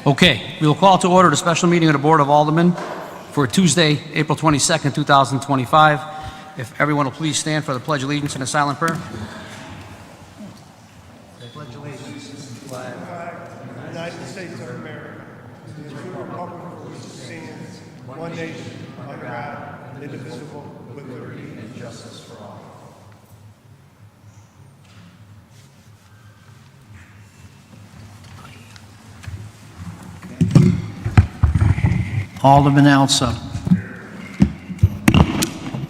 Okay, we will call to order the special meeting of the Board of Aldermen for Tuesday, April 22nd, 2025. If everyone will please stand for the Pledge of Allegiance and a silent prayer. Pledge allegiance to the flag of the United States of America, and to the republic for which it stands, one nation, under God, indivisible, with liberty and justice for all. Alderman Elsa.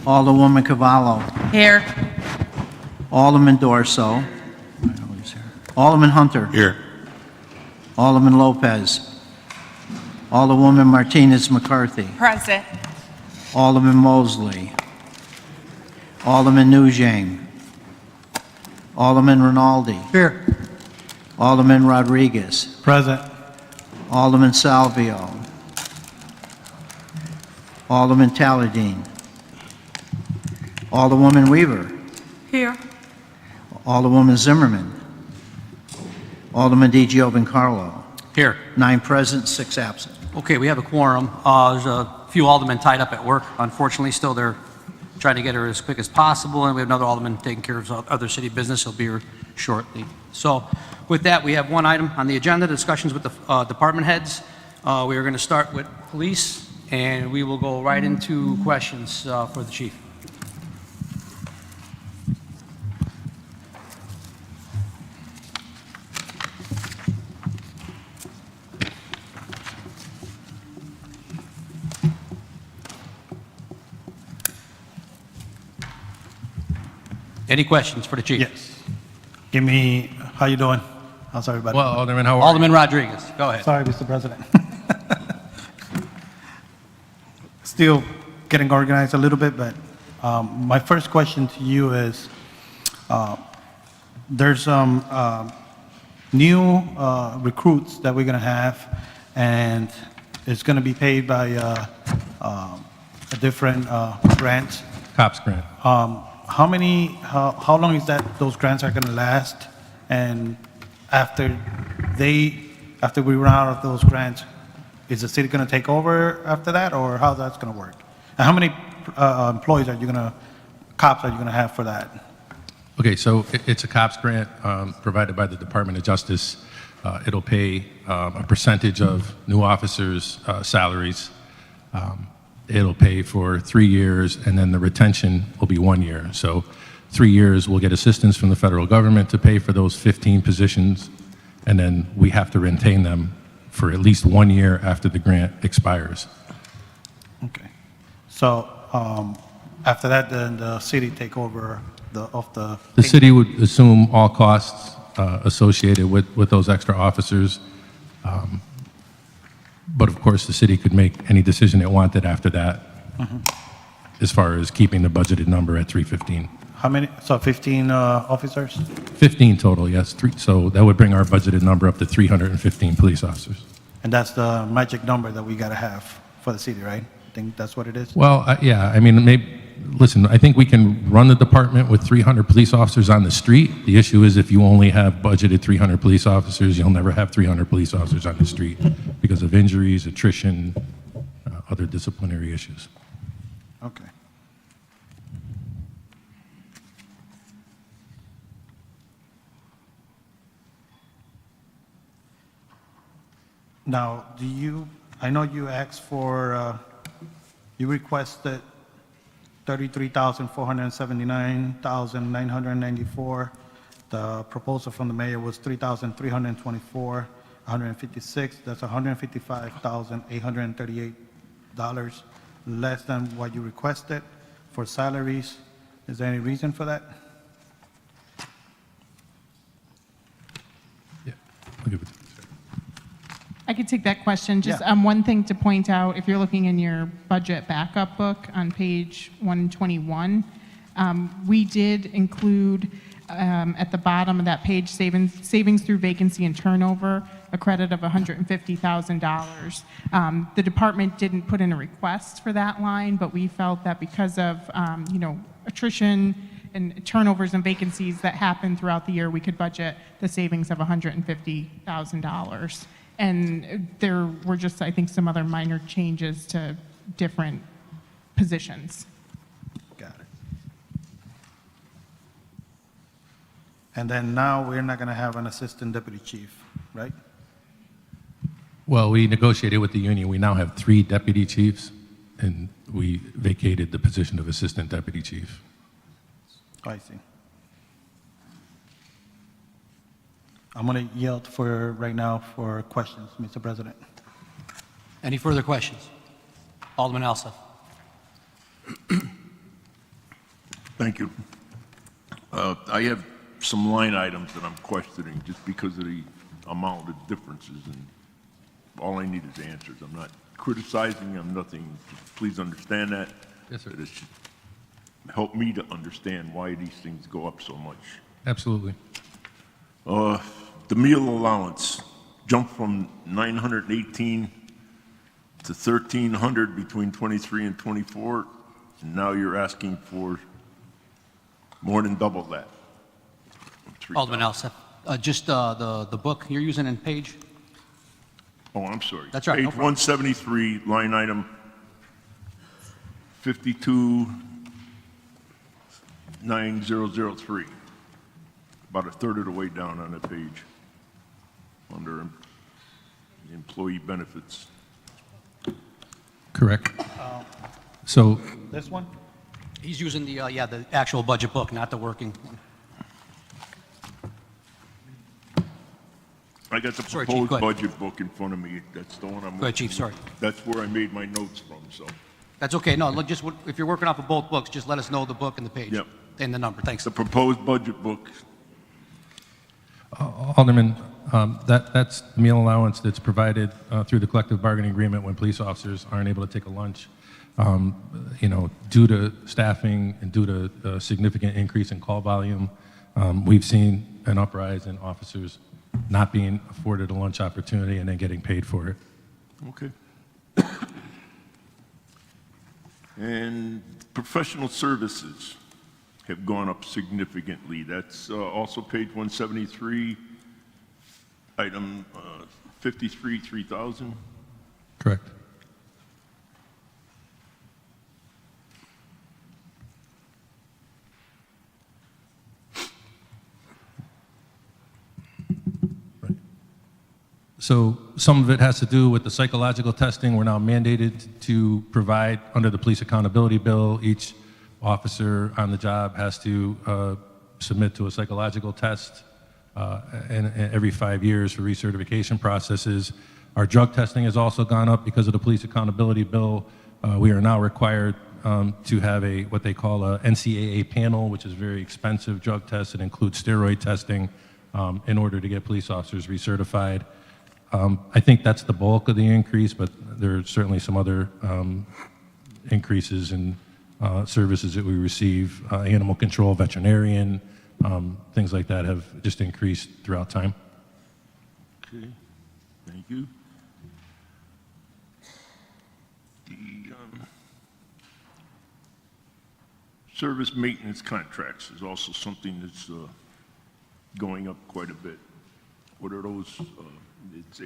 Alderwoman Cavallo. Here. Alderman Dorso. Alderman Hunter. Here. Alderman Lopez. Alderwoman Martinez McCarthy. Present. Alderman Mosley. Alderman Nugent. Alderman Rinaldi. Here. Alderman Rodriguez. Present. Alderman Salvio. Alderman Taladine. Alderwoman Weaver. Here. Alderwoman Zimmerman. Alderman DiGiovincarlo. Here. 9 present, 6 absent. Okay, we have a quorum. There's a few aldermen tied up at work. Unfortunately, still they're trying to get her as quick as possible, and we have another alderman taking care of other city business. He'll be here shortly. So with that, we have one item on the agenda, discussions with the department heads. We are going to start with police, and we will go right into questions for the chief. Any questions for the chief? Yes. Give me, how you doing? How's everybody? Well, Alderman, how are Alderman Rodriguez, go ahead. Sorry, Mr. President. Still getting organized a little bit, but my first question to you is, there's some new recruits that we're going to have, and it's going to be paid by a different grant. Cops grant. How long is that those grants are going to last? And after we run out of those grants, is the city going to take over after that, or how's that going to work? And how many cops are you going to have for that? Okay, so it's a cops grant provided by the Department of Justice. It'll pay a percentage of new officers' salaries. It'll pay for 3 years, and then the retention will be 1 year. So 3 years, we'll get assistance from the federal government to pay for those 15 positions, and then we have to retain them for at least 1 year after the grant expires. Okay. So after that, then the city take over the city would assume all costs associated with those extra officers. But of course, the city could make any decision it wanted after that, as far as keeping the budgeted number at 315. How many? So 15 officers? 15 total, yes. So that would bring our budgeted number up to 315 police officers. And that's the magic number that we got to have for the city, right? I think that's what it is? Well, yeah, I mean, listen, I think we can run the department with 300 police officers on the street. The issue is if you only have budgeted 300 police officers, you'll never have 300 police officers on the street because of injuries, attrition, other disciplinary issues. Okay. Now, I know you asked for, you requested 33,479,994. The proposal from the mayor was 3,324, 156. That's $155,838 less than what you requested for salaries. Is there any reason for that? Yeah, I'll give it to you. I could take that question. Just Yeah. one thing to point out, if you're looking in your budget backup book on page 121, we did include at the bottom of that page savings through vacancy and turnover, a credit of $150,000. The department didn't put in a request for that line, but we felt that because of attrition and turnovers and vacancies that happen throughout the year, we could budget the savings of $150,000. And there were just, I think, some other minor changes to different positions. Got it. And then now we're not going to have an assistant deputy chief, right? Well, we negotiated with the union. We now have 3 deputy chiefs, and we vacated the position of assistant deputy chief. I see. I'm going to yield for right now for questions, Mr. President. Any further questions? Alderman Alsop. Thank you. I have some line items that I'm questioning just because of the amount of differences, and all I need is answers. I'm not criticizing, I'm nothing. Please understand that. Yes, sir. That it should help me to understand why these things go up so much. Absolutely. The meal allowance jumped from 918 to 1,300 between 23 and 24, and now you're asking for more than double that. Alderman Alsop. Just the book you're using in page? Oh, I'm sorry. That's all right, no Page problem. 173, line item 529003. About a third of the way down on that page, under employee benefits. Correct. So, This one? He's using the, the actual budget book, not the working one. I got the Sorry, Chief, proposed go ahead. budget book in front of me. That's the one I'm. Go ahead, Chief, sorry. That's where I made my notes from, so. That's okay. No, look, just, if you're working off of both books, just let us know the book and the page. Yep. And the number. Thanks. The proposed budget book, Alderman, that's the meal allowance that's provided through the collective bargaining agreement when police officers aren't able to take a lunch. Due to staffing and due to a significant increase in call volume, we've seen an uprise in officers not being afforded a lunch opportunity and then getting paid for it. okay. And professional services have gone up significantly. That's also page 173, item 53, 3,000. Correct. Right. So some of it has to do with the psychological testing. We're now mandated to provide under the police accountability bill. Each officer on the job has to submit to a psychological test and every 5 years for recertification processes. Our drug testing has also gone up because of the police accountability bill. We are now required to have what they call a NCAA panel, which is a very expensive drug test. It includes steroid testing in order to get police officers recertified. I think that's the bulk of the increase, but there are certainly some other increases in services that we receive. Animal control, veterinarian, things like that have just increased throughout time. Okay, thank you. The service maintenance contracts is also something that's going up quite a bit. What are those? It's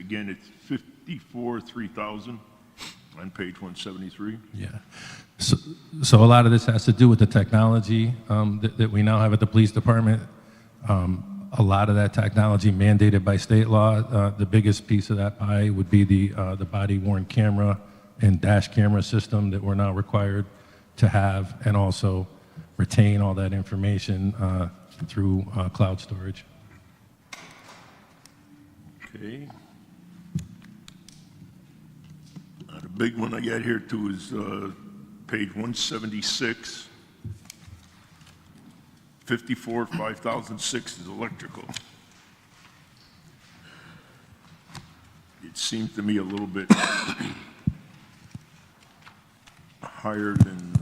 54, 3,000 on page 173. Yeah. So a lot of this has to do with the technology that we now have at the police department. A lot of that technology mandated by state law. The biggest piece of that pie would be the body-worn camera and dash camera system that we're now required to have, and also retain all that information through cloud storage. Okay. The big one I got here too is page 176. 54, 5,006 is electrical. It seems to me a little bit higher than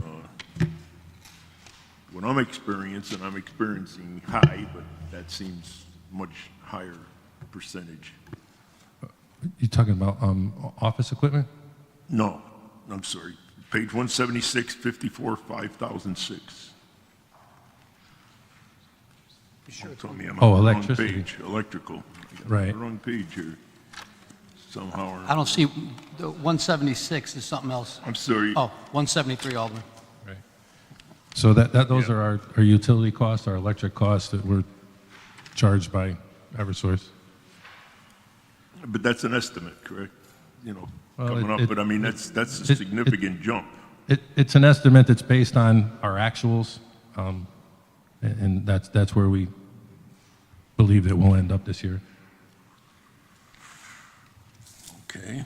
what I'm experiencing. I'm experiencing high, but that seems much higher percentage. You talking about office equipment? No, I'm sorry. Page 176, 54, 5,006. Tell me I'm on the wrong electricity. page. Electrical. I got Right. the wrong page here. somehow or... I don't see, the 176 is something else. I'm sorry. Oh, 173, Alderman. Right. So those Yeah. are our utility costs, our electric costs that were charged by Eversource. But that's an estimate, correct? You know, Well, coming up, it- but I mean, that's a it- significant jump. It's an estimate that's based on our actuals, and that's where we believe that we'll end up this year. Okay.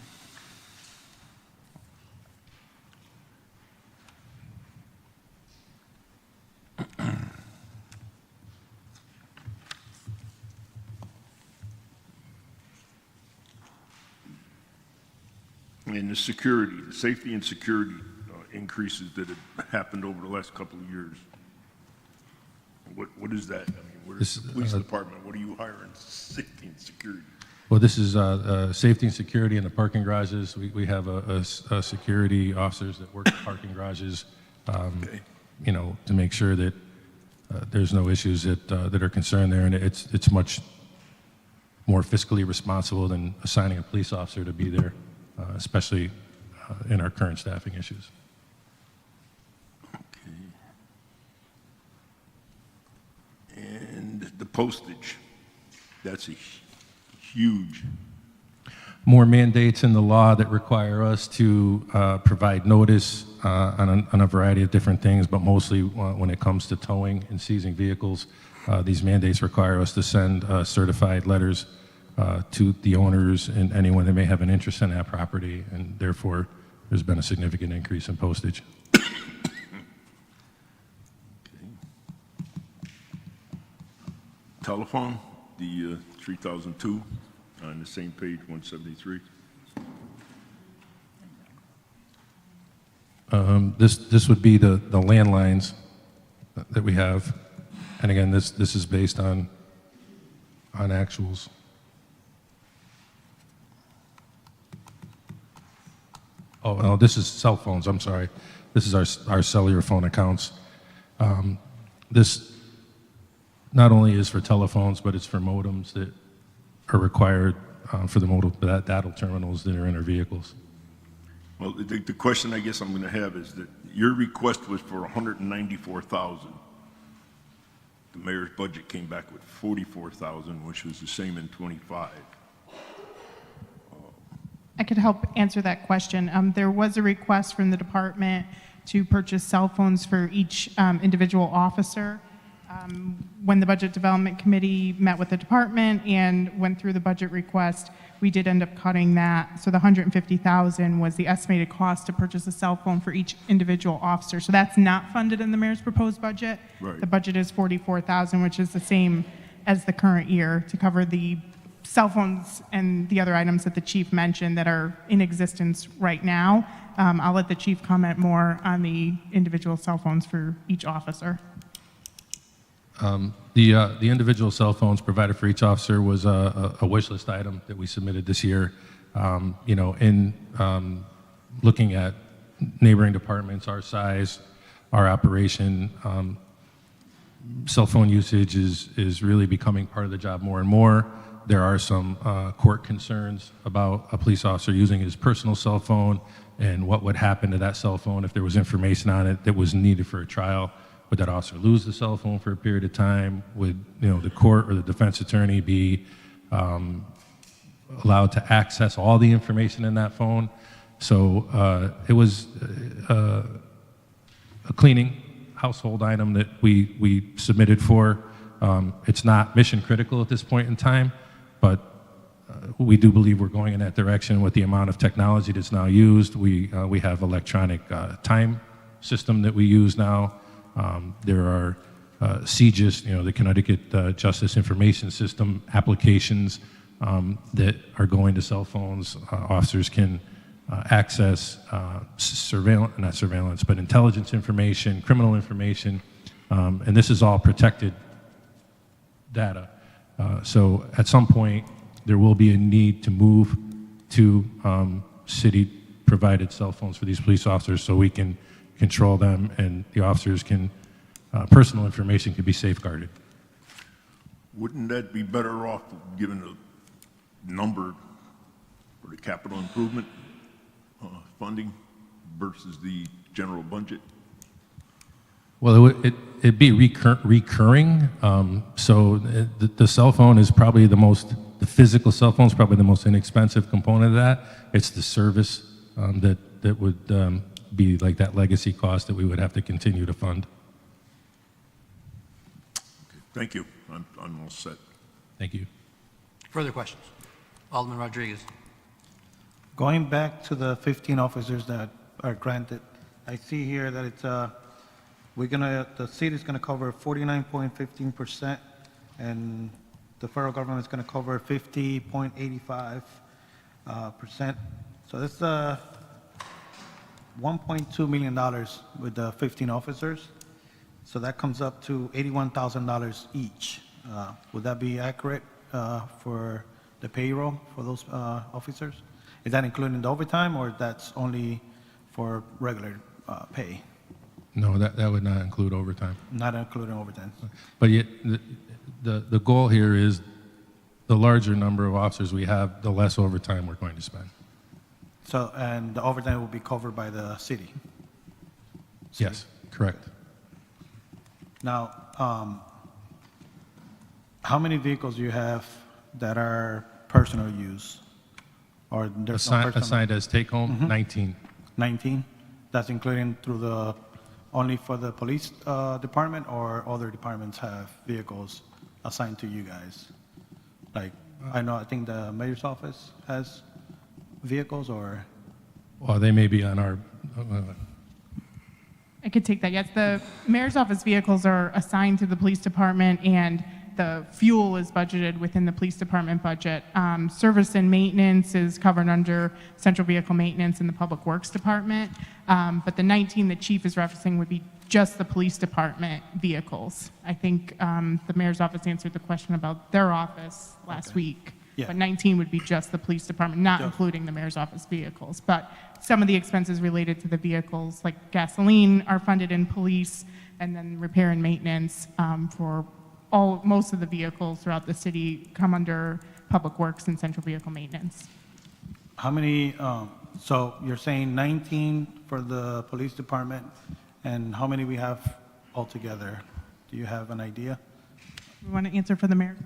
And the security, the safety and security increases that have happened over the last couple of years. What is that? I mean, where's the police department? What are you hiring? Safety and security? Well, this is safety and security in the parking garages. We have a security officers that work the parking garages, Okay. you know, to make sure that there's no issues that are concerned there, and it's much more fiscally responsible than assigning a police officer to be there, especially in our current staffing issues. And the postage, that's a huge, More mandates in the law that require us to provide notice on a variety of different things, but mostly when it comes to towing and seizing vehicles. These mandates require us to send certified letters to the owners and anyone that may have an interest in that property, and therefore there's been a significant increase in postage. telephone, the 3002 on the same page, 173. This would be the landlines that we have, and again, this is based on actuals. Oh, no, this is cell phones, I'm sorry. This is our cellular phone accounts. This not only is for telephones, but it's for modems that are required for the data terminals that are in our vehicles. Well, the question I guess I'm going to have is that your request was for 194,000. The mayor's budget came back with 44,000, which was the same in '25. I could help answer that question. There was a request from the department to purchase cell phones for each individual officer. When the Budget Development Committee met with the department and went through the budget request, we did end up cutting that. So the 150,000 was the estimated cost to purchase a cell phone for each individual officer. So that's not funded in the mayor's proposed budget. Right. The budget is 44,000, which is the same as the current year to cover the cell phones and the other items that the chief mentioned that are in existence right now. I'll let the chief comment more on the individual cell phones for each officer. The individual cell phones provided for each officer was a wish list item that we submitted this year. You know, in looking at neighboring departments, our size, our operation, cell phone usage is really becoming part of the job more and more. There are some court concerns about a police officer using his personal cell phone and what would happen to that cell phone if there was information on it that was needed for a trial. Would that officer lose the cell phone for a period of time? Would, you know, the court or the defense attorney be allowed to access all the information in that phone? So it was a cleaning household item that we submitted for. It's not mission critical at this point in time, but we do believe we're going in that direction with the amount of technology that's now used. We have electronic time system that we use now. There are CJIS, you know, the Connecticut Justice Information System applications that are going to cell phones. Officers can access not surveillance, but intelligence information, criminal information, and this is all protected data. So at some point, there will be a need to move to city-provided cell phones for these police officers so we can control them and the officers can, personal information can be safeguarded. Wouldn't that be better off given the number for the capital improvement funding versus the general budget? Well, it'd be recurring. So the cell phone is probably the physical cell phone is probably the most inexpensive component of that. It's the service that would be like that legacy cost that we would have to continue to fund. Thank you. I'm all set. Thank you. Further questions? Alderman Rodriguez. Going back to the 15 officers that are granted, I see here that it's, the city's gonna cover 49.15%, and the federal government's gonna cover 50.85%. So that's $1.2 million with the 15 officers. So that comes up to $81,000 each. Would that be accurate for the payroll for those officers? Is that including the overtime, or that's only for regular pay? No, that would not include overtime. Not including overtime? But yet, the goal here is the larger number of officers we have, the less overtime we're going to spend. So, and the overtime will be covered by the city? Yes, correct. Now, how many vehicles do you have that are personal use? Or there's no personal? Assigned as take-home, 19. 19? That's including only for the police department, or other departments have vehicles assigned to you guys? Like, I think the mayor's office has vehicles, or? Well, they may be on our, I could take that. Yes, the mayor's office vehicles are assigned to the police department, and the fuel is budgeted within the police department budget. Service and maintenance is covered under central vehicle maintenance in the public works department. But the 19 the chief is referencing would be just the police department vehicles. I think the mayor's office answered the question about their office last week. Yeah. But 19 would be just the police department, not including the mayor's office vehicles. But some of the expenses related to the vehicles, like gasoline, are funded in police, and then repair and maintenance for most of the vehicles throughout the city come under public works and central vehicle maintenance. How many, so you're saying 19 for the police department, and how many we have altogether? Do you have an idea? We want to answer for the mayor?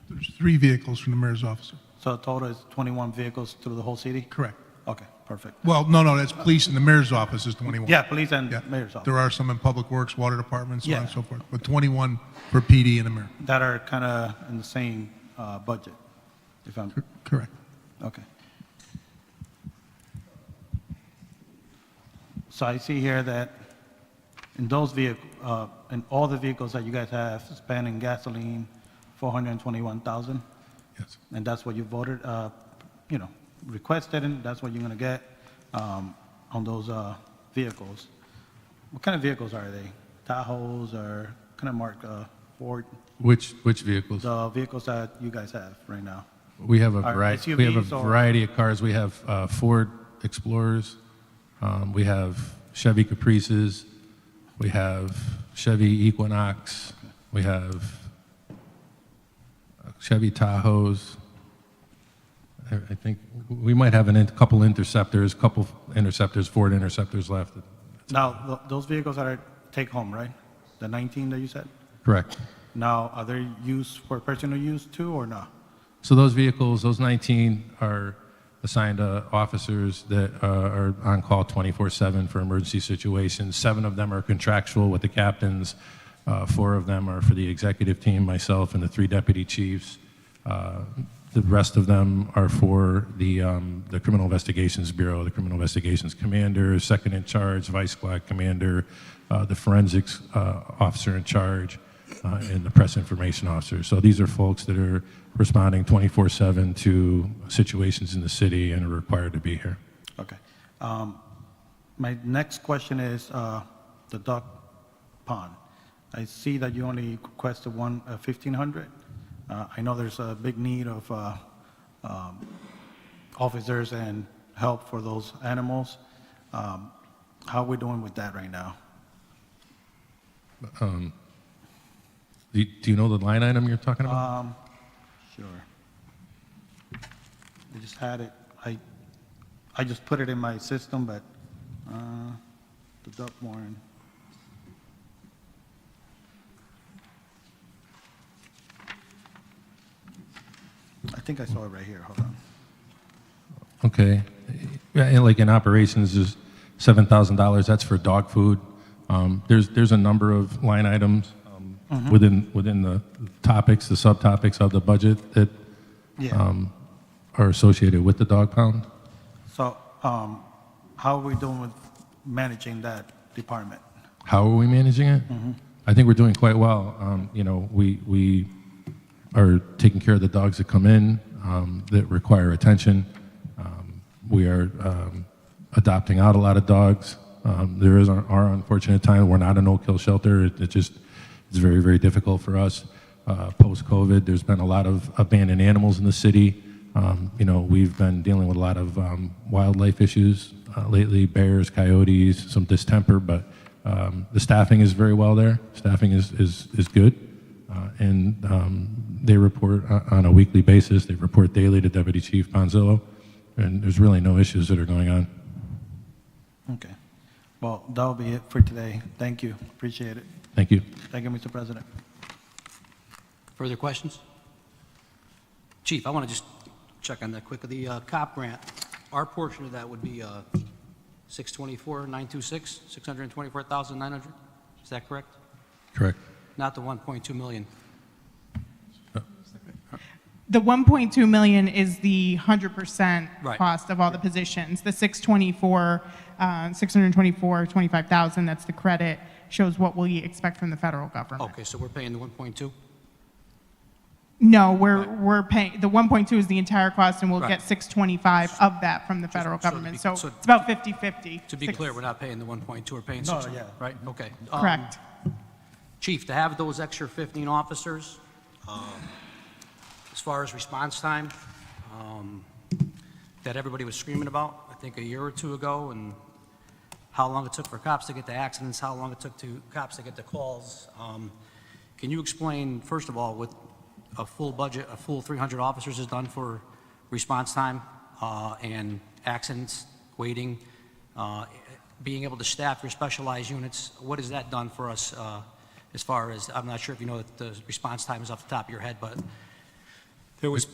There's 3 vehicles from the mayor's office. So total is 21 vehicles through the whole city? Correct. Okay, perfect. Well, no, that's police and the mayor's office is 21. Yeah, police and Yeah. mayor's office. There are some in public works, water department, so on and Yeah. so forth, but 21 for PD and the mayor. That are kind of in the same budget, if I'm, Correct. okay. So I see here that in those vehicles, in all the vehicles that you guys have, spending gasoline, 421,000, Yes. and that's what you voted, requested, and that's what you're going to get on those vehicles. What kind of vehicles are they? Tahoes, or kind of marked Ford? which vehicles? The vehicles that you guys have right now? We have a Are variety, we have a SUVs or- variety of cars. We have Ford Explorers, we have Chevy Caprices, we have Chevy Equinox, we have Chevy Tahoes. I think we might have couple Interceptors, Ford Interceptors left. Now, those vehicles are take home, right? The 19 that you said? Correct. Now, are they used for personal use too, or not? So those vehicles, those 19 are assigned to officers that are on call 24/7 for emergency situations. 7 of them are contractual with the captains. 4 of them are for the executive team, myself and the 3 deputy chiefs. The rest of them are for the Criminal Investigations Bureau, the Criminal Investigations Commander, Second in Charge, Vice Squad Commander, the Forensics Officer in Charge, and the Press Information Officer. So these are folks that are responding 24/7 to situations in the city and are required to be here. Okay. My next question is the duck pond. I see that you only requested 1,500. I know there's a big need of officers and help for those animals. How are we doing with that right now? Do you know the line item you're talking about? Sure. I just had it. I just put it in my system, but, the dog warrant. I think I saw it right here, hold on. Okay. Yeah, and like in operations, there's $7,000, that's for dog food. There's a number of line items within the topics, the subtopics of the budget that Yeah, are associated with the dog pound. so, how are we doing with managing that department? How are we managing it? I think we're doing quite well. You know, we are taking care of the dogs that come in that require attention. We are adopting out a lot of dogs. There is our unfortunate time. We're not a no-kill shelter. It's very, very difficult for us. Post-COVID, there's been a lot of abandoned animals in the city. You know, we've been dealing with a lot of wildlife issues lately, bears, coyotes, some distemper, but the staffing is very well there. Staffing is good. And they report on a weekly basis. They report daily to Deputy Chief Ponzillo, and there's really no issues that are going on. Okay. Well, that'll be it for today. Thank you. Appreciate it. Thank you. Thank you, Mr. President. Further questions? Chief, I want to just check on that quickly. The COP grant, our portion of that would be 624,926, 624,900. Is that correct? Correct. Not the 1.2 million. The 1.2 million is the 100% Right. cost of all the positions. The 624,25,000, that's the credit, shows what we expect from the federal government. Okay, so we're paying the 1.2? No, we're paying, the 1.2 is the entire cost, and we'll Right. get 625 of that from the federal so to government. be- So so- it's about 50/50. To be clear, we're not paying the 1.2, we're paying No, 6. yeah. Right, okay. Correct. Chief, to have those extra 15 officers, as far as response time, that everybody was screaming about, I think a year or two ago, and how long it took for cops to get to accidents, how long it took to cops to get to calls. Can you explain, first of all, with a full budget, a full 300 officers is done for response time and accidents, waiting, being able to staff your specialized units, what has that done for us as far as, I'm not sure if you know that the response time is off the top of your head, but there was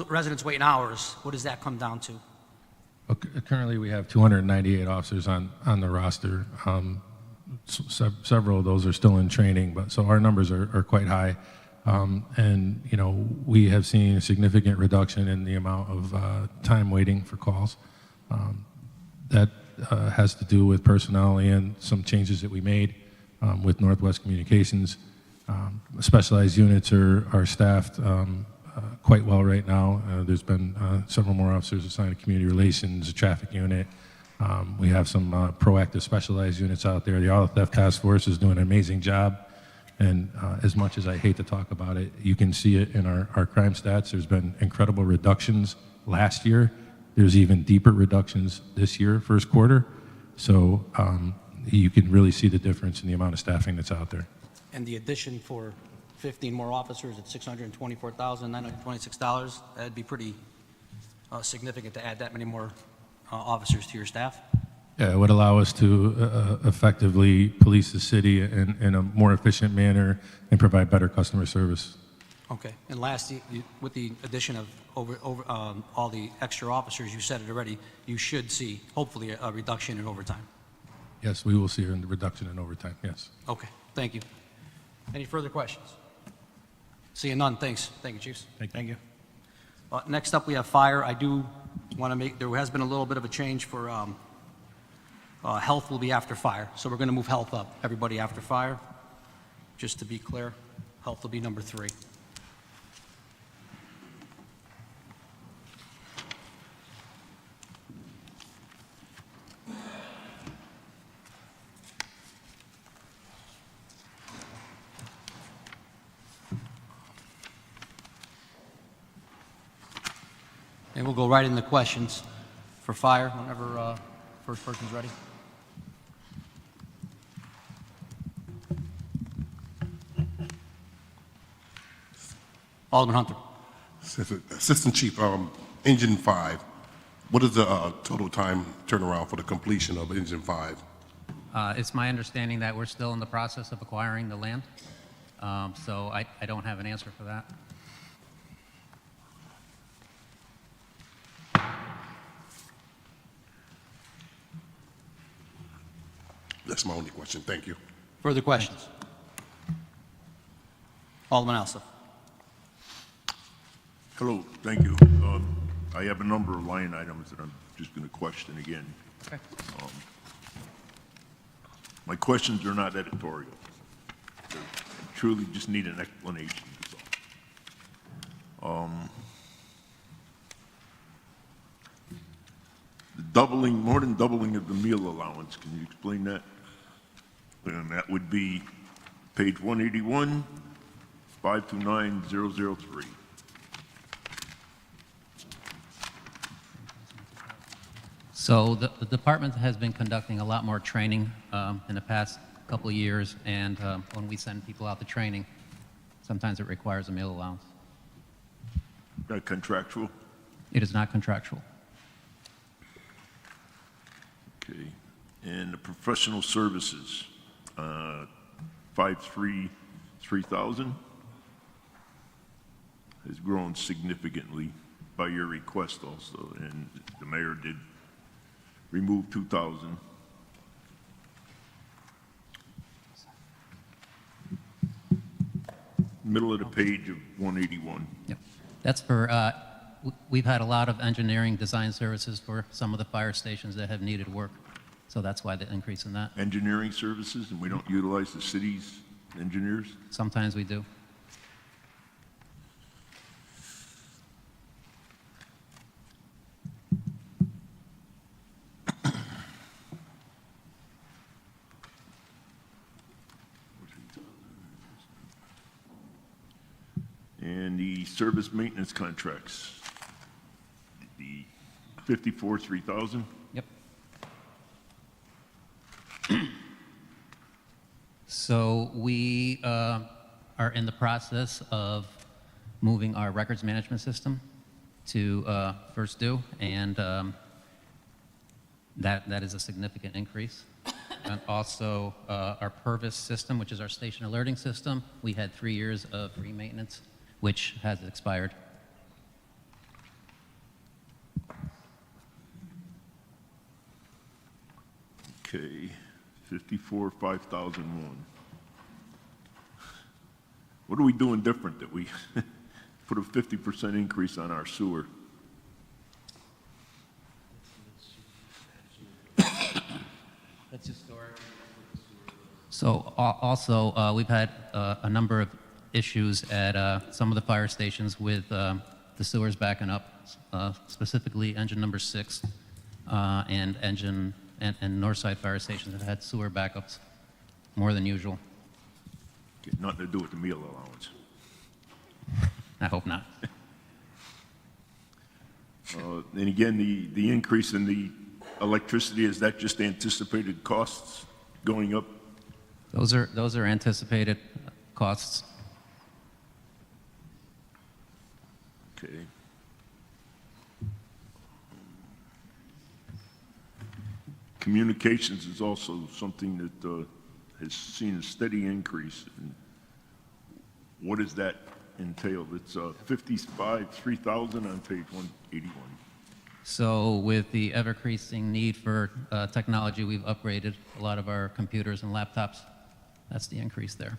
residents waiting hours. What does that come down to? Currently, we have 298 officers on the roster. Several of those are still in training, but so our numbers are quite high. And, you know, we have seen a significant reduction in the amount of time waiting for calls. That has to do with personnel and some changes that we made with Northwest Communications. Specialized units are staffed quite well right now. There's been several more officers assigned to community relations, a traffic unit. We have some proactive specialized units out there. The Auto Theft Task Force is doing an amazing job. And as much as I hate to talk about it, you can see it in our crime stats. There's been incredible reductions last year. There's even deeper reductions this year, first quarter. So you can really see the difference in the amount of staffing that's out there. And the addition for 15 more officers at $624,926, that'd be pretty significant to add that many more officers to your staff? Yeah, it would allow us to effectively police the city in a more efficient manner and provide better customer service. Okay. And lastly, with the addition of all the extra officers, you said it already, you should see, hopefully, a reduction in overtime. Yes, we will see a reduction in overtime, yes. Okay, thank you. Any further questions? Seeing none, thanks. Thank you, Chiefs. Thank you. Next up, we have fire. I do want to make, there has been a little bit of a change for health will be after fire. So we're going to move health up. Everybody after fire. Just to be clear, health will be number 3. And we'll go right into questions for fire whenever first person's ready. Alderman Hunter. Assistant Chief, Engine 5, What is the total time turnaround for the completion of Engine 5? It's my understanding that we're still in the process of acquiring the land, so I don't have an answer for that. That's my only question. Thank you. Further questions? Alderman Alstaf. Hello, thank you. I have a number of line items that I'm just going to question again. Okay. My questions are not editorial. I truly just need an explanation, that's all. The doubling, more than doubling of the meal allowance, can you explain that? And that would be page 181, 529003. So the department has been conducting a lot more training in the past couple of years, and when we send people out to training, sometimes it requires a meal allowance. That contractual? It is not contractual. Okay. And the professional services, 533,000 has grown significantly by your request also, and the mayor did remove 2,000. Middle of the page of 181. Yep. That's for, we've had a lot of engineering design services for some of the fire stations that have needed work, so that's why the increase in that. Engineering services, and we don't utilize the city's engineers? Sometimes we do. And the service maintenance contracts, the 3,000. Yep. So we are in the process of moving our records management system to First Due, and that is a significant increase. And also our Purvis system, which is our station alerting system, we had 3 years of free maintenance, which has expired. Okay, 5001. What are we doing different that we put a 50% increase on our sewer? So also, we've had a number of issues at some of the fire stations with the sewers backing up, specifically engine number 6 and Northside fire stations have had sewer backups more than usual. Okay, nothing to do with the meal allowance. I hope not. And again, the increase in the electricity, is that just anticipated costs going up? Those are anticipated costs. Okay. Communications is also something that has seen a steady increase. And what does that entail? It's 3,000 on page 181. So with the ever-increasing need for technology, we've upgraded a lot of our computers and laptops. That's the increase there.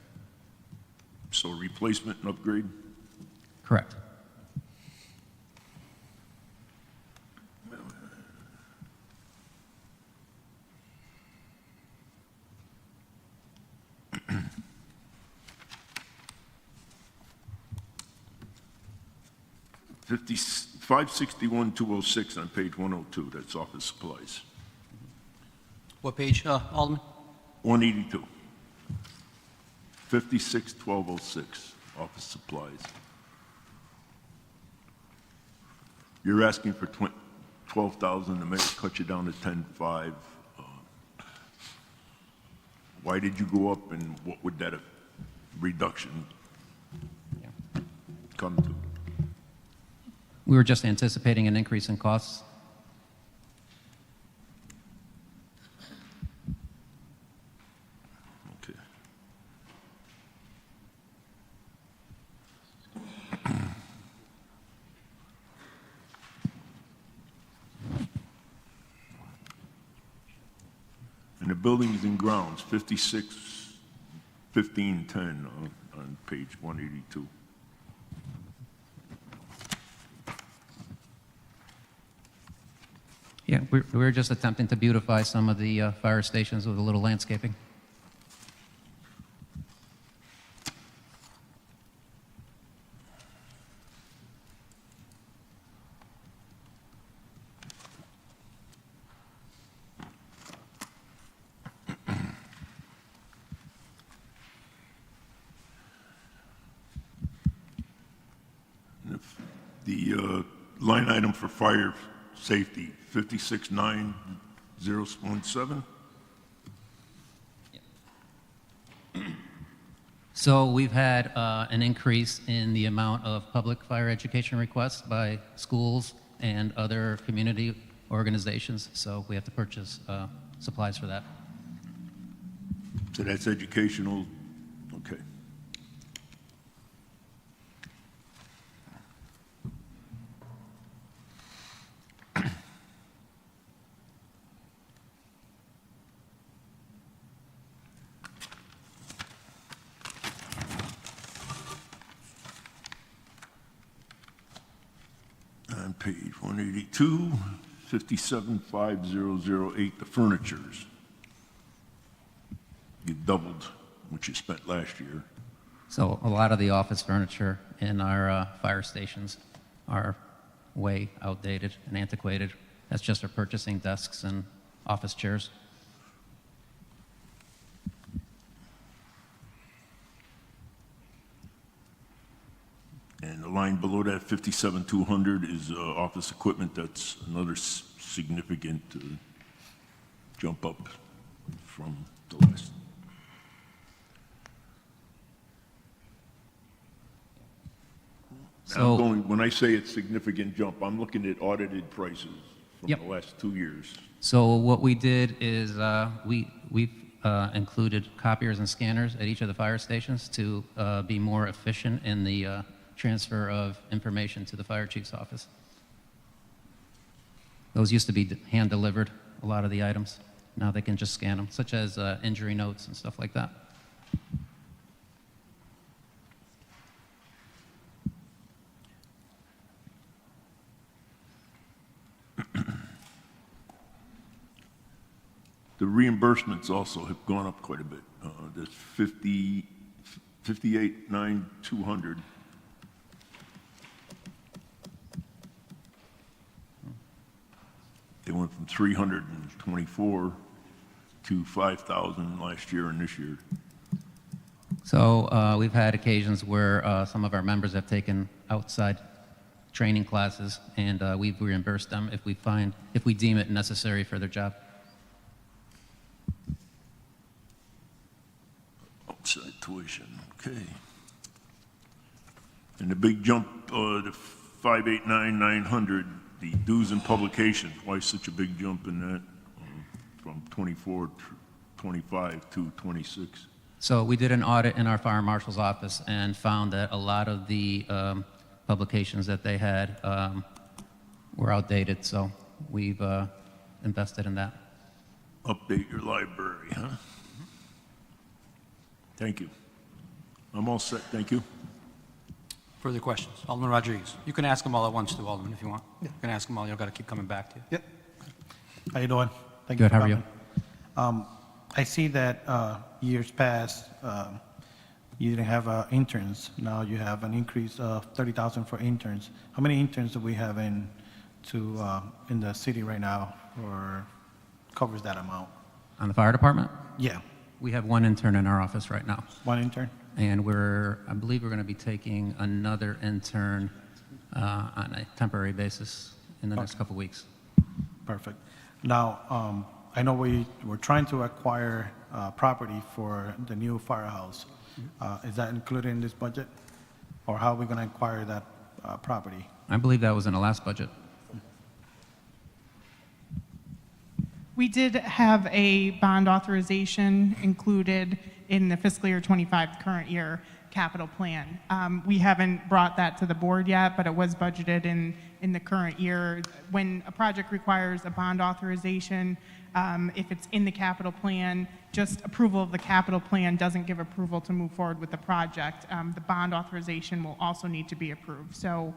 So replacement and upgrade? Correct. $561,206 on page 102, that's office supplies. What page, Alderman? 182. 561206, office supplies. You're asking for 12,000 to make, cut you down to 10.5. Why did you go up, and what would that reduction come to? We were just anticipating an increase in costs. buildings and grounds, 561510 on page 182. Yeah, we're just attempting to beautify some of the fire stations with a little landscaping. The line item for fire safety, 569017. So we've had an increase in the amount of public fire education requests by schools and other community organizations, so we have to purchase supplies for that. So that's educational, okay. On page 182, 575008, the furnitures. You doubled what you spent last year. So a lot of the office furniture in our fire stations are way outdated and antiquated. That's just for purchasing desks and office chairs. And the line below that, 57200, is office equipment. That's another significant jump up from the last. Now, So, when I say it's significant jump, I'm looking at audited prices from Yep. the last 2 years. so what we did is we've included copiers and scanners at each of the fire stations to be more efficient in the transfer of information to the fire chief's office. Those used to be hand-delivered, a lot of the items. Now they can just scan them, such as injury notes and stuff like that. The reimbursements also have gone up quite a bit. There's 589200. They went from 324 to 5,000 last year and this year. So we've had occasions where some of our members have taken outside training classes, and we've reimbursed them if we deem it necessary for their job. Outside tuition, okay. And the big jump, the 589900, the dues and publications, why such a big jump in that from 24 to 25 to 26? So we did an audit in our fire marshal's office and found that a lot of the publications that they had were outdated, so we've invested in that. Update your library, huh? Thank you. I'm all set, thank you. Further questions? Alderman Rodriguez. You can ask them all at once too, Alderman, if you want. You can ask them all. You don't got to keep coming back to you. Yep. How you doing? Thank Good, for how are you? coming. I see that years past, you didn't have interns. Now you have an increase of 30,000 for interns. How many interns do we have in the city right now, or covers that amount? On the fire department, Yeah, we have one intern in our office right now. one intern? And I believe we're going to be taking another intern on a temporary basis in the next couple weeks. Perfect. Now, I know we're trying to acquire property for the new firehouse. Is that included in this budget? Or how are we going to acquire that property? I believe that was in the last budget. We did have a bond authorization included in the fiscal year 25 current year capital plan. We haven't brought that to the board yet, but it was budgeted in in the current year. When a project requires a bond authorization, if it's in the capital plan, just approval of the capital plan doesn't give approval to move forward with the project. The bond authorization will also need to be approved. So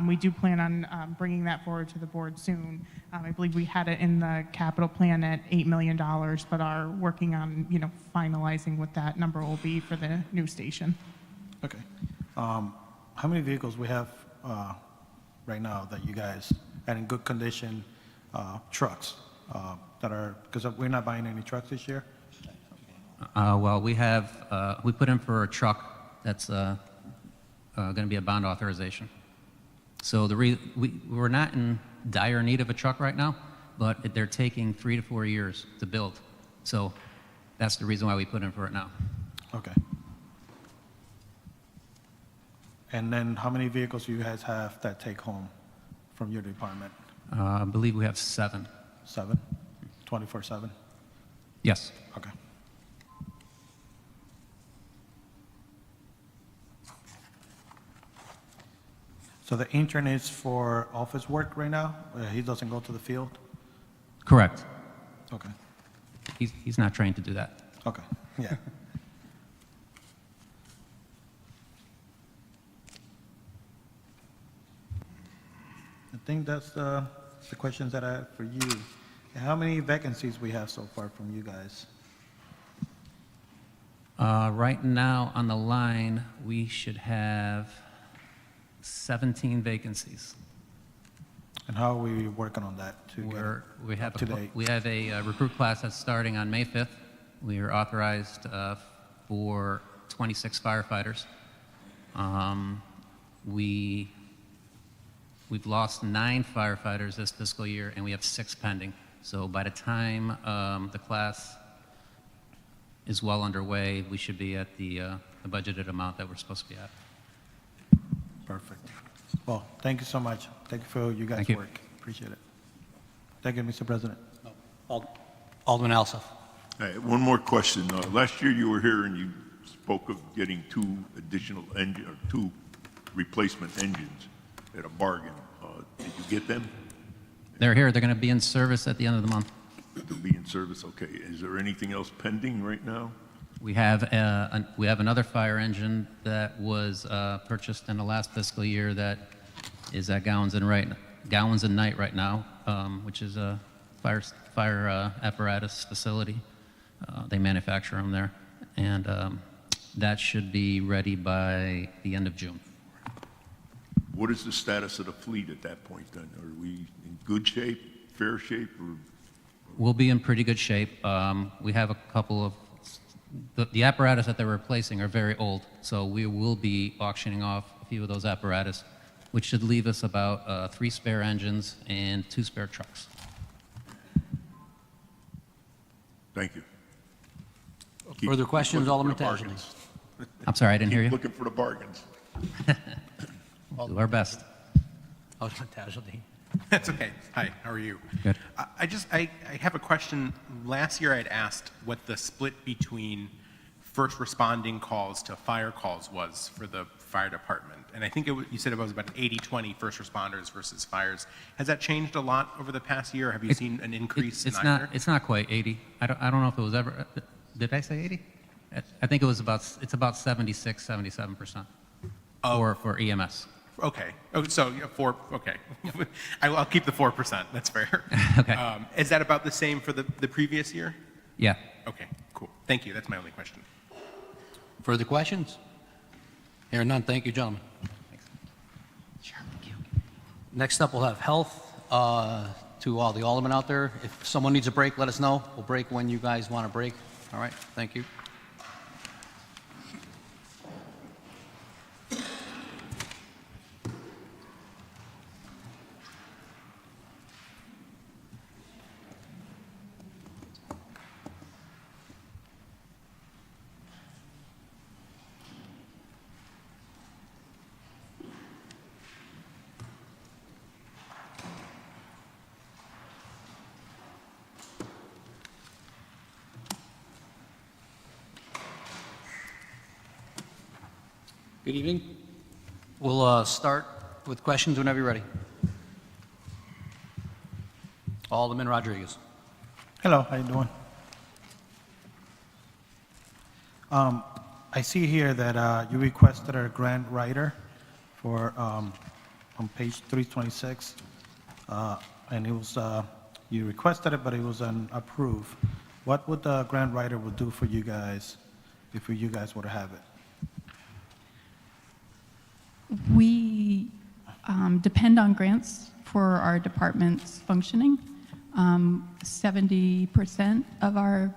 we do plan on bringing that forward to the board soon. I believe we had it in the capital plan at $8 million, but are working on, finalizing what that number will be for the new station. Okay. How many vehicles we have right now that you guys, and in good condition, trucks that are, because we're not buying any trucks this year? Well, we put in for a truck that's going to be a bond authorization. So we're not in dire need of a truck right now, but they're taking 3 to 4 years to build. So that's the reason why we put in for it now. Okay. And then how many vehicles do you guys have that take home from your department? I believe we have 7. 7? 24/7? Yes. Okay. So the intern is for office work right now? He doesn't go to the field? Correct. Okay, He's not trained to do that. okay, yeah. I think that's the questions that I have for you. How many vacancies we have so far from you guys? Right now on the line, we should have 17 vacancies. And how are we working on that to get We have up to date? we have a recruit class that's starting on May 5th. We are authorized for 26 firefighters. We've lost 9 firefighters this fiscal year, and we have 6 pending. So by the time the class is well underway, we should be at the budgeted amount that we're supposed to be at. Perfect. Well, thank you so much. Thank you for you guys' Thank you. work. Appreciate it. Thank you, Mr. President. Alderman Alsop. Hey, one more question. Last year you were here and you spoke of getting 2 additional engine, or 2 replacement engines at a bargain. Did you get them? They're here. They're going to be in service at the end of the month. They'll be in service, okay. Is there anything else pending right now? We have another fire engine that was purchased in the last fiscal year that is at Gowans and Night right now, which is a fire apparatus facility. They manufacture them there, and that should be ready by the end of June. What is the status of the fleet at that point then? Are we in good shape, fair shape, or? We'll be in pretty good shape. We have a couple of the apparatus that they're replacing are very old, so we will be auctioning off a few of those apparatus, which should leave us about 3 spare engines and 2 spare trucks. Thank you. Further questions, Looking for Alderman the Tajani? bargains. I'm sorry, I didn't hear Keep you. looking for the bargains. We'll do our best. Alderman Tajani. That's okay. Hi, how are you? Good. I have a question. Last year I'd asked what the split between first responding calls to fire calls was for the fire department. And I think you said it was about 80-20 first responders versus fires. Has that changed a lot over the past year? Have you seen an increase in either? It's not quite 80. I don't know if it was ever, did I say 80? I think it's about 76, 77% for EMS. Okay. Oh, so okay. I'll keep the 4%. That's fair. Okay. Is that about the same for the previous year? Yeah. Okay, cool. Thank you. That's my only question. Further questions? Hearing none, thank you, gentlemen. Next up, we'll have health. To all the aldermen out there, if someone needs a break, let us know. We'll break when you guys want to break. All right, thank you. Good evening. We'll start with questions whenever you're ready. Alderman Rodriguez. Hello, how you doing? I see here that you requested a grant writer for, on page 326, and it was, you requested it, but it was approved. What would the grant writer would do for you guys if you guys were to have it? We depend on grants for our department's functioning. 70% of our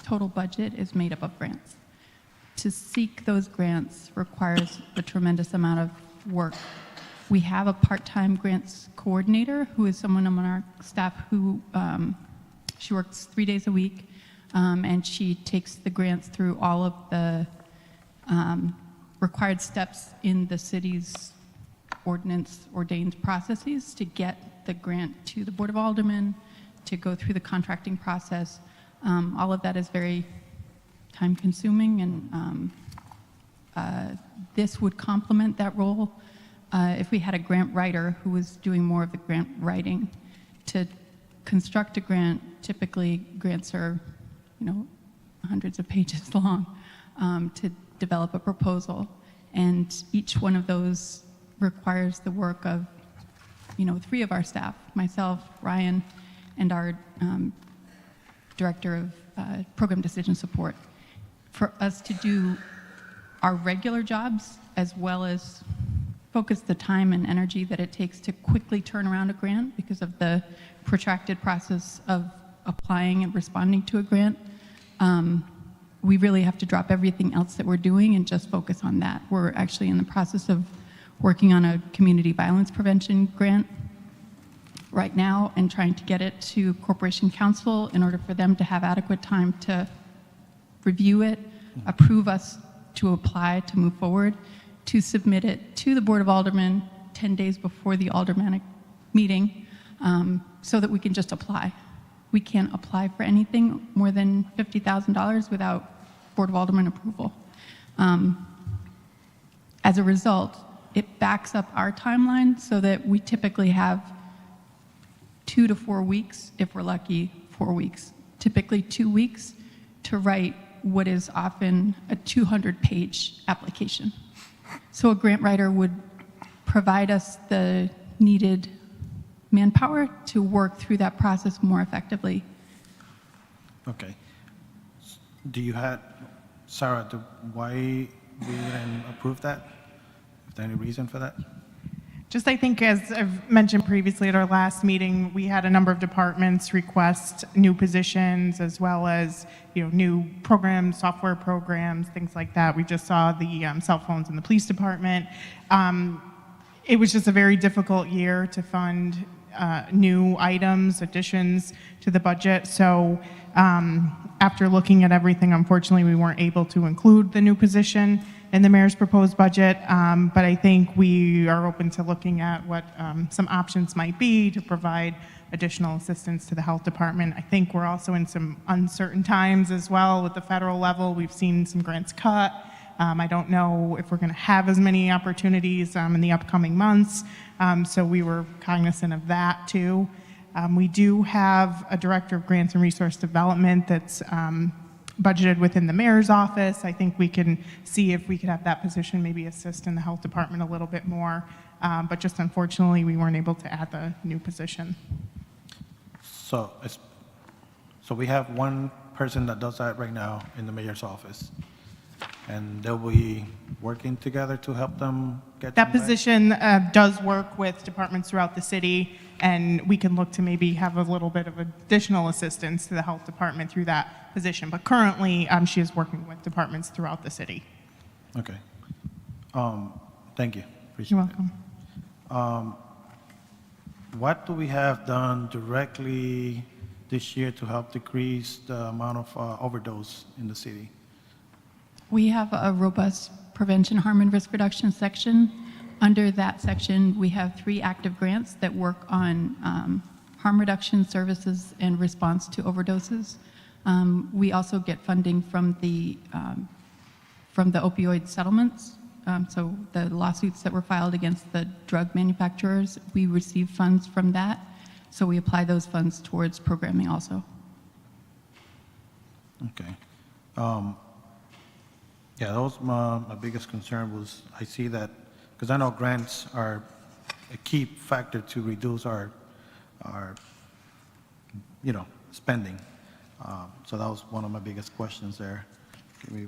total budget is made up of grants. To seek those grants requires a tremendous amount of work. We have a part-time grants coordinator who is someone on our staff who she works 3 days a week, and she takes the grants through all of the required steps in the city's ordinance ordained processes to get the grant to the Board of Aldermen, to go through the contracting process. All of that is very time consuming, and this would complement that role if we had a grant writer who was doing more of the grant writing. To construct a grant, typically grants are, hundreds of pages long, to develop a proposal. And each one of those requires the work of, 3 of our staff, myself, Ryan, and our Director of Program Decision Support. For us to do our regular jobs, as well as focus the time and energy that it takes to quickly turn around a grant because of the protracted process of applying and responding to a grant, we really have to drop everything else that we're doing and just focus on that. We're actually in the process of working on a community violence prevention grant right now and trying to get it to Corporation Council in order for them to have adequate time to review it, approve us to apply to move forward, to submit it to the Board of Aldermen 10 days before the aldermanic meeting, so that we can just apply. We can't apply for anything more than $50,000 without Board of Aldermen approval. As a result, it backs up our timeline so that we typically have 2 to 4 weeks, if we're lucky, 4 weeks, typically 2 weeks to write what is often a 200-page application. So a grant writer would provide us the needed manpower to work through that process more effectively. Okay. Do you have, Sarah, why we didn't approve that? Is there any reason for that? Just, I think, as I've mentioned previously at our last meeting, we had a number of departments request new positions as well as, new programs, software programs, things like that. We just saw the cell phones in the police department. It was just a very difficult year to fund new items, additions to the budget. So after looking at everything, unfortunately, we weren't able to include the new position in the mayor's proposed budget, but I think we are open to looking at what some options might be to provide additional assistance to the health department. I think we're also in some uncertain times as well with the federal level. We've seen some grants cut. I don't know if we're going to have as many opportunities in the upcoming months, so we were cognizant of that too. We do have a director of grants and resource development that's budgeted within the mayor's office. I think we can see if we could have that position maybe assist in the health department a little bit more, but just unfortunately we weren't able to add the new position. So we have one person that does that right now in the mayor's office, and they'll be working together to help them get That them back? position does work with departments throughout the city, and we can look to maybe have a little bit of additional assistance to the health department through that position. But currently, she is working with departments throughout the city. Okay. Thank you. Appreciate You're it. welcome. What do we have done directly this year to help decrease the amount of overdose in the city? We have a robust prevention, harm, and risk reduction section. Under that section, we have 3 active grants that work on harm reduction services and response to overdoses. We also get funding from the opioid settlements. So the lawsuits that were filed against the drug manufacturers, we receive funds from that. So we apply those funds towards programming also. Okay. Yeah, that was my biggest concern was, I see that, because I know grants are a key factor to reduce our spending. So that was one of my biggest questions there. Give me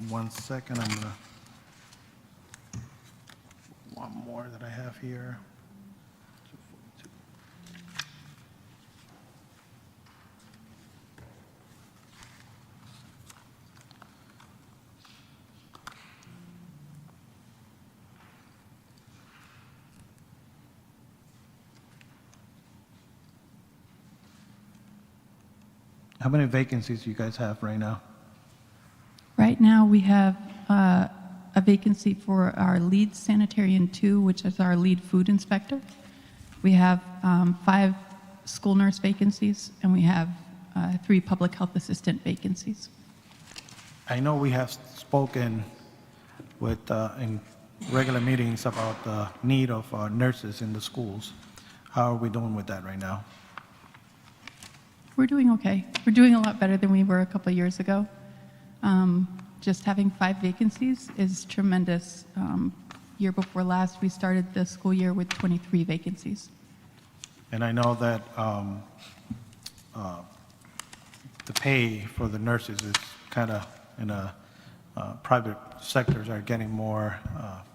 1 second, I'm gonna, one more that I have here. How many vacancies do you guys have right now? Right now, we have a vacancy for our lead sanitarian 2, which is our lead food inspector. We have 5 school nurse vacancies, and we have 3 public health assistant vacancies. I know we have spoken with, in regular meetings about the need of nurses in the schools. How are we doing with that right now? We're doing okay. We're doing a lot better than we were a couple of years ago. Just having 5 vacancies is tremendous. Year before last, we started the school year with 23 vacancies. And I know that the pay for the nurses is kind of in a private sectors are getting more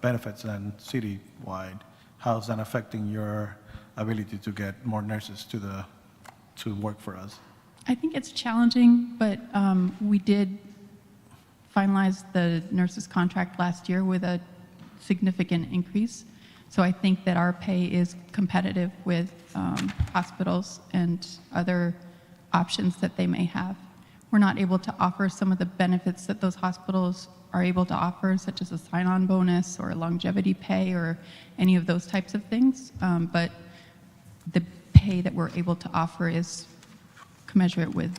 benefits than citywide. How's that affecting your ability to get more nurses to work for us? I think it's challenging, but we did finalize the nurses' contract last year with a significant increase. So I think that our pay is competitive with hospitals and other options that they may have. We're not able to offer some of the benefits that those hospitals are able to offer, such as a sign-on bonus or longevity pay or any of those types of things. But the pay that we're able to offer is commensurate with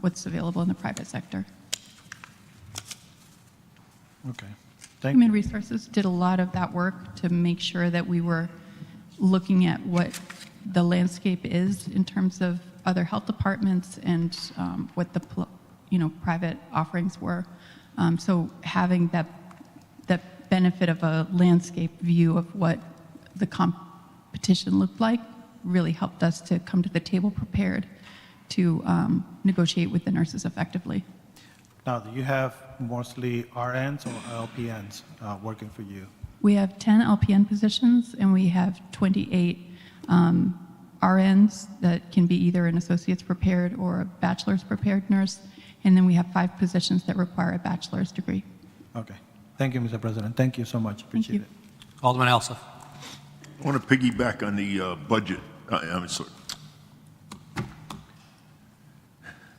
what's available in the private sector. Okay, thank you. Human Resources did a lot of that work to make sure that we were looking at what the landscape is in terms of other health departments and what the private offerings were. So having that benefit of a landscape view of what the competition looked like really helped us to come to the table prepared to negotiate with the nurses effectively. Now, do you have mostly RNs or LPNs working for you? We have 10 LPN positions, and we have 28 RNs that can be either an associate's prepared or a bachelor's prepared nurse, and then we have 5 positions that require a bachelor's degree. Okay. Thank you, Mr. President. Thank you so much. Appreciate you. it. Alderman Elsa. I want to piggyback on the budget, I'm sorry,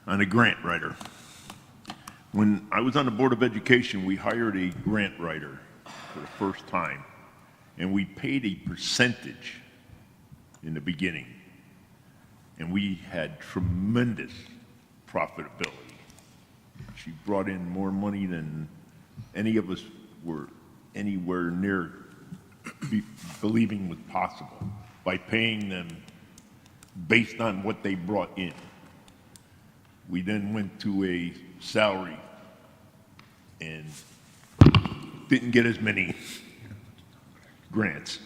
on the grant writer. When I was on the Board of Education, we hired a grant writer for the first time, and we paid a percentage in the beginning, and we had tremendous profitability. She brought in more money than any of us were anywhere near believing was possible by paying them based on what they brought in. We then went to a salary and didn't get as many grants.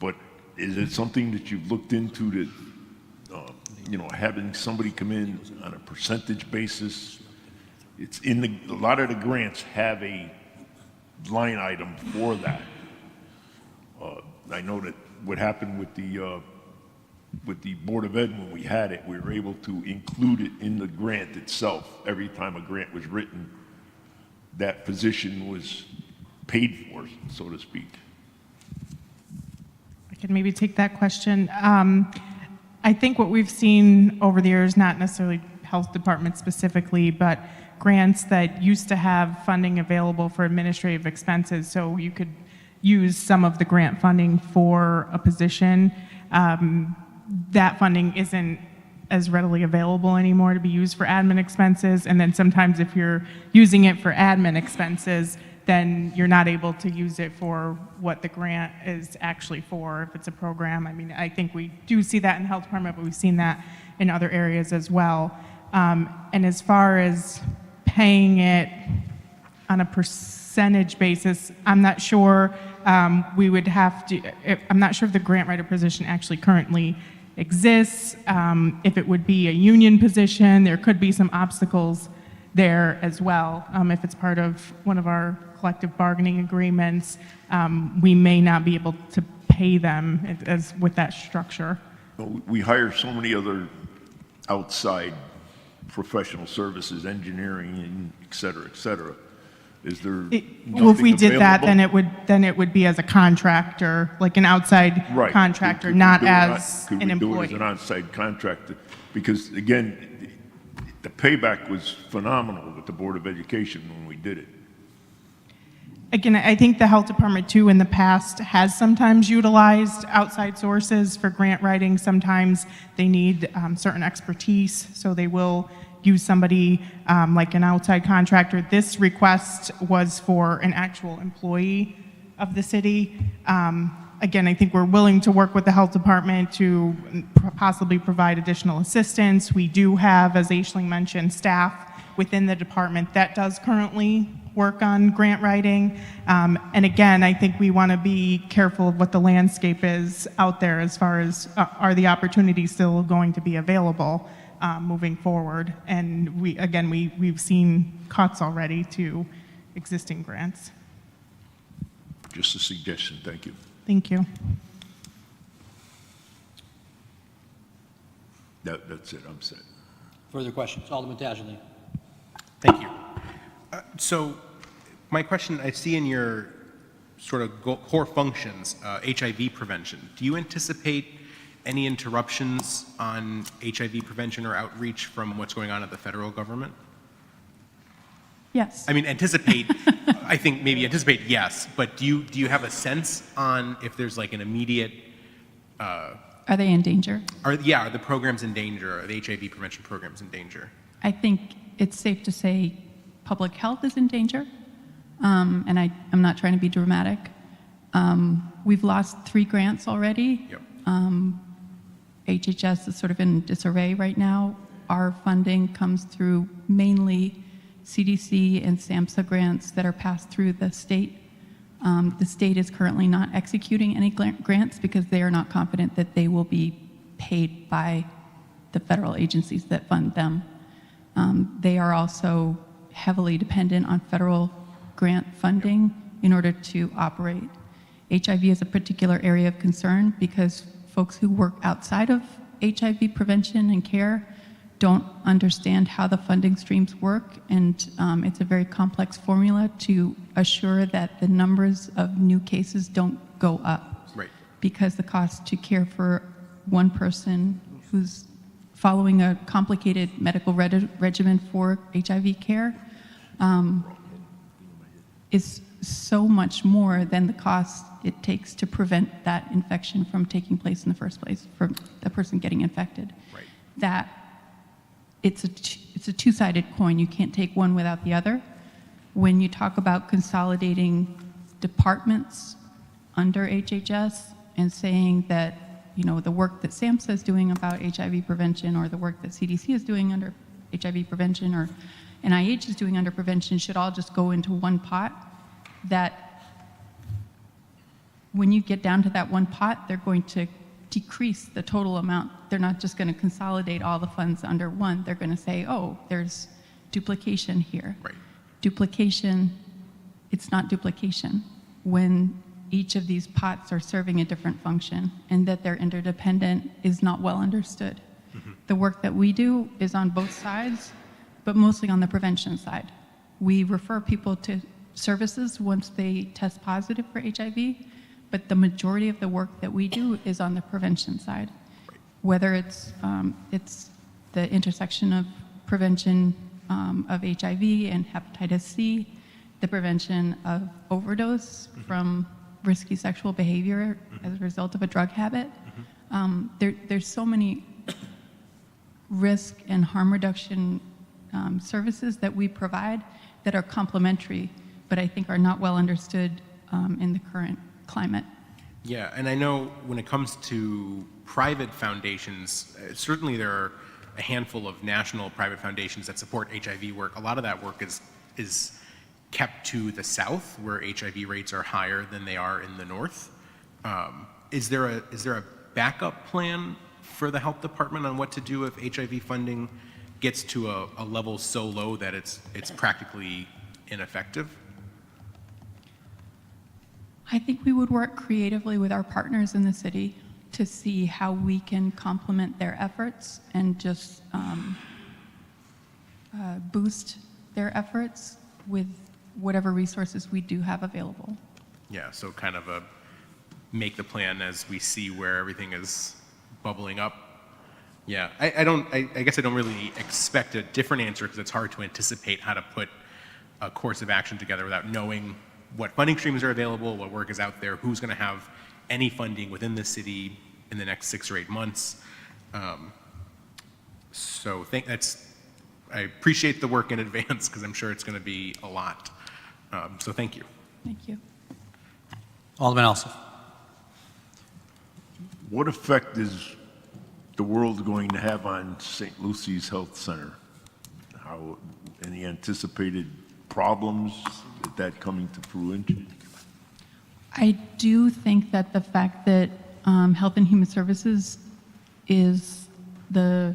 But is it something that you've looked into that, having somebody come in on a percentage basis? It's in a lot of the grants have a line item for that. I know that what happened with the Board of Ed when we had it, we were able to include it in the grant itself. Every time a grant was written, that position was paid for, so to speak. I could maybe take that question. I think what we've seen over the years, not necessarily health department specifically, but grants that used to have funding available for administrative expenses, so you could use some of the grant funding for a position. That funding isn't as readily available anymore to be used for admin expenses, and then sometimes if you're using it for admin expenses, then you're not able to use it for what the grant is actually for, if it's a program. I mean, I think we do see that in the health department, but we've seen that in other areas as well. And as far as paying it on a percentage basis, I'm not sure we would have to, I'm not sure if the grant writer position actually currently exists, if it would be a union position. There could be some obstacles there as well. If it's part of one of our collective bargaining agreements, we may not be able to pay them as with that structure. We hire so many other outside professional services, engineering, and et cetera, et cetera. Is there Well, if we nothing did that, available? then it would be as a contractor, like an outside Right. contractor, Could we not do it as could an we do it as employee. an on-site contractor? Because again, the payback was phenomenal with the Board of Education when we did it. Again, I think the health department too in the past has sometimes utilized outside sources for grant writing. Sometimes they need certain expertise, so they will use somebody like an outside contractor. This request was for an actual employee of the city. Again, I think we're willing to work with the health department to possibly provide additional assistance. We do have, as Aisling mentioned, staff within the department that does currently work on grant writing. And again, I think we want to be careful of what the landscape is out there as far as are the opportunities still going to be available moving forward. And we've seen cuts already to existing grants. Just a suggestion, thank you. Thank you. That's it, I'm set. Further questions? Alderman Tajerly. Thank you. So my question, I see in your sort of core functions, HIV prevention. Do you anticipate any interruptions on HIV prevention or outreach from what's going on at the federal government? Yes. I mean, anticipate, I think maybe anticipate, yes, but do you have a sense on if there's like an immediate, Are they in danger? are the programs in danger, are the HIV prevention programs in danger? I think it's safe to say public health is in danger, and I'm not trying to be dramatic. We've lost 3 grants already. Yep. HHS is sort of in disarray right now. Our funding comes through mainly CDC and SAMHSA grants that are passed through the state. The state is currently not executing any grants because they are not confident that they will be paid by the federal agencies that fund them. They are also heavily dependent on federal grant funding in order to operate. HIV is a particular area of concern because folks who work outside of HIV prevention and care don't understand how the funding streams work, and it's a very complex formula to assure that the numbers of new cases don't go up. Right. Because the cost to care for one person who's following a complicated medical regimen for HIV care is so much more than the cost it takes to prevent that infection from taking place in the first place, from the person getting infected. Right. That it's a two-sided coin. You can't take one without the other. When you talk about consolidating departments under HHS and saying that, you know, the work that SAMHSA is doing about HIV prevention or the work that CDC is doing under HIV prevention or NIH is doing under prevention should all just go into one pot, that when you get down to that one pot, they're going to decrease the total amount. They're not just going to consolidate all the funds under one. They're going to say, oh, there's duplication here. Right. Duplication, it's not duplication when each of these pots are serving a different function, and that they're interdependent is not well understood. Mm-hmm. The work that we do is on both sides, but mostly on the prevention side. We refer people to services once they test positive for HIV, but the majority of the work that we do is on the prevention side. Whether it's the intersection of prevention of HIV and hepatitis C, the prevention of overdose from risky sexual behavior as a result of a drug habit. There's so many risk and harm reduction services that we provide that are complementary but I think are not well understood in the current climate. Yeah, and I know when it comes to private foundations, certainly there are a handful of national private foundations that support HIV work. A lot of that work is kept to the south, where HIV rates are higher than they are in the north. Is there a backup plan for the health department on what to do if HIV funding gets to a level so low that it's practically ineffective? I think we would work creatively with our partners in the city to see how we can complement their efforts and just boost their efforts with whatever resources we do have available. Yeah, so kind of a make the plan as we see where everything is bubbling up. Yeah, I guess I don't really expect a different answer because it's hard to anticipate how to put a course of action together without knowing what funding streams are available, what work is out there, who's going to have any funding within the city in the next 6 or 8 months. So I appreciate the work in advance because I'm sure it's going to be a lot. So thank you. Thank you. Alderman Elson. What effect is the world going to have on St. Lucy's Health Center? Any anticipated problems with that coming to fruition? I do think that the fact that Health and Human Services is the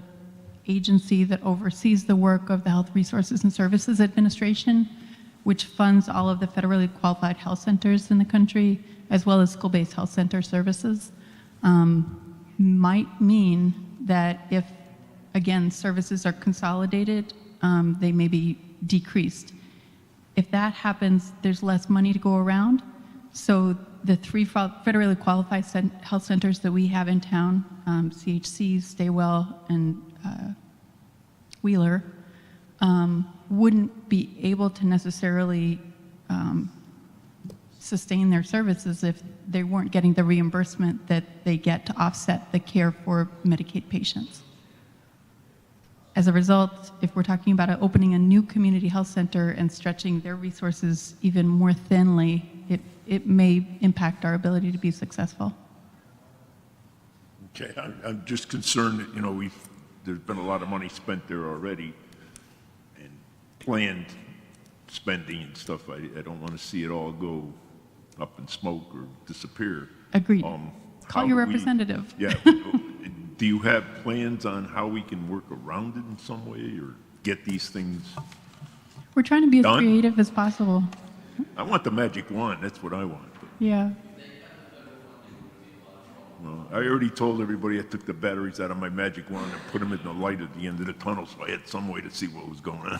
agency that oversees the work of the Health Resources and Services Administration, which funds all of the federally qualified health centers in the country, as well as school-based health center services, might mean that if, again, services are consolidated, they may be decreased. If that happens, there's less money to go around. So the 3 federally qualified health centers that we have in town, CHC, Staywell, and Wheeler, wouldn't be able to necessarily sustain their services if they weren't getting the reimbursement that they get to offset the care for Medicaid patients. As a result, if we're talking about opening a new community health center and stretching their resources even more thinly, it may impact our ability to be successful. Okay, I'm just concerned that, there's been a lot of money spent there already and planned spending and stuff. I don't want to see it all go up in smoke or disappear. Agreed. How Call do your we- representative. Yeah. Do you have plans on how we can work around it in some way or get these things? We're trying to be as Done? creative as possible. I want the magic wand, that's what I want. Yeah. Well, I already told everybody I took the batteries out of my magic wand and put them in the light at the end of the tunnel, so I had some way to see what was going on.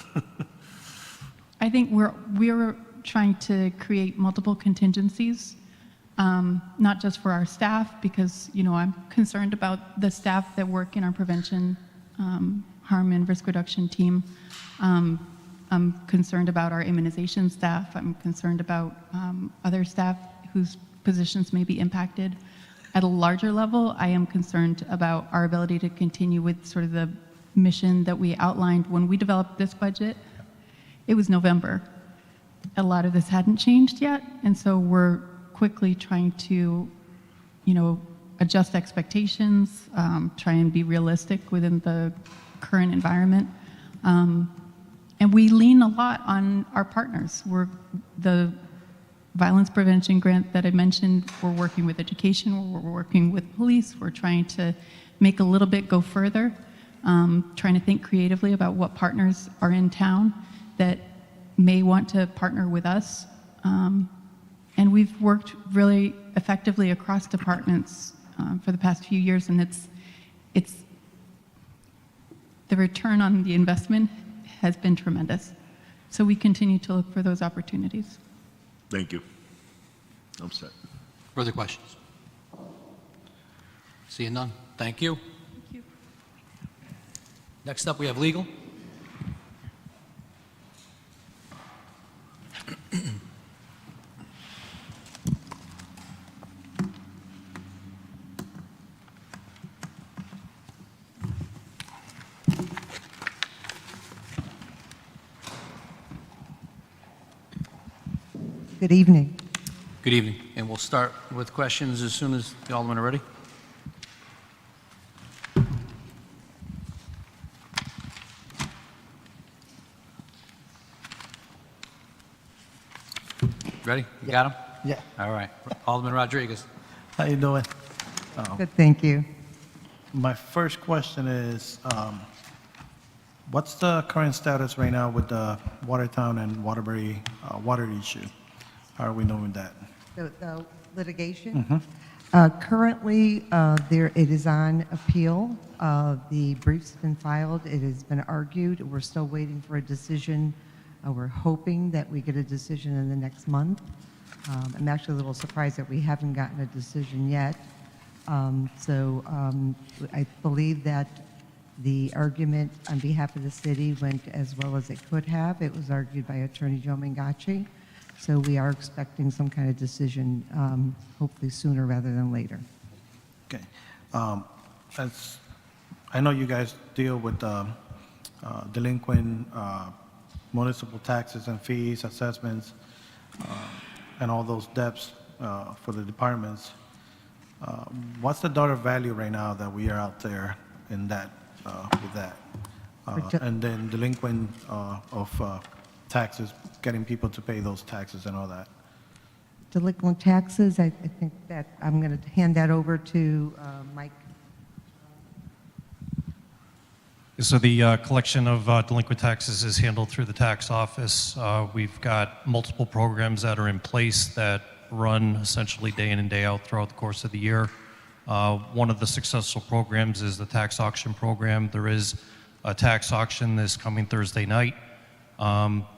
I think we're trying to create multiple contingencies, not just for our staff, because I'm concerned about the staff that work in our prevention, harm and risk reduction team. I'm concerned about our immunization staff. I'm concerned about other staff whose positions may be impacted. At a larger level, I am concerned about our ability to continue with sort of the mission that we outlined when we developed this budget. It was November. A lot of this hadn't changed yet, and so we're quickly trying to, adjust expectations, try and be realistic within the current environment. And we lean a lot on our partners. The violence prevention grant that I mentioned, we're working with education, we're working with police, we're trying to make a little bit go further, trying to think creatively about what partners are in town that may want to partner with us. And we've worked really effectively across departments for the past few years, and it's the return on the investment has been tremendous. So we continue to look for those opportunities. Thank you. I'm set. Further questions? Seeing none. Thank you. Thank you. Next up, we have legal. Good evening. Good evening, and we'll start with questions as soon as the Aldermen are ready. Ready? You got them? Yeah. All right. Alderman Rodriguez. How you doing? Good, thank you. My first question is, what's the current status right now with the Watertown and Waterbury water issue? How are we doing that? The litigation? Currently, it is on appeal. The brief's been filed. It has been argued. We're still waiting for a decision. We're hoping that we get a decision in the next month. I'm actually a little surprised that we haven't gotten a decision yet. I believe that the argument on behalf of the city went as well as it could have. It was argued by Attorney Joe Mangachi. So we are expecting some kind of decision, hopefully sooner rather than later. Okay. As I know you guys deal with delinquent municipal taxes and fees, assessments, and all those debts for the departments. What's the dollar value right now that we are out there in that, with that? And then delinquent of taxes, getting people to pay those taxes and all that. Delinquent taxes, I think that I'm going to hand that over to Mike. So the collection of delinquent taxes is handled through the tax office. We've got multiple programs that are in place that run essentially day in and day out throughout the course of the year. One of the successful programs is the tax auction program. There is a tax auction this coming Thursday night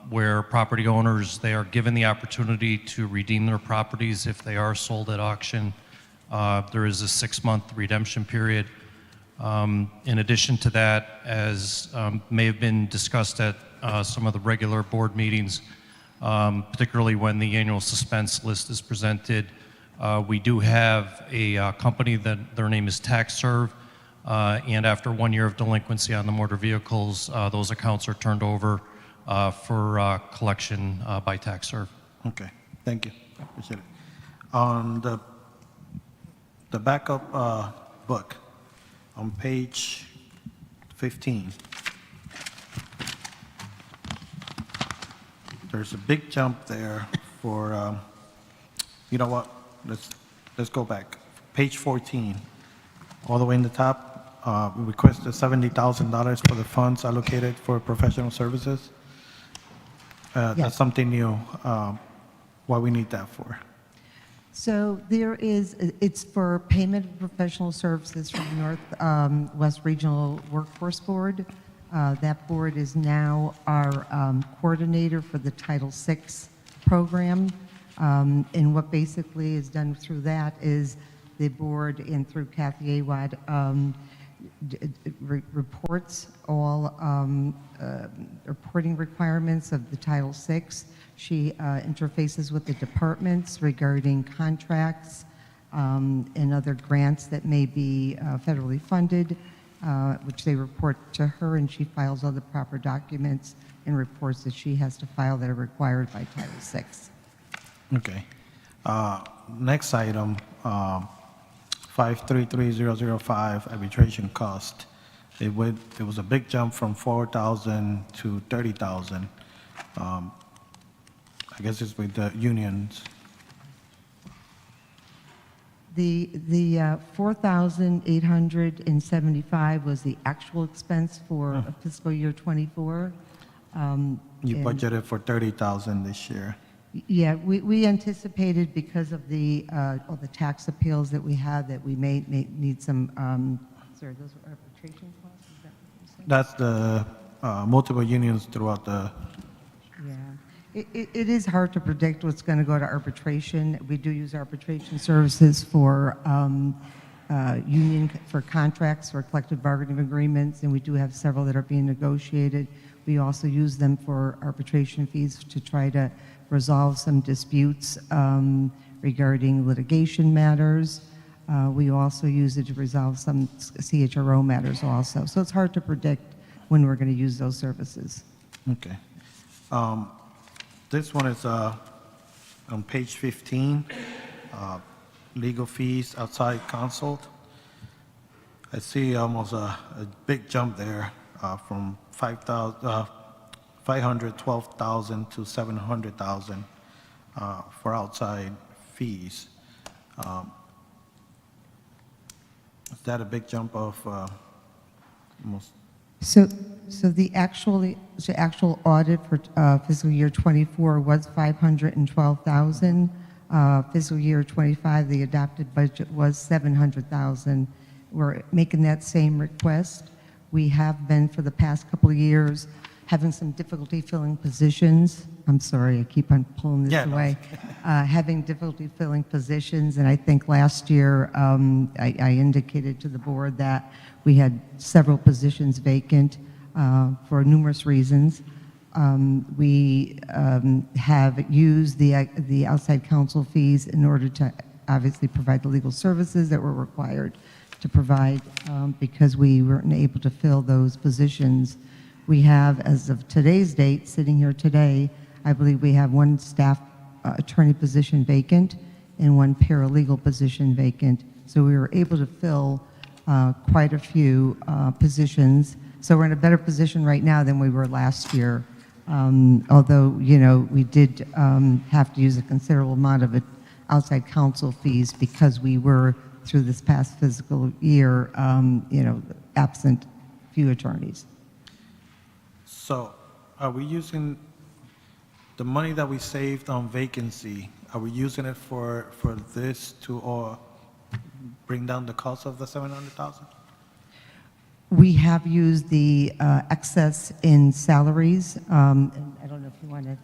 where property owners, they are given the opportunity to redeem their properties if they are sold at auction. There is a 6-month redemption period. In addition to that, as may have been discussed at some of the regular board meetings, particularly when the annual suspense list is presented, we do have a company that their name is TaxServe, and after 1 year of delinquency on the motor vehicles, those accounts are turned over for collection by TaxServe. Okay, thank you. Appreciate it. On the backup book, on page 15, there's a big jump there for, you know what, let's go back. Page 14, all the way in the top, we requested $70,000 for the funds allocated for professional services. Yes. That's something new. What we need that for? So it's for payment of professional services from the Northwest Regional Workforce Board. That board is now our coordinator for the Title VI program. And what basically is done through that is the board and through Kathy Awad reports all reporting requirements of the Title VI. She interfaces with the departments regarding contracts and other grants that may be federally funded, which they report to her, and she files all the proper documents and reports that she has to file that are required by Title VI. Okay. Next item, 533005, arbitration cost. It was a big jump from 4,000 to 30,000. I guess it's with the unions. The 4,875 was the actual expense for fiscal year '24. You budgeted for 30,000 this year. Yeah, we anticipated because of all the tax appeals that we had that we may need some, sorry, those were arbitration costs? Is that what you said? That's the multiple unions throughout the, Yeah. It is hard to predict what's going to go to arbitration. We do use arbitration services for for contracts, for collective bargaining agreements, and we do have several that are being negotiated. We also use them for arbitration fees to try to resolve some disputes regarding litigation matters. We also use it to resolve some CHRO matters also. So it's hard to predict when we're going to use those services. okay. This one is on page 15, legal fees outside consult. I see almost a big jump there from 512,000 to 700,000 for outside fees. Is that a big jump of almost? So the actual audit for fiscal year '24 was 512,000. Fiscal year '25, the adopted budget was 700,000. We're making that same request. We have been, for the past couple of years, having some difficulty filling positions. I'm sorry, I keep on pulling this away. Having difficulty filling positions, and I think last year I indicated to the board that we had several positions vacant for numerous reasons. We have used the outside counsel fees in order to obviously provide the legal services that were required to provide because we weren't able to fill those positions. We have, as of today's date, sitting here today, I believe we have one staff attorney position vacant and one paralegal position vacant. So we were able to fill quite a few positions. So we're in a better position right now than we were last year. Although, you know, we did have to use a considerable amount of outside counsel fees because we were, through this past fiscal year, you know, absent few attorneys. So are we using the money that we saved on vacancy, are we using it for this to bring down the cost of the 700,000? We have used the excess in salaries. And I don't know if you want to.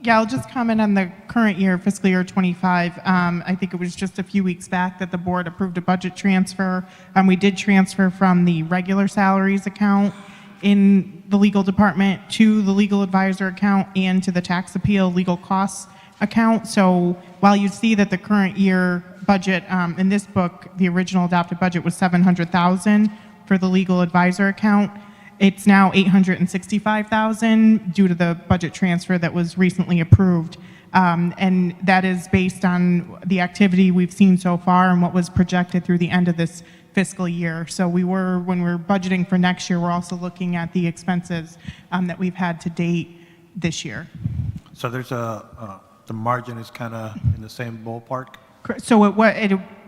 Yeah, I'll just comment on the current year, fiscal year '25. I think it was just a few weeks back that the board approved a budget transfer. We did transfer from the regular salaries account in the legal department to the legal advisor account and to the tax appeal legal costs account. So while you see that the current year budget in this book, the original adopted budget was 700,000 for the legal advisor account, it's now 865,000 due to the budget transfer that was recently approved. And that is based on the activity we've seen so far and what was projected through the end of this fiscal year. So when we're budgeting for next year, we're also looking at the expenses that we've had to date this year. So there's the margin is kind of in the same ballpark? So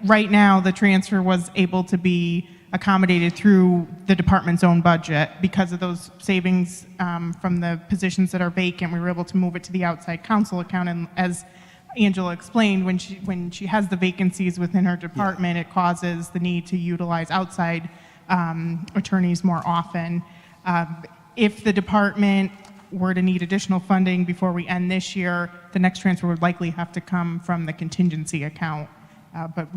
right now, the transfer was able to be accommodated through the department's own budget. Because of those savings from the positions that are vacant, we were able to move it to the outside counsel account. And as Angela explained, when she has the vacancies within her department, it causes the need to utilize outside attorneys more often. If the department were to need additional funding before we end this year, the next transfer would likely have to come from the contingency account. But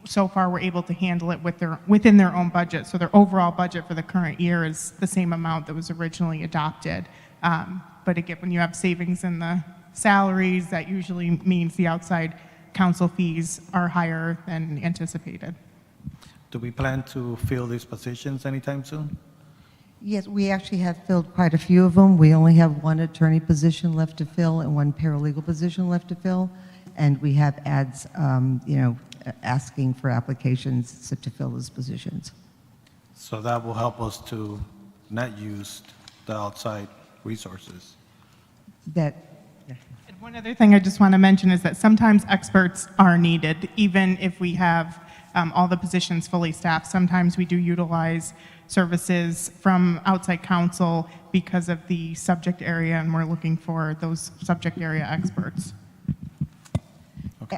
so far, we're able to handle it within their own budget. So their overall budget for the current year is the same amount that was originally adopted. But again, when you have savings in the salaries, that usually means the outside counsel fees are higher than anticipated. Do we plan to fill these positions anytime soon? Yes, we actually have filled quite a few of them. We only have one attorney position left to fill and one paralegal position left to fill. And we have ads, you know, asking for applications to fill those positions. So that will help us to not use the outside resources. And one other thing I just want to mention is that sometimes experts are needed, even if we have all the positions fully staffed. Sometimes we do utilize services from outside counsel because of the subject area, and we're looking for those subject area experts.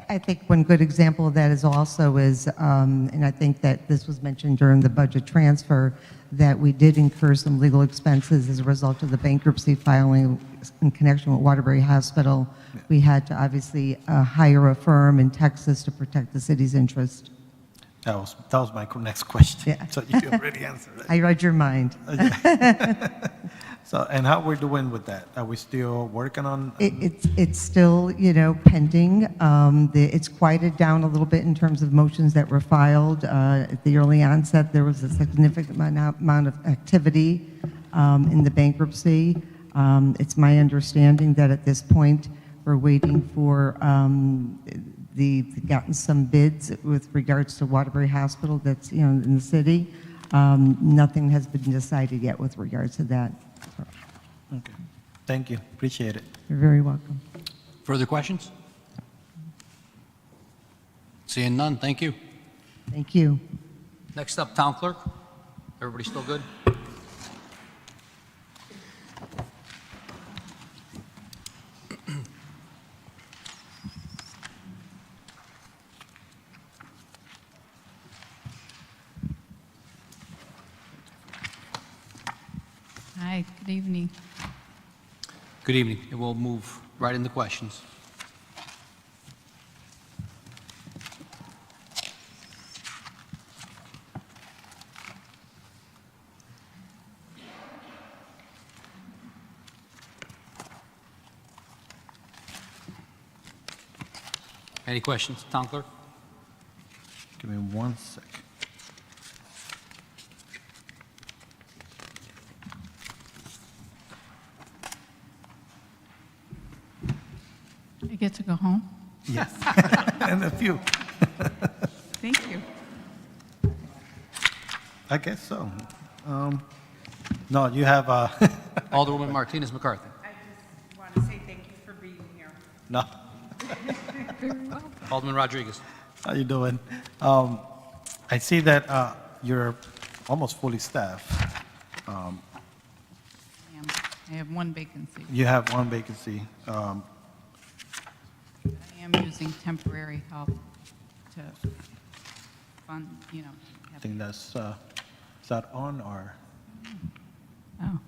I think one good example of that is also and I think that this was mentioned during the budget transfer, that we did incur some legal expenses as a result of the bankruptcy filing in connection with Waterbury Hospital. We had to obviously hire a firm in Texas to protect the city's interest. That was my next question. Yeah. So you already answered it. I read your mind. So, and how we're doing with that? Are we still working on? It's still, you know, pending. It's quieted down a little bit in terms of motions that were filed. At the early onset, there was a significant amount of activity in the bankruptcy. It's my understanding that at this point, We're waiting for, they've gotten some bids with regards to Waterbury Hospital that's, in the city. Nothing has been decided yet with regards to that. Okay. Thank you. Appreciate it. You're very welcome. Further questions? Seeing none, thank you. Thank you. Next up, Town Clerk. Everybody still good? Hi, good evening. Good evening, and we'll move right into questions. Any questions, Town Clerk? Give me 1 sec. I get to go home? Yes. And a few. Thank you. I guess so. No, you have, Alderwoman Martinez McCarthy. I just want to say thank you for being here. no. Alderman Rodriguez. How you doing? I see that you're almost fully staffed. I have one vacancy. You have one vacancy. I am using temporary help to fund, I think that's, is that on or? Oh.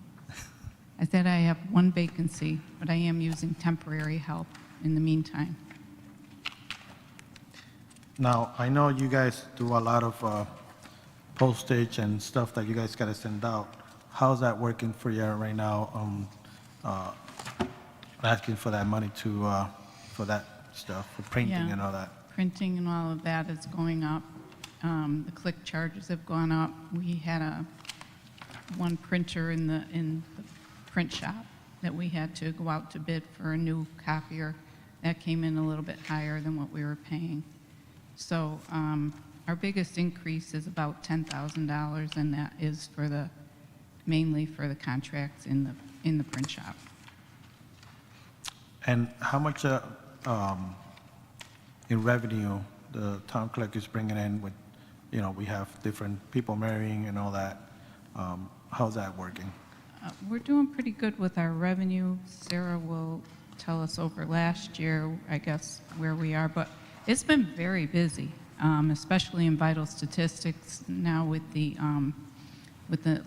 I said I have one vacancy, but I am using temporary help in the meantime. Now, I know you guys do a lot of postage and stuff that you guys got to send out. How's that working for you right now? Asking for that money to, for that stuff, for printing Yeah. and all that. Printing and all of that is going up. The click charges have gone up. We had one printer in the print shop that we had to go out to bid for a new copier. That came in a little bit higher than what we were paying. So our biggest increase is about $10,000, and that is mainly for the contracts in the print shop. And how much in revenue the town clerk is bringing in with, we have different people marrying and all that. How's that working? We're doing pretty good with our revenue. Sarah will tell us over last year, I guess, where we are, but it's been very busy, especially in vital statistics now with the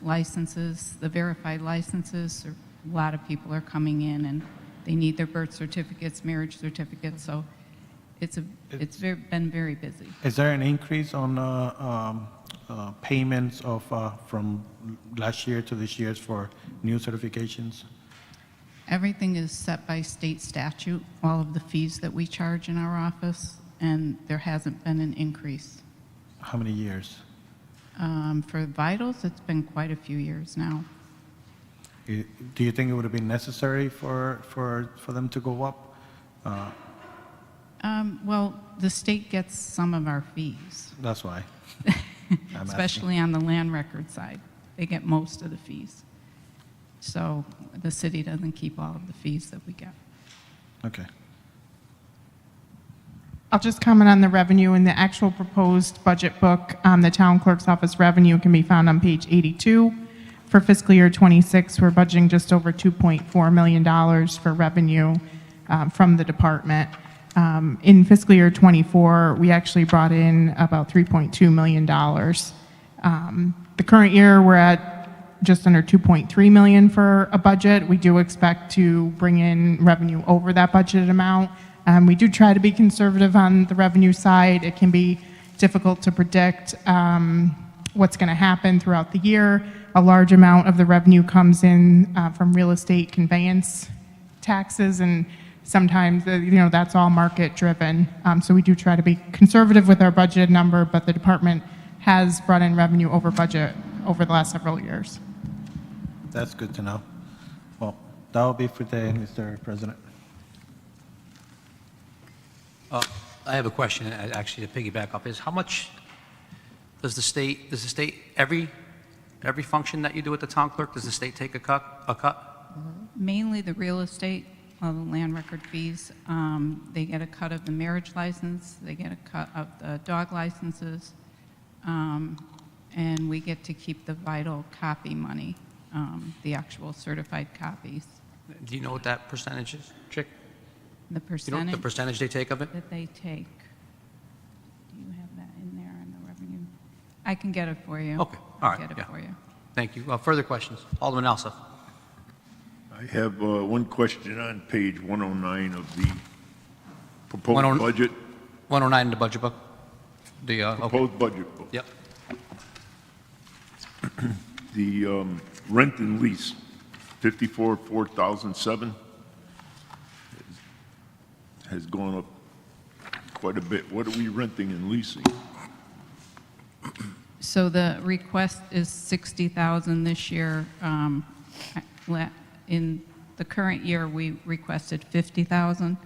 licenses, the verified licenses. A lot of people are coming in and they need their birth certificates, marriage certificates, so been very busy. Is there an increase on payments of from last year to this year's for new certifications? Everything is set by state statute, all of the fees that we charge in our office, and there hasn't been an increase. How many years? For vitals, it's been quite a few years now. Do you think it would have been necessary for them to go up? Well, the state gets some of our fees, That's why. I'm especially on the land record side. They get most of the fees. So the city doesn't keep all of the fees that we get. Okay. I'll just comment on the revenue. In the actual proposed budget book, the town clerk's office revenue can be found on page 82. For fiscal year '26, we're budgeting just over $2.4 million for revenue from the department. In fiscal year '24, we actually brought in about $3.2 million. The current year, we're at just under $2.3 million for a budget. We do expect to bring in revenue over that budgeted amount. We do try to be conservative on the revenue side. It can be difficult to predict what's going to happen throughout the year. A large amount of the revenue comes in from real estate conveyance taxes, and sometimes that's all market driven. So we do try to be conservative with our budgeted number, but the department has brought in revenue over budget over the last several years. That's good to know. Well, that will be for today, Mr. President. I have a question, actually, to piggyback off, is how much does the state, every function that you do at the town clerk, does the state take a cut? Mainly the real estate, the land record fees. They get a cut of the marriage license, they get a cut of the dog licenses, and we get to keep the vital copy money, the actual certified copies. Do you know what that percentage is, Chick? The You know what the percentage percentage they take of it? that they take. Do you have that in there in the revenue? I can get it for you. Okay, all right, I'll get yeah. it for you. Thank you. Further questions? Alderman Alsop. I have one question on page 109 of the proposed 109 budget. 109 in the budget book? The, okay. Proposed budget book. Yep. The rent and lease, 4,007, has gone up quite a bit. What are we renting and leasing? So the request is 60,000 this year. In the current year, we requested 50,000.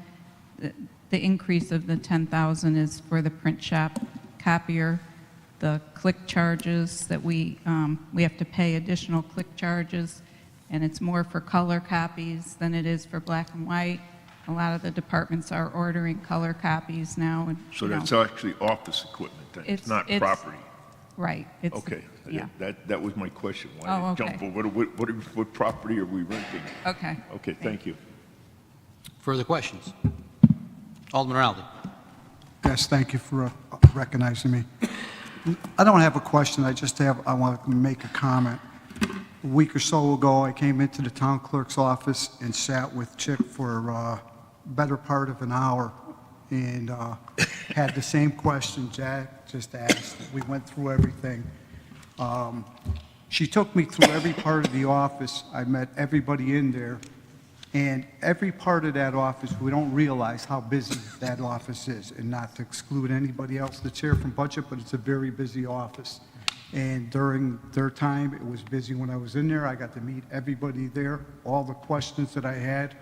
The increase of the 10,000 is for the print shop copier, the click charges that we have to pay additional click charges, and it's more for color copies than it is for black and white. A lot of the departments are ordering color copies now. And, So you know, that's actually office equipment then? It's not property? Right. It's, Okay. Yeah. That was my question. Oh, Why did it okay. jump? What property are we renting? Okay. Okay, thank you. Further questions? Alderman Rowley. Yes, thank you for recognizing me. I don't have a question, I want to make a comment. A week or so ago, I came into the town clerk's office and sat with Chick for a better part of an hour and had the same question Jack just asked. We went through everything. She took me through every part of the office. I met everybody in there. And every part of that office, we don't realize how busy that office is, and not to exclude anybody else that's here from budget, but it's a very busy office. And during their time, it was busy when I was in there. I got to meet everybody there. All the questions that I had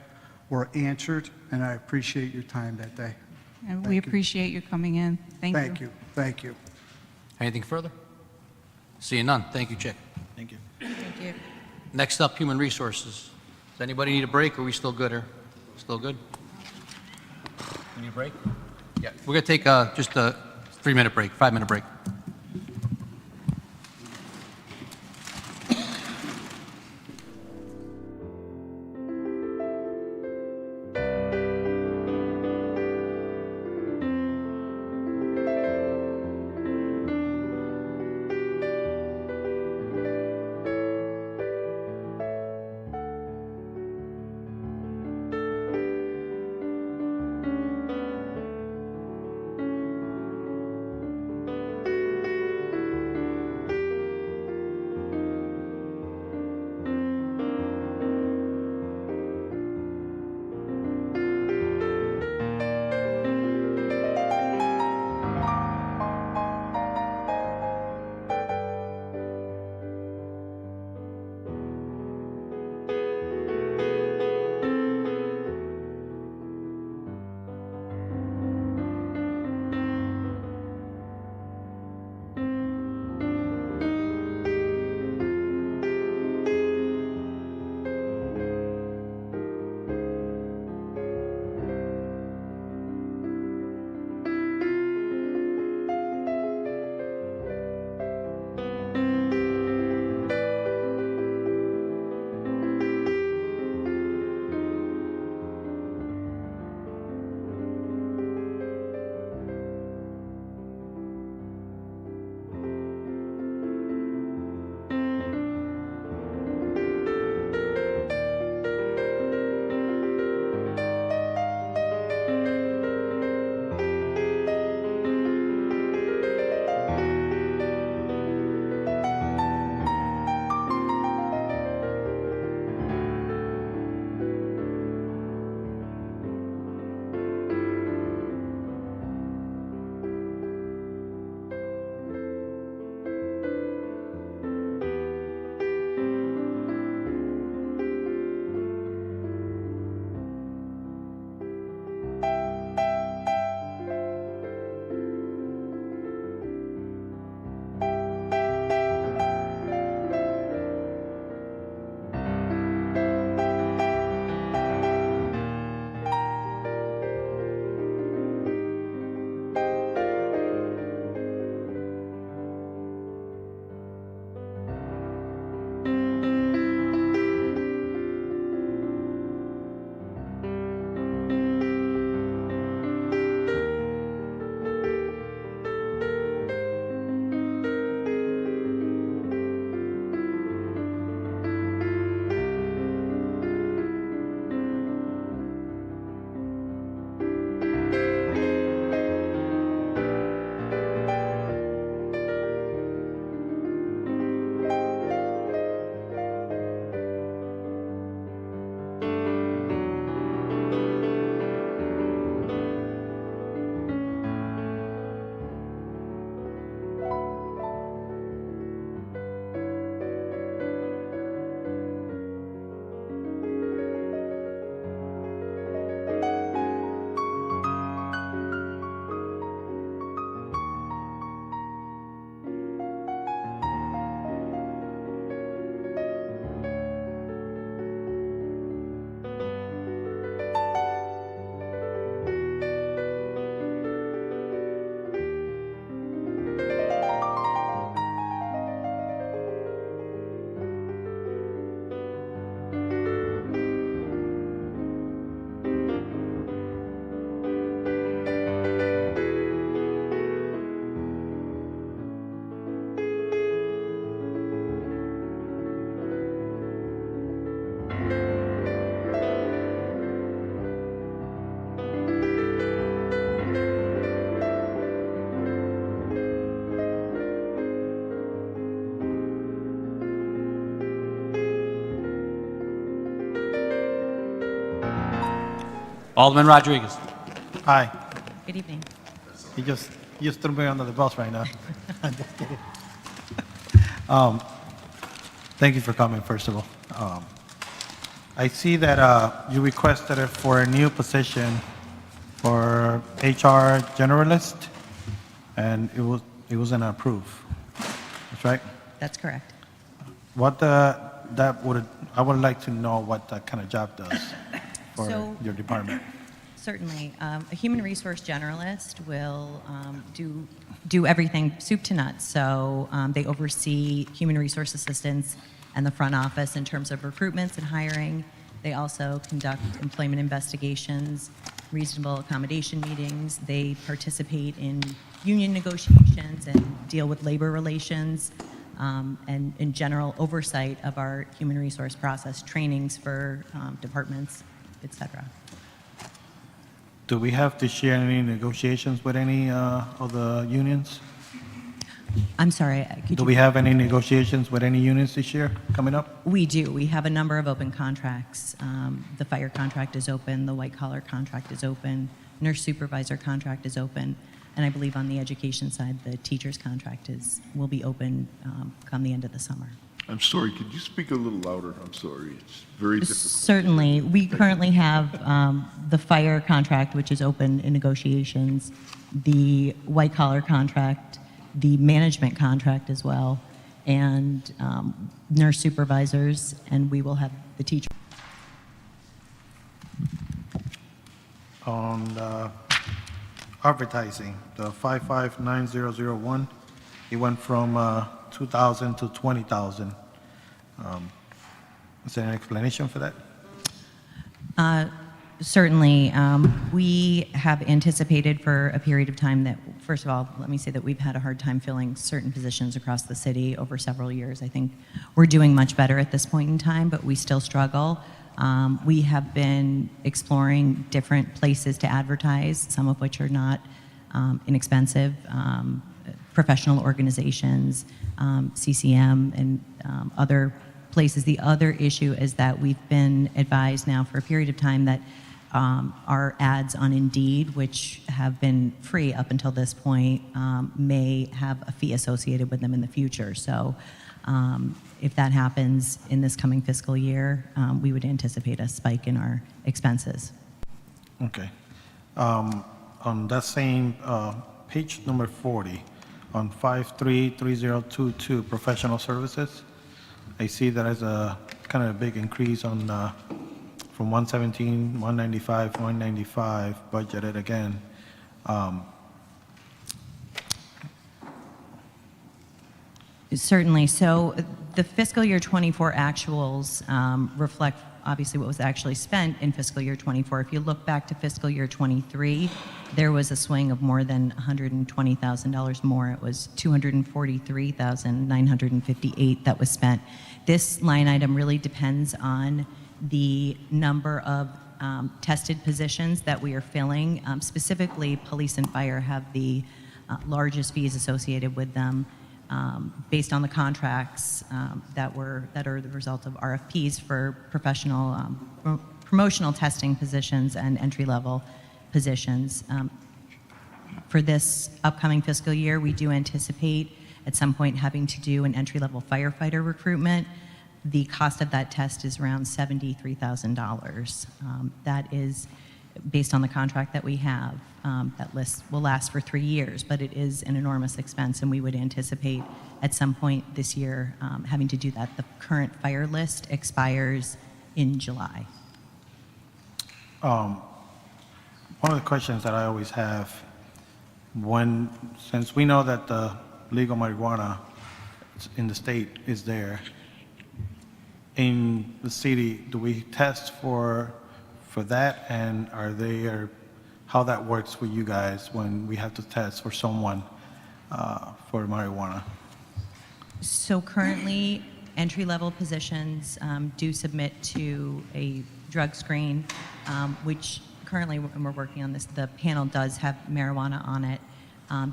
were answered, and I appreciate your time that day. And Thank we you. appreciate you coming in. Thank you. Thank you, thank you. Anything further? Seeing none. Thank you, Chick. Thank you. Next up, Human Resources. Does anybody need a break, or are we still good, or still good? We need a break? Yeah, we're going to take just a 3-minute break, 5-minute break. Alderman Rodriguez. Aye. Good evening. You just threw me under the bus right now. I'm just kidding. Thank you for coming, first of all. I see that you requested it for a new position for HR generalist, and it wasn't approved. That's right? That's correct. I would like to know what that kind of job does for So- your department. Certainly. A human resource generalist will do everything soup to nuts. So they oversee human resource assistants and the front office in terms of recruitments and hiring. They also conduct employment investigations, reasonable accommodation meetings. They participate in union negotiations and deal with labor relations, and in general oversight of our human resource process, trainings for departments, et cetera. Do we have to share any negotiations with any of the unions? I'm sorry, could Do you? we have any negotiations with any unions this year coming up? We do. We have a number of open contracts. The fire contract is open, the white collar contract is open, nurse supervisor contract is open, and I believe on the education side, the teacher's contract will be open come the end of the summer. I'm sorry, could you speak a little louder? I'm sorry, it's very difficult. Certainly. We currently have the fire contract, which is open in negotiations, the white collar contract, the management contract as well, and nurse supervisors, and we will have the teacher. On advertising, the 559001, it went from 2,000 to 20,000. Is there an explanation for that? Certainly. We have anticipated for a period of time that, first of all, let me say that we've had a hard time filling certain positions across the city over several years. I think we're doing much better at this point in time, but we still struggle. We have been exploring different places to advertise, some of which are not inexpensive, professional organizations, CCM, and other places. The other issue is that we've been advised now for a period of time that our ads on Indeed, which have been free up until this point, may have a fee associated with them in the future. So if that happens in this coming fiscal year, we would anticipate a spike in our expenses. Okay. On that same page number 40, on 533022, professional services, I see that as a kind of a big increase on from 117, 195, 195 budgeted again. Certainly. So the fiscal year 24 actuals reflect obviously what was actually spent in fiscal year 24. If you look back to fiscal year 23, there was a swing of more than $120,000 more. It was $243,958 that was spent. This line item really depends on the number of tested positions that we are filling. Specifically, police and fire have the largest fees associated with them. Based on the contracts that are the result of RFPs for professional promotional testing positions and entry-level positions. For this upcoming fiscal year, we do anticipate at some point having to do an entry-level firefighter recruitment. The cost of that test is around $73,000. That is based on the contract that we have. That list will last for 3 years, but it is an enormous expense, and we would anticipate at some point this year having to do that. The current fire list expires in July. One of the questions that I always have, since we know that the legal marijuana in the state is there, in the city, do we test for that, and how that works for you guys when we have to test for someone for marijuana? So currently, entry-level positions do submit to a drug screen, which currently, and we're working on this, the panel does have marijuana on it.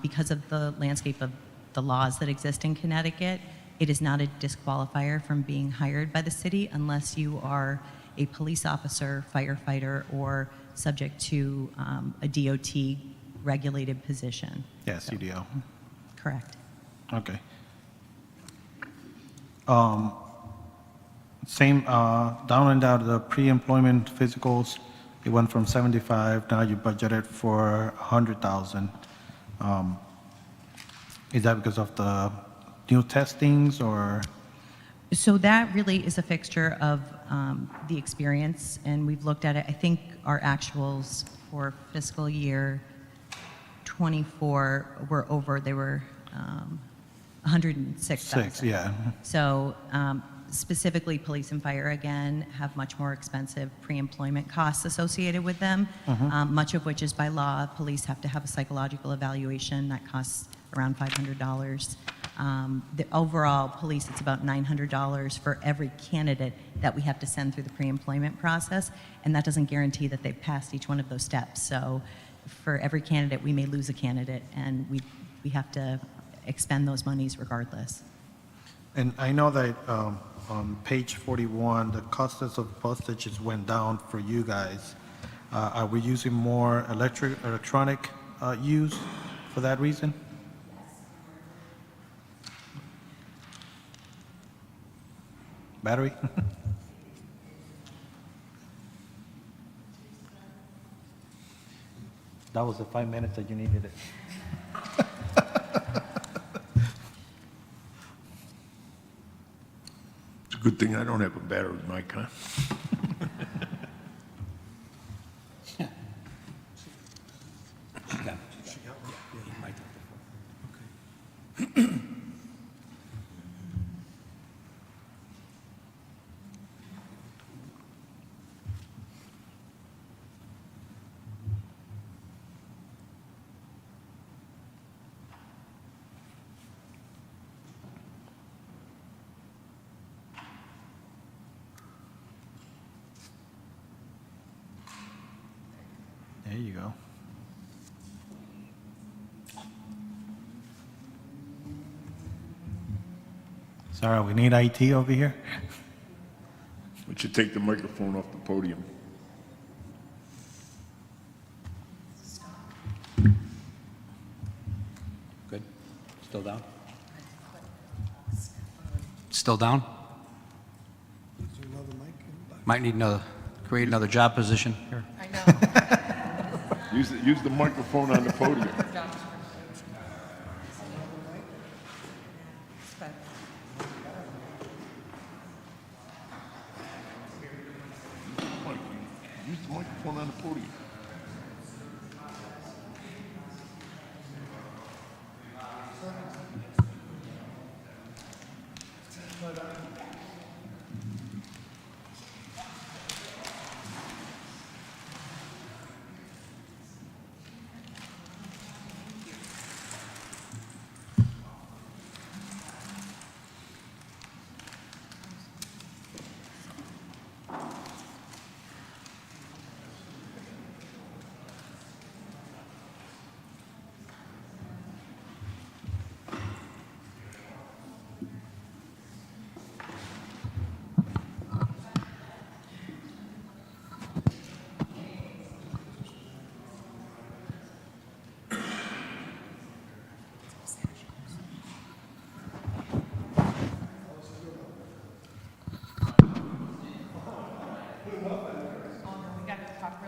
Because of the landscape of the laws that exist in Connecticut, it is not a disqualifier from being hired by the city unless you are a police officer, firefighter, or subject to a DOT regulated position. Yeah, CDL. Correct. Okay. Same, down and down, the pre-employment physicals, it went from 75, now you budgeted for 100,000. Is that because of the new testings or? So that really is a fixture of the experience, and we've looked at it. I think our actuals for fiscal year '24 were over, they were 106,000. Six, yeah. So specifically, police and fire, again, have much more expensive pre-employment costs associated with them, much of which is by law. Police have to have a psychological evaluation that costs around $500. The overall police, it's about $900 for every candidate that we have to send through the pre-employment process, and that doesn't guarantee that they've passed each one of those steps. So for every candidate, we may lose a candidate, and we have to expend those monies regardless. And I know that on page 41, the costs of postages went down for you guys. Are we using more electronic use for that reason? Battery? That was the 5 minutes that you needed it. It's a good thing I don't have a battery mic, huh? There you go. Sorry, we need IT over here? We should take the microphone off the podium. Good. Still down? Still down? Might need create another job position here. Use the microphone on the podium. Use the microphone on the podium.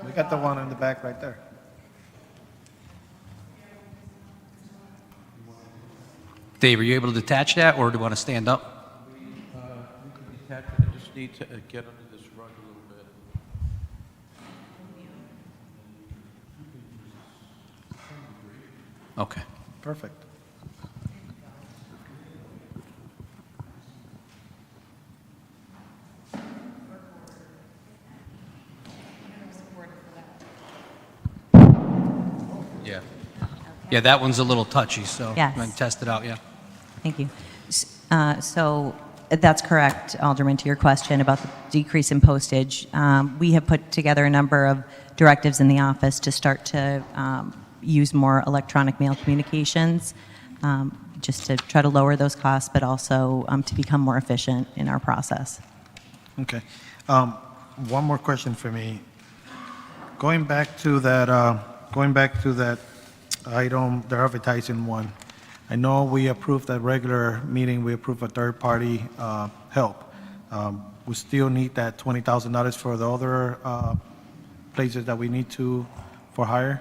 We got the one in the back right there. Dave, are you able to detach that, or do you want to stand up? We can detach it. I just need to get under this rug a little bit. Okay. Perfect. Yeah. Yeah, that one's a little touchy, so Yes. I can test it out, yeah. Thank you. So that's correct, Alderman, to your question about the decrease in postage. We have put together a number of directives in the office to start to use more electronic mail communications, just to try to lower those costs, but also to become more efficient in our process. Okay. One more question for me. Going back to that item, the advertising one, I know we approved that regular meeting, we approved a third-party help. We still need that $20,000 for the other places that we need to, for hire?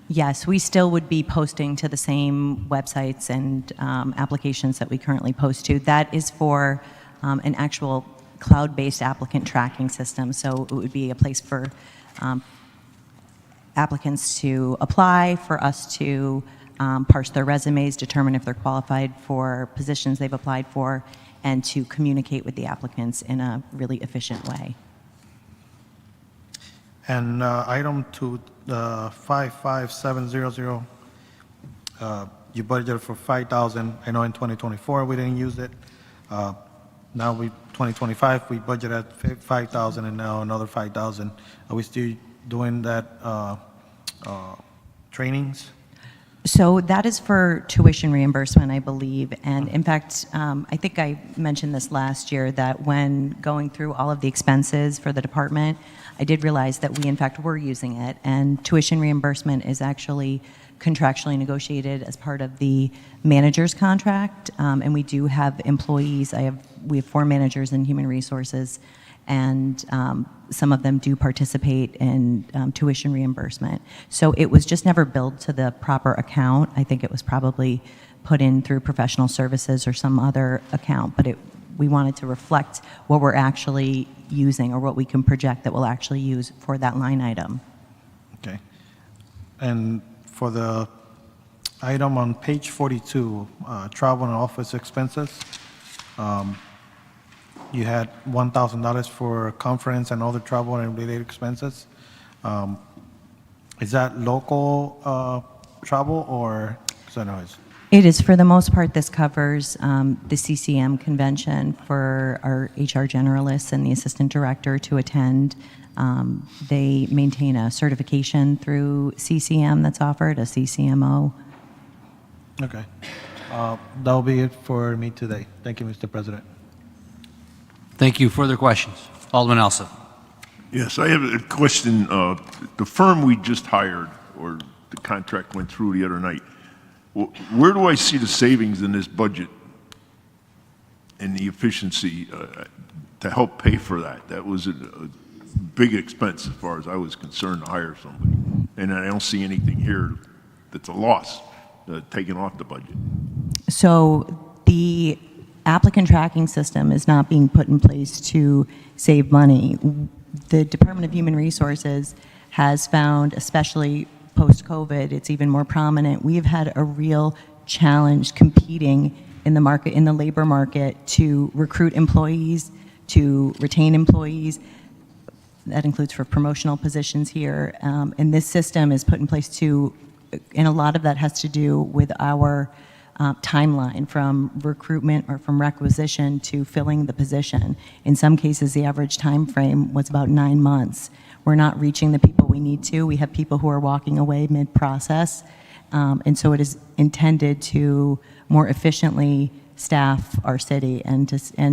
Yes, we still would be posting to the same websites and applications that we currently post to. That is for an actual cloud-based applicant tracking system, so it would be a place for applicants to apply, for us to parse their resumes, determine if they're qualified for positions they've applied for, and to communicate with the applicants in a really efficient way. And item 55700, you budgeted for $5,000. I know in 2024 we didn't use it. Now 2025, we budgeted $5,000 and now another $5,000. Are we still doing that trainings? So that is for tuition reimbursement, I believe. And in fact, I think I mentioned this last year, that when going through all of the expenses for the department, I did realize that we in fact were using it. And tuition reimbursement is actually contractually negotiated as part of the manager's contract. And we do have employees. We have 4 managers in human resources, and some of them do participate in tuition reimbursement. So it was just never billed to the proper account. I think it was probably put in through professional services or some other account, but we wanted to reflect what we're actually using, or what we can project that we'll actually use for that line item. Okay. And for the item on page 42, travel and office expenses, you had $1,000 for conference and other travel and related expenses. Is that local travel, or is that noise? It is, for the most part. This covers the CCM convention for our HR generalists and the assistant director to attend. They maintain a certification through CCM that's offered, a CCMO. Okay. That'll be it for me today. Thank you, Mr. President. Thank you. Further questions? Alderman Elson. Yes, I have a question. The firm we just hired, or the contract went through the other night, where do I see the savings in this budget and the efficiency to help pay for that? That was a big expense as far as I was concerned to hire somebody. And I don't see anything here that's a loss taken off the budget. So the applicant tracking system is not being put in place to save money. The Department of Human Resources has found, especially post-COVID, it's even more prominent. We've had a real challenge competing in the market, in the labor market, to recruit employees, to retain employees. That includes for promotional positions here. And this system is put in place and a lot of that has to do with our timeline from recruitment or from requisition to filling the position. In some cases, the average time frame was about 9 months. We're not reaching the people we need to. We have people who are walking away mid-process. And so it is intended to more efficiently staff our city and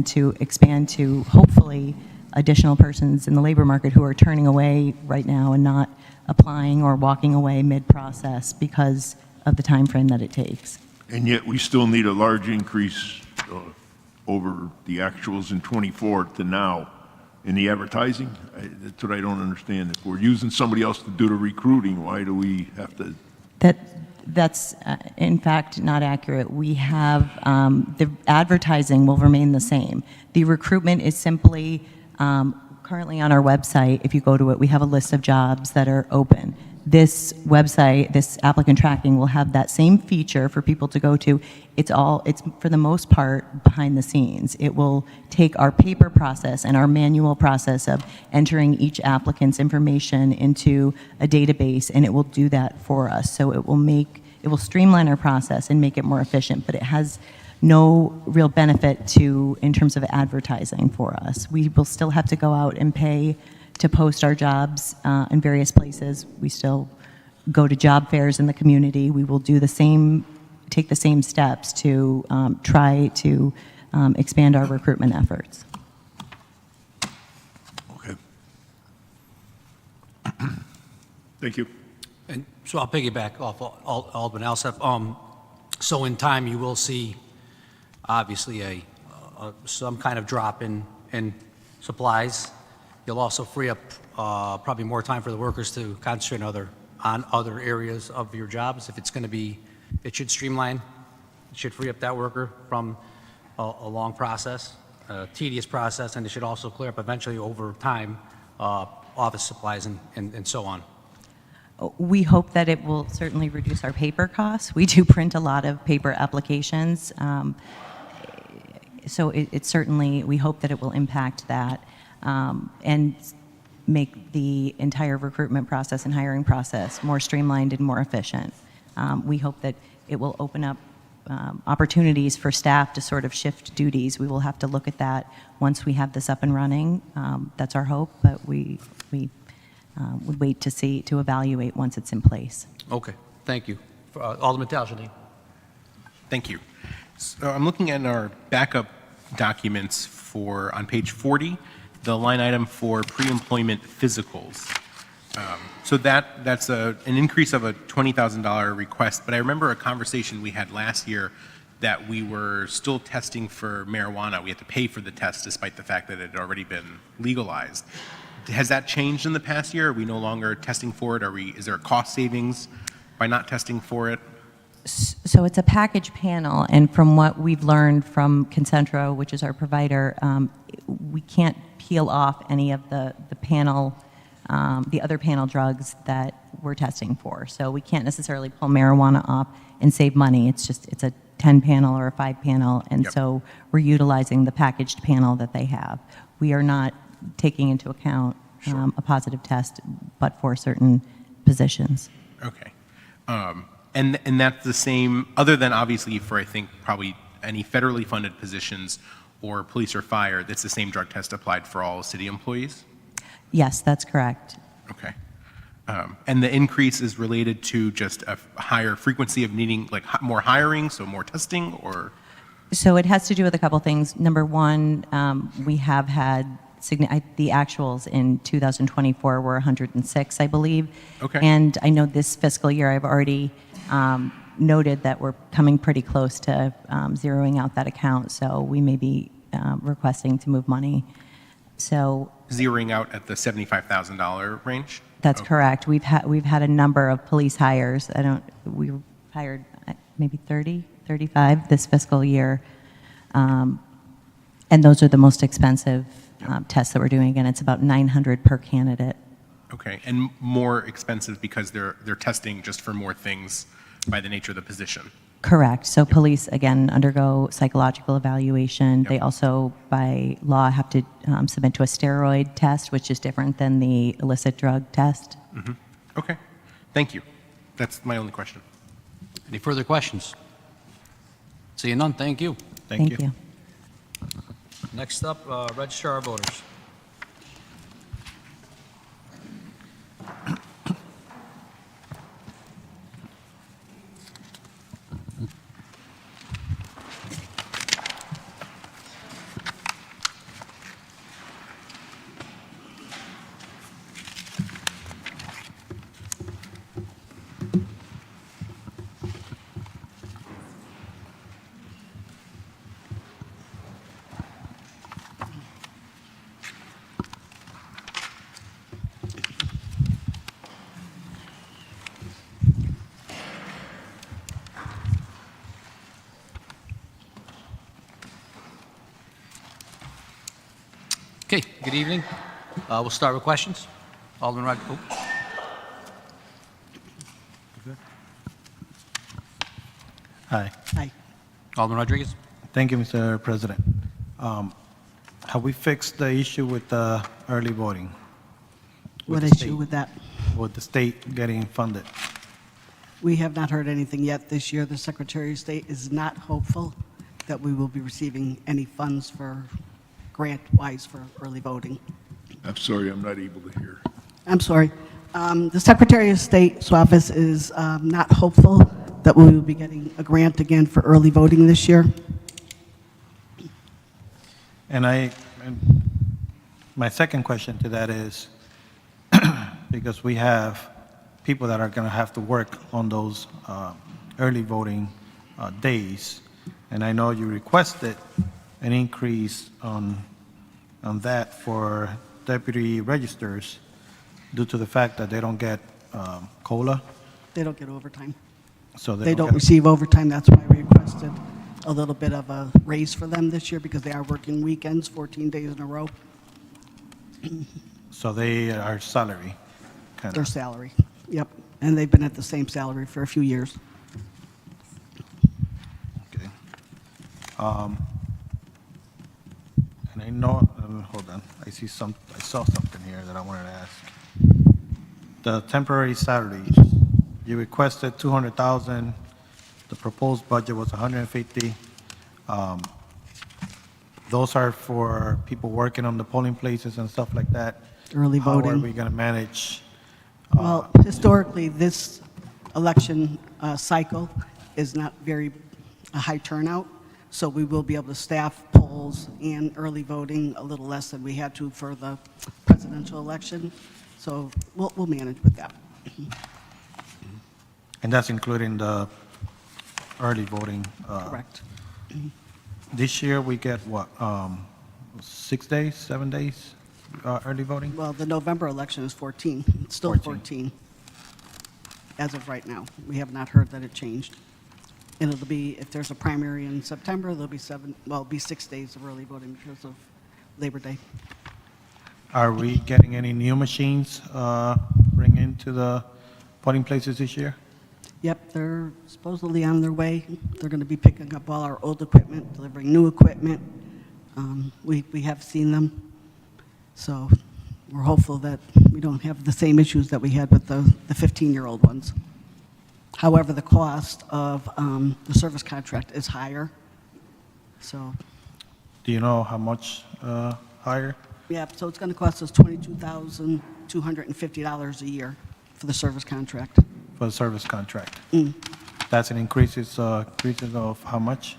to expand to hopefully additional persons in the labor market who are turning away right now and not applying or walking away mid-process because of the time frame that it takes. And yet we still need a large increase over the actuals in '24 to now in the advertising. That's what I don't understand. If we're using somebody else to do the recruiting, why do we have to? That's in fact not accurate. We have, the advertising will remain the same. The recruitment is simply, currently on our website, if you go to it, we have a list of jobs that are open. This website, this applicant tracking, will have that same feature for people to go to. It's for the most part behind the scenes. It will take our paper process and our manual process of entering each applicant's information into a database, and it will do that for us. So it will streamline our process and make it more efficient, but it has no real benefit in terms of advertising for us. We will still have to go out and pay to post our jobs in various places. We still go to job fairs in the community. We will take the same steps to try to expand our recruitment efforts. Okay. Thank you. And so I'll piggyback off Alderman Alsep. So in time, you will see, obviously, some kind of drop in supplies. You'll also free up probably more time for the workers to concentrate on other areas of your jobs. If it's going to be, it should streamline, it should free up that worker from a long process, a tedious process, and it should also clear up eventually over time office supplies and so on. We hope that it will certainly reduce our paper costs. We do print a lot of paper applications. So it certainly, we hope that it will impact that and make the entire recruitment process and hiring process more streamlined and more efficient. We hope that it will open up opportunities for staff to sort of shift duties. We will have to look at that once we have this up and running. That's our hope, but we would wait to evaluate once it's in place. Okay, thank you. Alderman Talgenie. Thank you. So I'm looking at our backup documents for, on page 40, the line item for pre-employment physicals. So that's an increase of a $20,000 request, but I remember a conversation we had last year that we were still testing for marijuana. We had to pay for the test despite the fact that it had already been legalized. Has that changed in the past year? Are we no longer testing for it? Is there a cost savings by not testing for it? So it's a package panel, and from what we've learned from Concentra, which is our provider, we can't peel off any of the panel, the other panel drugs that we're testing for. So we can't necessarily pull marijuana off and save money. It's a 10 panel or a 5 panel, and so we're utilizing the packaged panel that they have. We are not taking into account a positive test, but for certain positions. Okay. And that's the same, other than obviously for, I think, probably any federally funded positions or police or fire, that's the same drug test applied for all city employees? Yes, that's correct. Okay. And the increase is related to just a higher frequency of needing, like more hiring, so more testing, or? So it has to do with a couple things. Number one, we have had the actuals in 2024 were 106, I believe. Okay. And I know this fiscal year I've already noted that we're coming pretty close to zeroing out that account, so we may be requesting to move money. So Zeroing out at the $75,000 range? that's Okay. correct. We've had a number of police hires. We hired maybe 30, 35 this fiscal year. And those are the most expensive tests that we're doing. Again, it's about $900 per candidate. Okay, and more expensive because they're testing just for more things by the nature of the position? Correct. So police, again, undergo psychological evaluation. They also, by law, have to submit to a steroid test, which is different than the illicit drug test. Mm-hmm. Okay, thank you. That's my only question. Any further questions? Seeing none, thank you. Thank you. Next up, registrar of voters. Okay, good evening. We'll start with questions. Alderman Rodriguez. Hi. Hi. Alderman Rodriguez. Thank you, Mr. President. Have we fixed the issue with early voting? What the issue state? with that? With the state getting funded? We have not heard anything yet this year. The Secretary of State is not hopeful that we will be receiving any funds for grant-wise for early voting. I'm sorry, I'm not able to hear. I'm sorry. The Secretary of State's office is not hopeful that we will be getting a grant again for early voting this year. And my second question to that is, because we have people that are going to have to work on those early voting days. And I know you requested an increase on that for deputy registers due to the fact that they don't get COLA. They don't get overtime. So They don't get- receive overtime. That's why we requested a little bit of a raise for them this year because they are working weekends, 14 days in a row. So they are salary, kind Their of. salary. Yep. And they've been at the same salary for a few years. Okay. And I know, hold on, I saw something here that I wanted to ask. The temporary salaries, you requested 200,000, the proposed budget was 150. Those are for people working on the polling places and stuff like that. Early How are voting. we going to manage? Well, historically, this election cycle is not a high turnout, so we will be able to staff polls and early voting a little less than we had to for the presidential election. So we'll manage with that. And that's including the early voting. Correct. This year, we get what, 6 days, 7 days early voting? Well, the November election is 14. It's still 14 as of right now. We have not heard that it changed. And it'll be, if there's a primary in September, there'll be it'll be 6 days of early voting because of Labor Day. Are we getting any new machines bring into the polling places this year? Yep, they're supposedly on their way. They're going to be picking up all our old equipment, delivering new equipment. We have seen them. So we're hopeful that we don't have the same issues that we had with the 15-year-old ones. However, the cost of the service contract is higher. So, Do you know how much higher? yeah, so it's going to cost us $22,250 a year for the service contract. For the service contract? Mm. That's an increases of how much?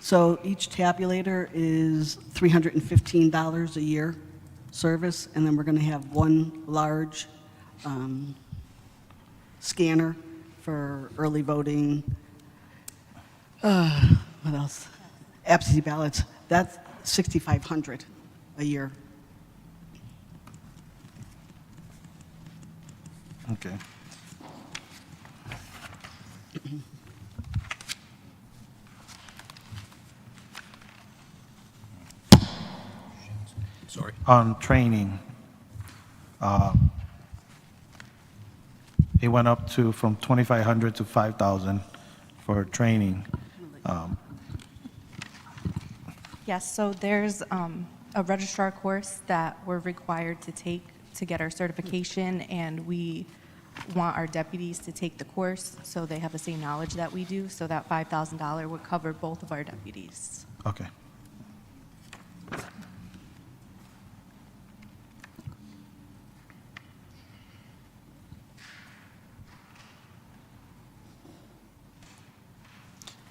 So each tabulator is $315 a year service, and then we're going to have one large scanner for early voting. What else? Absentee ballots. That's $6,500 a year. Okay. Sorry. On training, it went up from 2,500 to 5,000 for training. Yes, so there's a registrar course that we're required to take to get our certification, and we want our deputies to take the course so they have the same knowledge that we do, so that $5,000 would cover both of our deputies. Okay.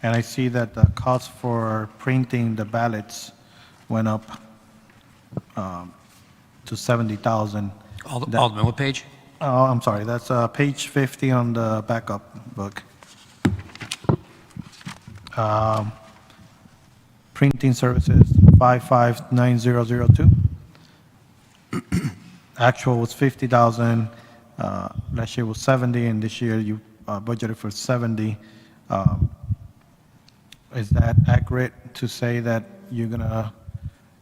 And I see that the cost for printing the ballots went up to 70,000. Alderman, what page? Oh, I'm sorry, that's page 50 on the backup book. Printing services, 559002. Actual was 50,000, last year was 70, and this year you budgeted for 70. Is that accurate to say that you're gonna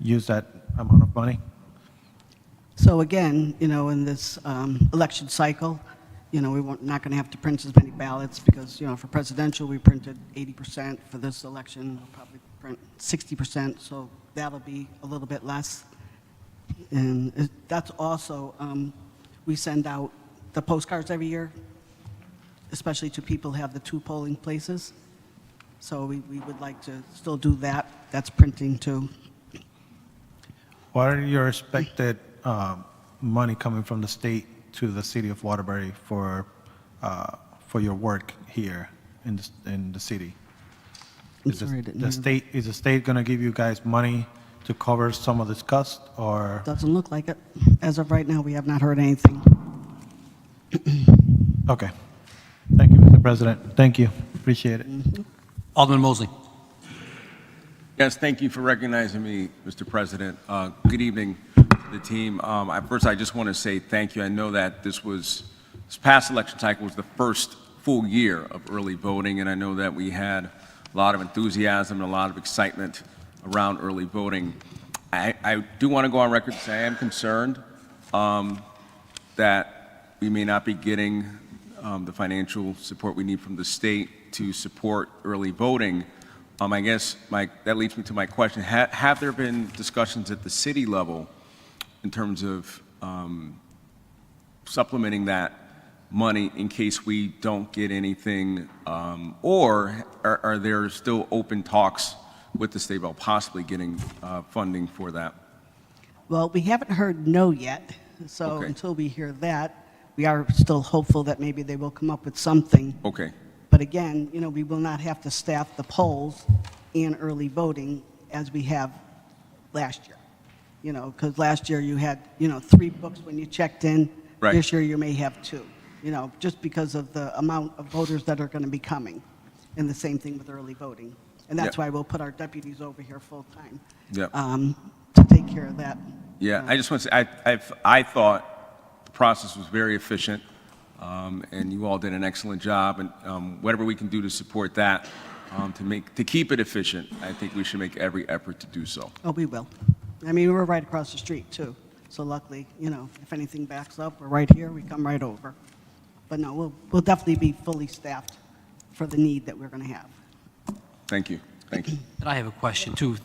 use that amount of money? So again, in this election cycle, we're not going to have to print as many ballots because, for presidential, we printed 80%. For this election, we'll probably print 60%, so that'll be a little bit less. And that's also, we send out the postcards every year, especially to people who have the 2 polling places. So we would like to still do that. That's printing too. What are your expected money coming from the state to the city of Waterbury for your work here in the city? I'm sorry, I didn't hear. Is the state going to give you guys money to cover some of this cost, or? Doesn't look like it. As of right now, we have not heard anything. Okay. Thank you, Mr. President. Thank you. Appreciate it. Alderman Mosley. Yes, thank you for recognizing me, Mr. President. Good evening to the team. First, I just want to say thank you. I know that this past election cycle was the first full year of early voting, and I know that we had a lot of enthusiasm and a lot of excitement around early voting. I do want to go on record and say I am concerned that we may not be getting the financial support we need from the state to support early voting. I guess that leads me to my question. Have there been discussions at the city level in terms of supplementing that money in case we don't get anything, or are there still open talks with the state about possibly getting funding for that? Well, we haven't heard no yet, so Okay. until we hear that, we are still hopeful that maybe they will come up with something. Okay. But again, we will not have to staff the polls and early voting as we have last year. Because last year you had, 3 books when you checked in. Right. This year you may have 2, just because of the amount of voters that are going to be coming. And the same thing with early voting. And that's Yeah. why we'll put our deputies over here full-time Yep. to take care of that. Yeah, I just want to say, I thought the process was very efficient, and you all did an excellent job, and whatever we can do to support that, to keep it efficient, I think we should make every effort to do so. Oh, we will. We're right across the street, too. So luckily, if anything backs up, we're right here, we come right over. But no, we'll definitely be fully staffed for the need that we're going to have. Thank you. Thank you. And I have a question, too.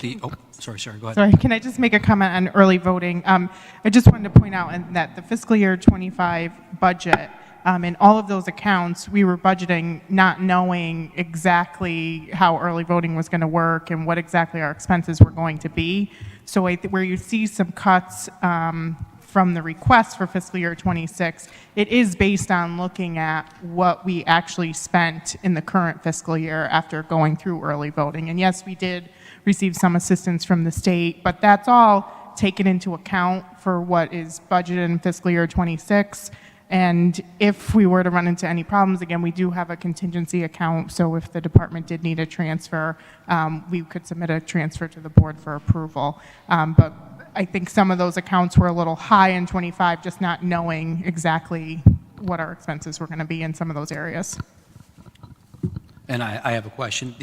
Sorry, go ahead. Sorry, can I just make a comment on early voting? I just wanted to point out that the fiscal year 25 budget, in all of those accounts, we were budgeting not knowing exactly how early voting was going to work and what exactly our expenses were going to be. So where you see some cuts from the request for fiscal year 26, it is based on looking at what we actually spent in the current fiscal year after going through early voting. And yes, we did receive some assistance from the state, but that's all taken into account for what is budgeted in fiscal year 26. And if we were to run into any problems, again, we do have a contingency account, so if the department did need a transfer, we could submit a transfer to the board for approval. But I think some of those accounts were a little high in 25, just not knowing exactly what our expenses were going to be in some of those areas. And I have a question.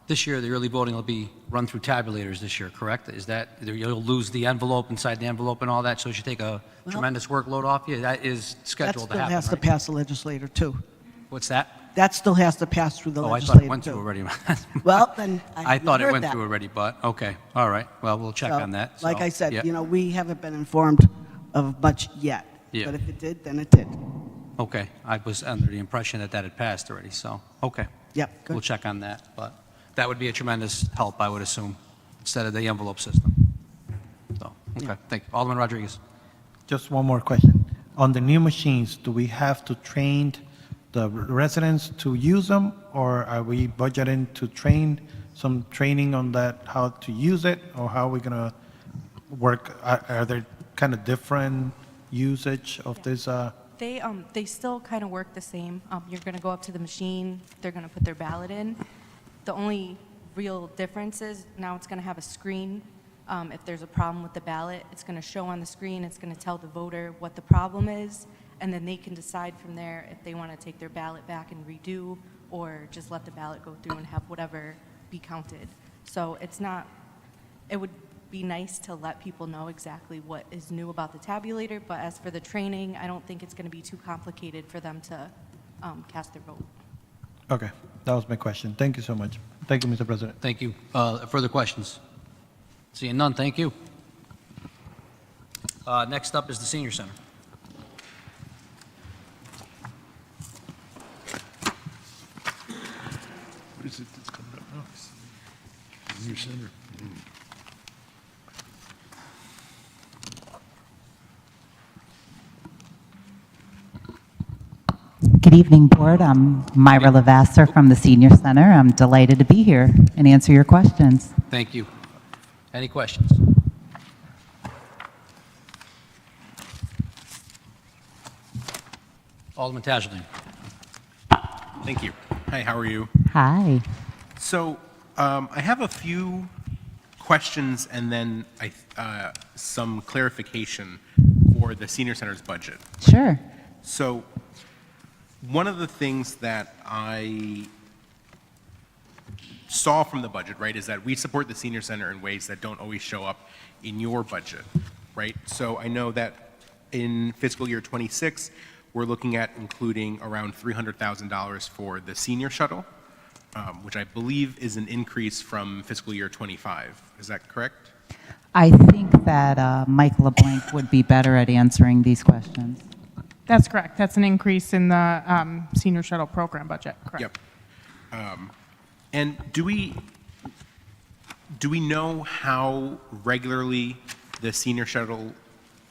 This year, the early voting will be run through tabulators this year, correct? Is that, you'll lose the envelope inside the envelope and all that, so it should take a tremendous workload off you? That is scheduled to That happen, still has to right? pass the legislator, too. What's that? That still has to pass through the Oh, I legislature, thought it went too. through already. Well, then, I thought it heard went that. through already, but, okay, all right. Well, we'll check So, on that. Like So, I said, yeah. we haven't been informed of much yet. Yeah. But if it did, then it did. Okay, I was under the impression that had passed already, so, okay. Yep, good. We'll check on that, but that would be a tremendous help, I would assume, instead of the envelope system. So, okay, thank you. Alderman Rodriguez. Just one more question. On the new machines, do we have to train the residents to use them, or are we budgeting to train some training on that, how to use it, or how are we going to work? Are there kind of different usage of this? They still kind of work the same. You're going to go up to the machine, they're going to put their ballot in. The only real difference is now it's going to have a screen. If there's a problem with the ballot, it's going to show on the screen, it's going to tell the voter what the problem is, and then they can decide from there if they want to take their ballot back and redo, or just let the ballot go through and have whatever be counted. So it would be nice to let people know exactly what is new about the tabulator, but as for the training, I don't think it's going to be too complicated for them to cast their vote. Okay, that was my question. Thank you so much. Thank you, Mr. President. Thank you. Further questions? Seeing none, thank you. Next up is the Senior Center. What is it that's coming up now? Senior Center. Good evening, Board. I'm Myra Lavasser from the Senior Center. I'm delighted to be here and answer your questions. Thank you. Any questions? Alderman Tajaldeen. Thank you. Hi, how are you? Hi. So I have a few questions and then some clarification for the senior center's budget. Sure. So one of the things that I saw from the budget, right, is that we support the senior center in ways that don't always show up in your budget, right? So I know that in fiscal year 26, we're looking at including around $300,000 for the senior shuttle, which I believe is an increase from fiscal year 25. Is that correct? I think that Mike LeBlanc would be better at answering these questions. That's correct. That's an increase in the senior shuttle program budget, correct? Yep. And do we know how regularly the senior shuttle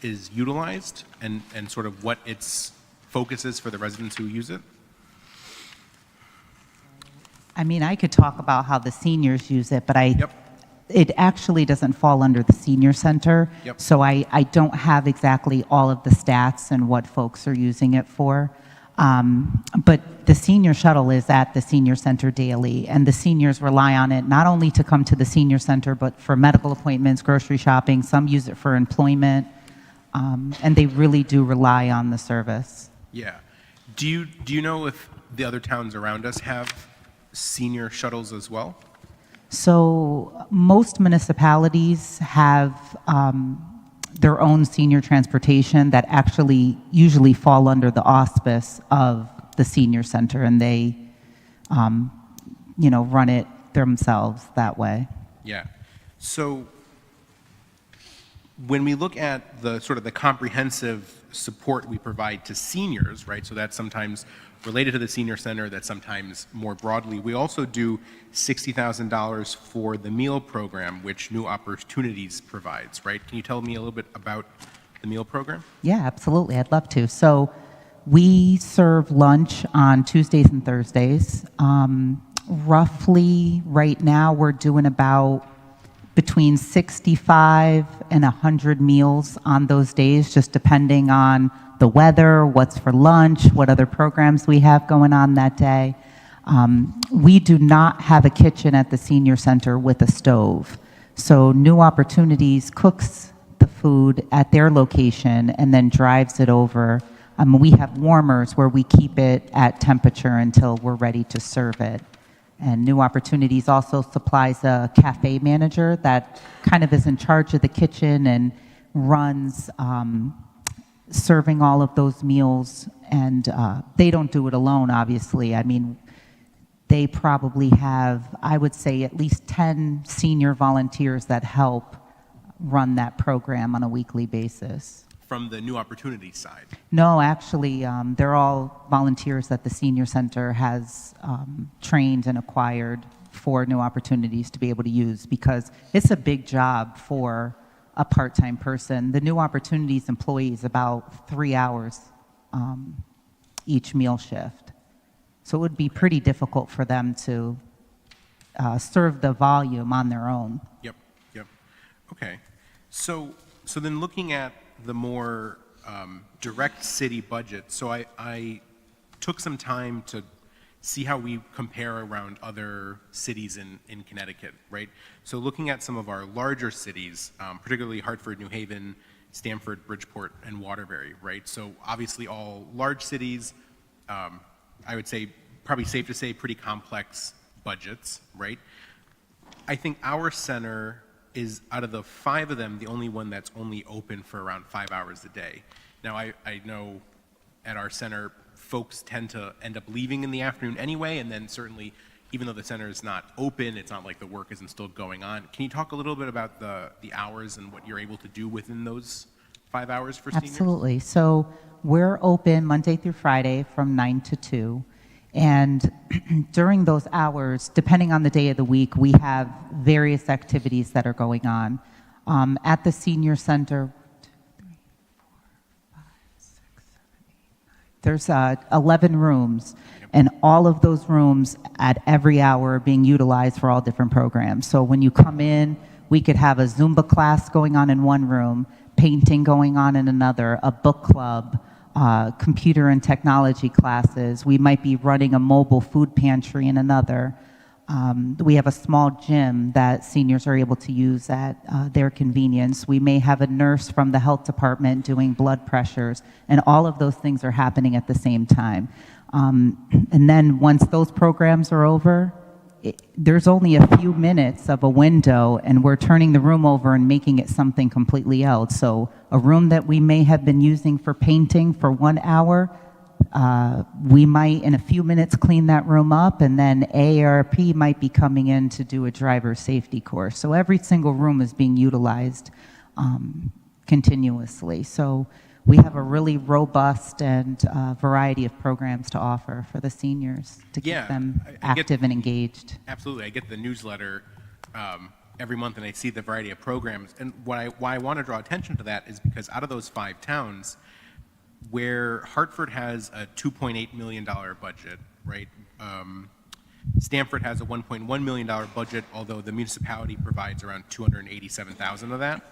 is utilized and sort of what its focus is for the residents who use it? I mean, I could talk about how the seniors use it, but Yep. it actually doesn't fall under the senior center. Yep. So I don't have exactly all of the stats and what folks are using it for. But the senior shuttle is at the senior center daily, and the seniors rely on it not only to come to the senior center, but for medical appointments, grocery shopping. Some use it for employment, and they really do rely on the service. Yeah. Do you know if the other towns around us have senior shuttles as well? So most municipalities have their own senior transportation that actually usually fall under the auspice of the senior center, and they, run it themselves that way. Yeah. So when we look at the sort of the comprehensive support we provide to seniors, right? So that's sometimes related to the senior center, that's sometimes more broadly. We also do $60,000 for the meal program, which New Opportunities provides, right? Can you tell me a little bit about the meal program? Yeah, absolutely. I'd love to. So we serve lunch on Tuesdays and Thursdays. Roughly right now, we're doing about between 65 and 100 meals on those days, just depending on the weather, what's for lunch, what other programs we have going on that day. We do not have a kitchen at the senior center with a stove. So New Opportunities cooks the food at their location and then drives it over. We have warmers where we keep it at temperature until we're ready to serve it. And New Opportunities also supplies a cafe manager that kind of is in charge of the kitchen and runs serving all of those meals. And they don't do it alone, obviously. I mean, they probably have, I would say, at least 10 senior volunteers that help run that program on a weekly basis. From the New Opportunities side? No, actually, they're all volunteers that the senior center has trained and acquired for New Opportunities to be able to use, because it's a big job for a part-time person. The New Opportunities employee is about 3 hours each meal shift. So it would be pretty difficult for them to serve the volume on their own. Yep. Okay. So then looking at the more direct city budget, so I took some time to see how we compare around other cities in Connecticut, right? So looking at some of our larger cities, particularly Hartford, New Haven, Stamford, Bridgeport, and Waterbury, right? So obviously all large cities, I would say, probably safe to say, pretty complex budgets, right? I think our center is, out of the 5 of them, the only one that's only open for around 5 hours a day. Now, I know at our center, folks tend to end up leaving in the afternoon anyway, and then certainly, even though the center is not open, it's not like the work isn't still going on. Can you talk a little bit about the hours and what you're able to do within those 5 hours for seniors? Absolutely. So we're open Monday through Friday from 9 to 2. And during those hours, depending on the day of the week, we have various activities that are going on. At the senior center, there's 11 rooms, and all of those rooms at every hour are being utilized for all different programs. So when you come in, we could have a Zumba class going on in one room, painting going on in another, a book club, computer and technology classes. We might be running a mobile food pantry in another. We have a small gym that seniors are able to use at their convenience. We may have a nurse from the health department doing blood pressures, and all of those things are happening at the same time. And then once those programs are over, there's only a few minutes of a window, and we're turning the room over and making it something completely else. So a room that we may have been using for painting for 1 hour, we might in a few minutes clean that room up, and then AARP might be coming in to do a driver safety course. So every single room is being utilized continuously. So we have a really robust and variety of programs to offer for the seniors to keep them active and engaged. Absolutely. I get the newsletter every month, and I see the variety of programs. And why I want to draw attention to that is because out of those 5 towns, where Hartford has a $2.8 million budget, right? Stamford has a $1.1 million budget, although the municipality provides around $287,000 of that.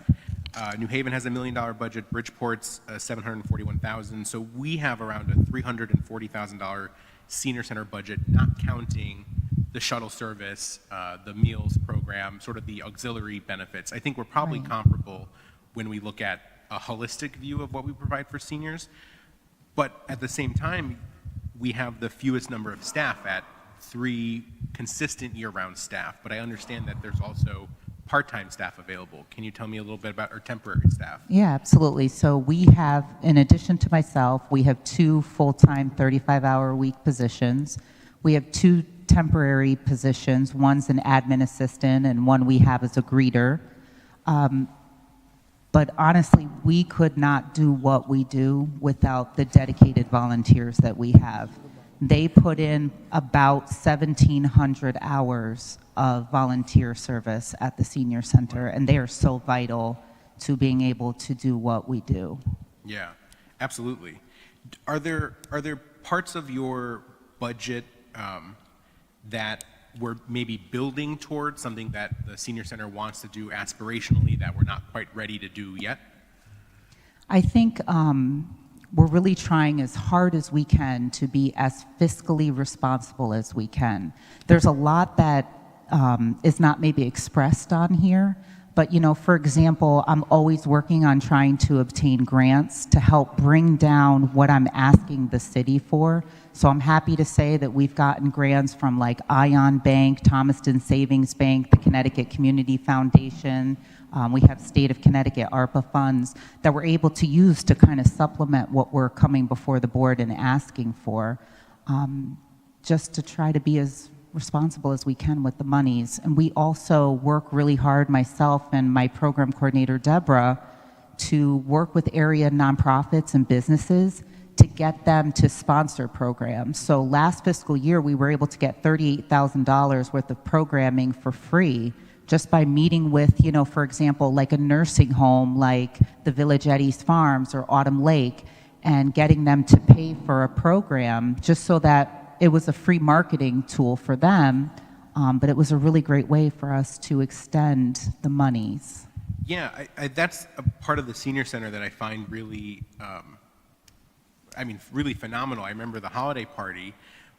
New Haven has a $1 million budget. Bridgeport's $741,000. So we have around a $340,000 senior center budget, not counting the shuttle service, the meals program, sort of the auxiliary benefits. I think we're probably comparable when we look at a holistic view of what we provide for seniors. But at the same time, we have the fewest number of staff at 3 consistent year-round staff. But I understand that there's also part-time staff available. Can you tell me a little bit about our temporary staff? Yeah, absolutely. So we have, in addition to myself, we have 2 full-time 35-hour-a-week positions. We have 2 temporary positions. One's an admin assistant, and one we have as a greeter. But honestly, we could not do what we do without the dedicated volunteers that we have. They put in about 1,700 hours of volunteer service at the senior center, and they are so vital to being able to do what we do. Yeah, absolutely. Are there parts of your budget that we're maybe building towards, something that the senior center wants to do aspirationally that we're not quite ready to do yet? I think we're really trying as hard as we can to be as fiscally responsible as we can. There's a lot that is not maybe expressed on here, but for example, I'm always working on trying to obtain grants to help bring down what I'm asking the city for. So I'm happy to say that we've gotten grants from like Ion Bank, Thomaston Savings Bank, the Connecticut Community Foundation. We have State of Connecticut ARPA funds that we're able to use to kind of supplement what we're coming before the board and asking for, just to try to be as responsible as we can with the monies. And we also work really hard, myself and my program coordinator, Deborah, to work with area nonprofits and businesses to get them to sponsor programs. So last fiscal year, we were able to get $38,000 worth of programming for free just by meeting with, for example, like a nursing home like the Village at East Farms or Autumn Lake, and getting them to pay for a program just so that it was a free marketing tool for them, but it was a really great way for us to extend the monies. Yeah, that's a part of the senior center that I find really, really phenomenal. I remember the holiday party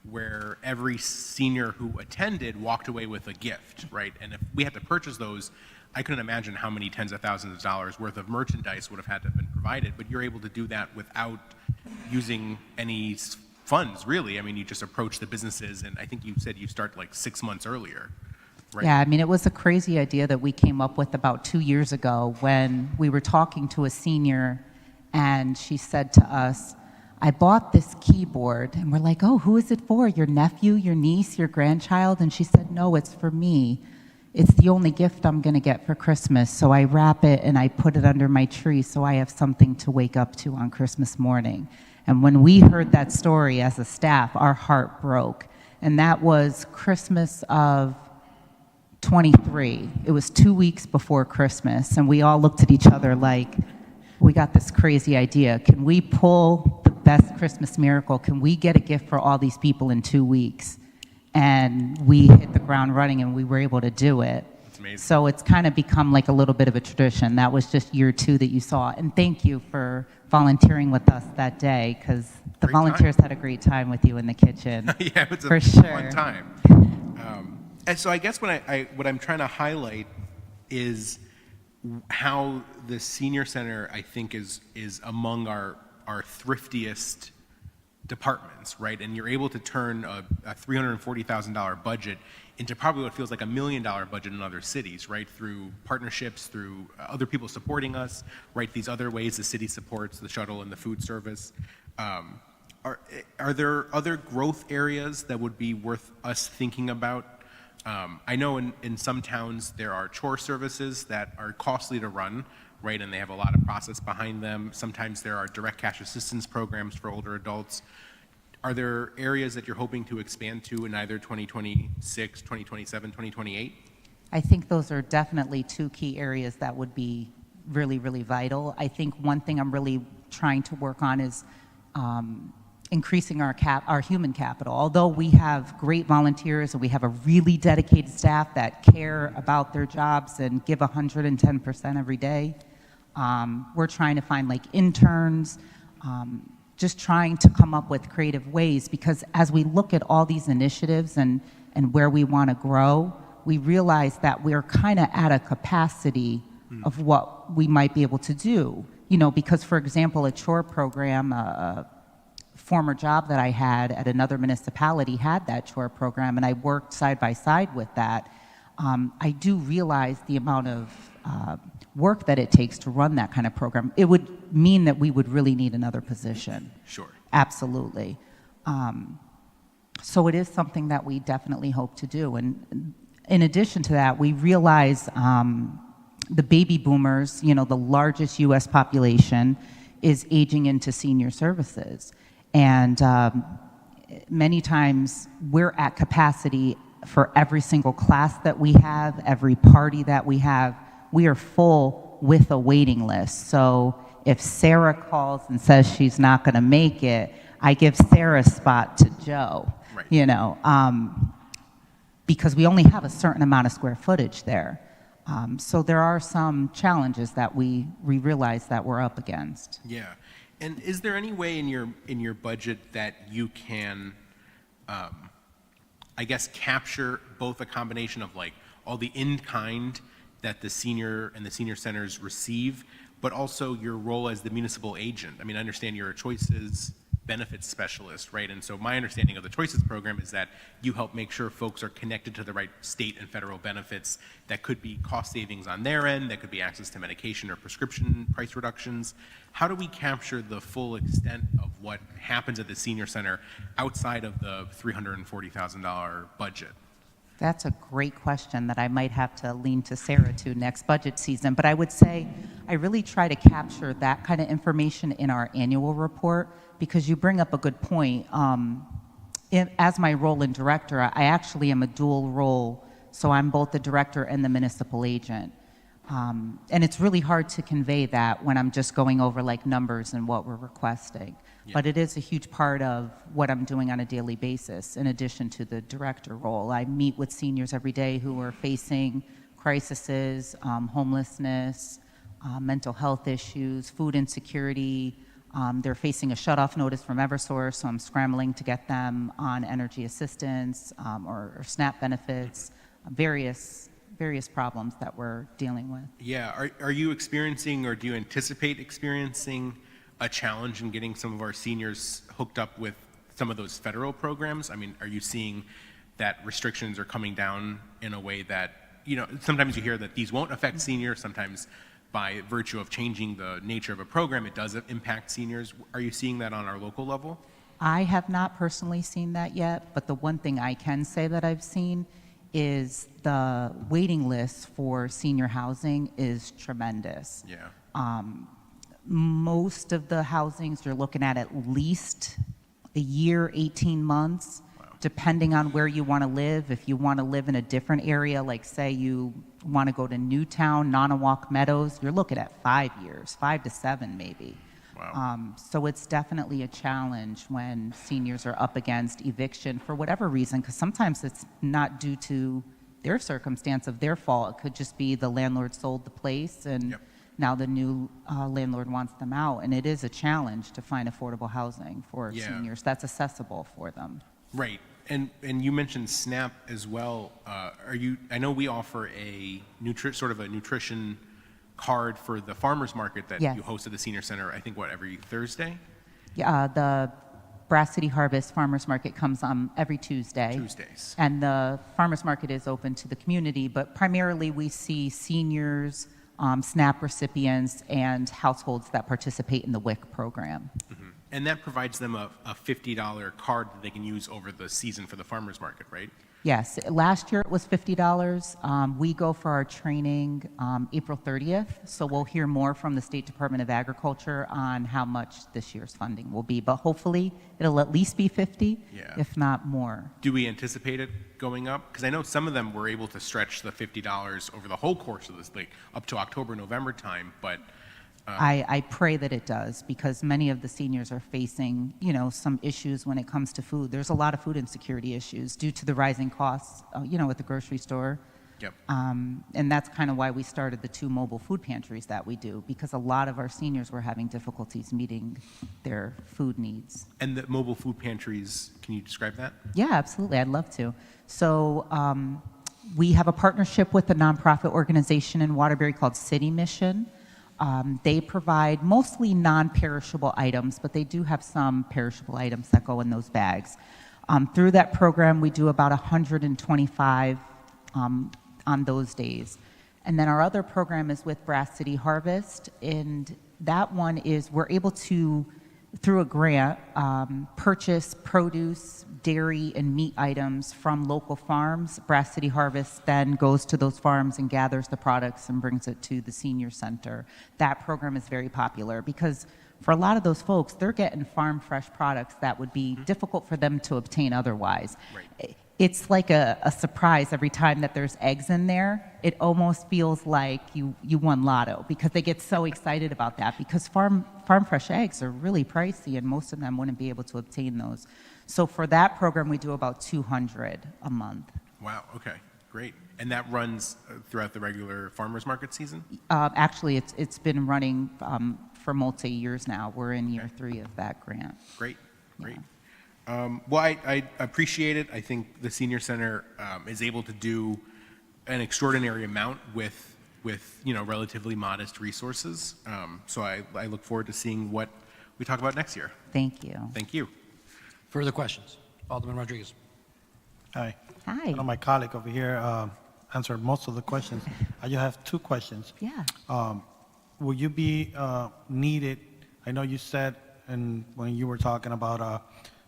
where every senior who attended walked away with a gift, right? And if we had to purchase those, I couldn't imagine how many tens of thousands of dollars worth of merchandise would have had to have been provided, but you're able to do that without using any funds, really. You just approach the businesses, and I think you said you start like 6 months earlier, right? Yeah, it was a crazy idea that we came up with about 2 years ago when we were talking to a senior, and she said to us, I bought this keyboard, and we're like, oh, who is it for? Your nephew, your niece, your grandchild? And she said, no, it's for me. It's the only gift I'm going to get for Christmas, so I wrap it and I put it under my tree so I have something to wake up to on Christmas morning. And when we heard that story as a staff, our heart broke. And that was Christmas of 23. It was 2 weeks before Christmas, and we all looked at each other like, we got this crazy idea. Can we pull the best Christmas miracle? Can we get a gift for all these people in 2 weeks? And we hit the ground running, and we were able to do it. amazing. So it's kind of become like a little bit of a tradition. That was just year 2 that you saw. And thank you for volunteering with us that day, because the Great time. volunteers had a great time with you in the kitchen. Yeah, it was for a sure. fun time. And so I guess what I'm trying to highlight is how the senior center, I think, is among our thriftiest departments, right? And you're able to turn a $340,000 budget into probably what feels like $1 million budget in other cities, right? Through partnerships, through other people supporting us, right? These other ways the city supports the shuttle and the food service. Are there other growth areas that would be worth us thinking about? I know in some towns there are chore services that are costly to run, right? And they have a lot of process behind them. Sometimes there are direct cash assistance programs for older adults. Are there areas that you're hoping to expand to in either 2026, 2027, 2028? I think those are definitely 2 key areas that would be really, really vital. I think one thing I'm really trying to work on is increasing our human capital. Although we have great volunteers and we have a really dedicated staff that care about their jobs and give 110% every day, we're trying to find like interns, just trying to come up with creative ways, because as we look at all these initiatives and where we want to grow, we realize that we're kind of at a capacity of what we might be able to do. You know, because for example, a chore program, a former job that I had at another municipality had that chore program, and I worked side by side with that. I do realize the amount of work that it takes to run that kind of program. It would mean that we would really need another position. Sure. Absolutely. So it is something that we definitely hope to do. And in addition to that, we realize the baby boomers, you know, the largest U.S. population, is aging into senior services. And many times we're at capacity for every single class that we have, every party that we have. We are full with a waiting list. So if Sarah calls and says she's not going to make it, I give Sarah's spot to Joe, Right. you know, because we only have a certain amount of square footage there. So there are some challenges that we realize that we're up against. Yeah. And is there any way in your budget that you can, I guess, capture both a combination of like all the in-kind that the senior and the senior centers receive, but also your role as the municipal agent? I mean, I understand you're a choices benefits specialist, right? And so my understanding of the Choices program is that you help make sure folks are connected to the right state and federal benefits. That could be cost savings on their end, that could be access to medication or prescription price reductions. How do we capture the full extent of what happens at the senior center outside of the $340,000 budget? That's a great question that I might have to lean to Sarah to next budget season. But I would say I really try to capture that kind of information in our annual report, because you bring up a good point. As my role in director, I actually am a dual role. So I'm both the director and the municipal agent. And it's really hard to convey that when I'm just going over like numbers and what we're requesting. Yeah. But it is a huge part of what I'm doing on a daily basis, in addition to the director role. I meet with seniors every day who are facing crises, homelessness, mental health issues, food insecurity. They're facing a shutoff notice from Eversource, so I'm scrambling to get them on energy assistance or SNAP benefits, various problems that we're dealing with. Yeah, are you experiencing, or do you anticipate experiencing a challenge in getting some of our seniors hooked up with some of those federal programs? I mean, are you seeing that restrictions are coming down in a way that, you know, sometimes you hear that these won't affect seniors, sometimes by virtue of changing the nature of a program, it does impact seniors. Are you seeing that on our local level? I have not personally seen that yet, but the one thing I can say that I've seen is the waiting list for senior housing is tremendous. Yeah. Most of the housings you're looking at least a year, 18 months, depending on where you want to live. If you want to live in a different area, like say you want to go to Newtown, Nonawak Meadows, you're looking at 5 years, 5 to 7 maybe. Wow. So it's definitely a challenge when seniors are up against eviction for whatever reason, because sometimes it's not due to their circumstance of their fault. It could just be the landlord sold the place and now the new landlord wants them out. And it is a challenge to find affordable housing for seniors that's accessible for them. Right. And you mentioned SNAP as well. I know we offer a sort of a nutrition card for the farmers market that Yes. you host at the senior center, I think, every Thursday? Yeah, the Brass City Harvest Farmers Market comes on every Tuesday. Tuesdays. And the farmers market is open to the community, but primarily we see seniors, SNAP recipients, and households that participate in the WIC program. And that provides them a $50 card that they can use over the season for the farmers market, right? Yes, last year it was $50. We go for our training April 30th, so we'll hear more from the State Department of Agriculture on how much this year's funding will be, but hopefully it'll at least be 50, if not more. Do we anticipate it going up? Because I know some of them were able to stretch the $50 over the whole course of this, like up to October, November time, but I pray that it does, because many of the seniors are facing, some issues when it comes to food. There's a lot of food insecurity issues due to the rising costs, at the grocery store. Yep. And that's kind of why we started the 2 mobile food pantries that we do, because a lot of our seniors were having difficulties meeting their food needs. And the mobile food pantries, can you describe that? Yeah, absolutely. I'd love to. So we have a partnership with a nonprofit organization in Waterbury called City Mission. They provide mostly non-perishable items, but they do have some perishable items that go in those bags. Through that program, we do about 125 on those days. And then our other program is with Brass City Harvest, and that one is we're able to, through a grant, purchase produce, dairy, and meat items from local farms. Brass City Harvest then goes to those farms and gathers the products and brings it to the senior center. That program is very popular because for a lot of those folks, they're getting farm fresh products that would be difficult for them to obtain otherwise. Right. It's like a surprise every time that there's eggs in there. It almost feels like you won lotto, because they get so excited about that, because farm fresh eggs are really pricey and most of them wouldn't be able to obtain those. So for that program, we do about 200 a month. Wow, okay, great. And that runs throughout the regular farmers market season? Actually, it's been running for multi-years now. We're in year 3 of that grant. Great, great. Well, I appreciate it. I think the senior center is able to do an extraordinary amount with relatively modest resources. So I look forward to seeing what we talk about next year. Thank you. Thank you. Further questions? Alderman Rodriguez. Hi. Hi. I know my colleague over here answered most of the questions. I just have 2 questions. Yeah. Will you be needed? I know you said, and when you were talking about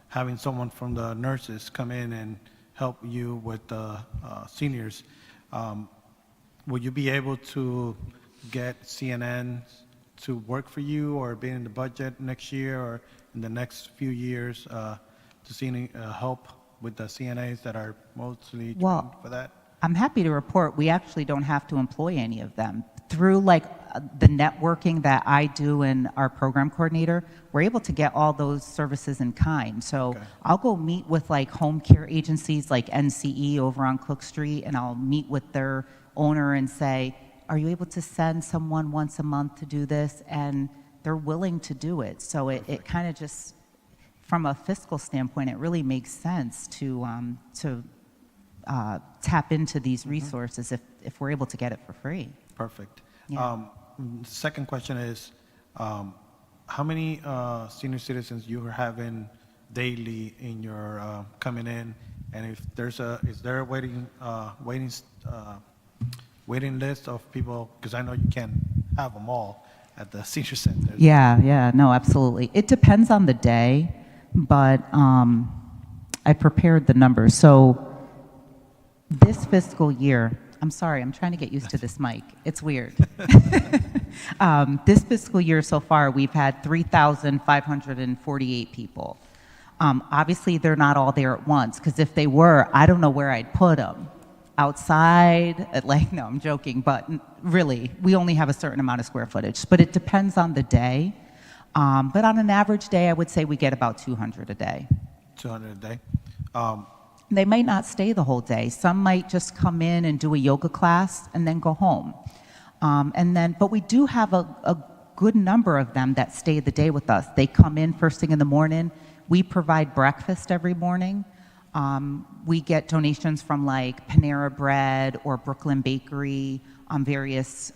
having someone from the nurses come in and help you with the seniors, will you be able to get CNN to work for you, or be in the budget next year or in the next few years to see any help with the CNAs that are mostly trained for that? I'm happy to report we actually don't have to employ any of them. Through the networking that I do and our program coordinator, we're able to get all those services in kind. So I'll go meet with home care agencies like NCE over on Cook Street, and I'll meet with their owner and say, are you able to send someone once a month to do this? And they're willing to do it. So it kind of just, from a fiscal standpoint, it really makes sense to tap into these resources if we're able to get it for free. Perfect. Yeah. Second question is, how many senior citizens you are having daily in your coming in, and if is there a waiting list of people? Because I know you can't have them all at the senior center. Yeah, no, absolutely. It depends on the day, but I prepared the numbers. So this fiscal year, I'm sorry, I'm trying to get used to this mic. It's weird. This fiscal year so far, we've had 3,548 people. Obviously, they're not all there at once, because if they were, I don't know where I'd put them. Outside, no, I'm joking, but really, we only have a certain amount of square footage. But it depends on the day. But on an average day, I would say we get about 200 a day. 200 a day. They might not stay the whole day. Some might just come in and do a yoga class and then go home. But we do have a good number of them that stay the day with us. They come in first thing in the morning. We provide breakfast every morning. We get donations from like Panera Bread or Brooklyn Bakery, various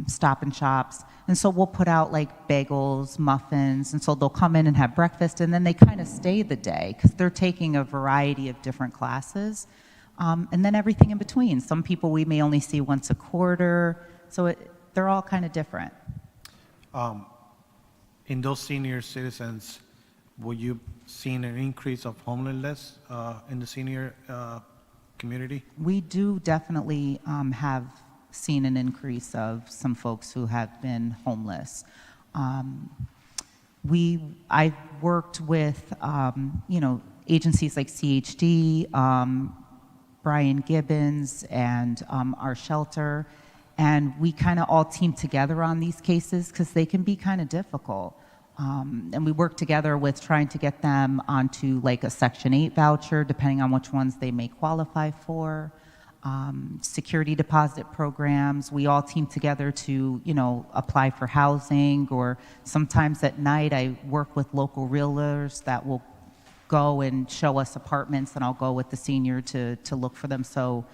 Stop and Shops. And so we'll put out like bagels, muffins, and so they'll come in and have breakfast, and then they kind of stay the day because they're taking a variety of different classes. And then everything in between. Some people we may only see once a quarter, so they're all kind of different. In those senior citizens, will you seen an increase of homelessness in the senior community? We do definitely have seen an increase of some folks who have been homeless. I've worked with, agencies like CHD, Brian Gibbons, and our shelter, and we kind of all team together on these cases because they can be kind of difficult. And we work together with trying to get them onto like a Section 8 voucher, depending on which ones they may qualify for. Security deposit programs. We all team together to, apply for housing, or sometimes at night I work with local realtors that will go and show us apartments, and I'll go with the senior to look for them. So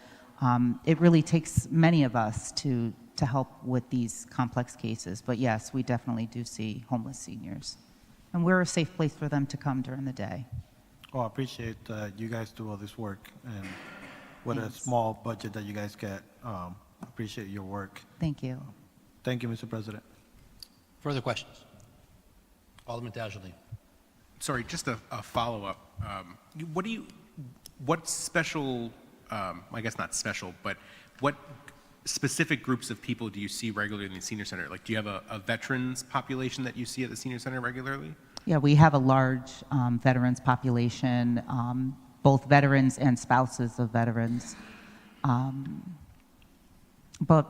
it really takes many of us to help with these complex cases. But yes, we definitely do see homeless seniors. And we're a safe place for them to come during the day. Oh, I appreciate you guys do all this work, and with a small budget that you guys get, appreciate your work. Thank you. Thank you, Mr. President. Further questions? Alderman Tajaldeen. Sorry, just a follow-up. What special, I guess not special, but what specific groups of people do you see regularly in the senior center? Like, do you have a veterans population that you see at the senior center regularly? Yeah, we have a large veterans population, both veterans and spouses of veterans. But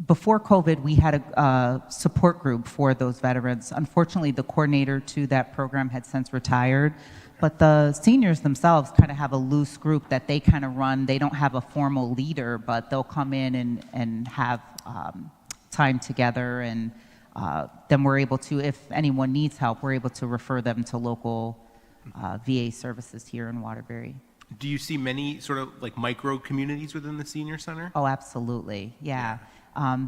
before COVID, we had a support group for those veterans. Unfortunately, the coordinator to that program had since retired, but the seniors themselves kind of have a loose group that they kind of run. They don't have a formal leader, but they'll come in and have time together, and then we're able to, if anyone needs help, we're able to refer them to local VA services here in Waterbury. Do you see many sort of like micro communities within the senior center? Oh, absolutely, yeah.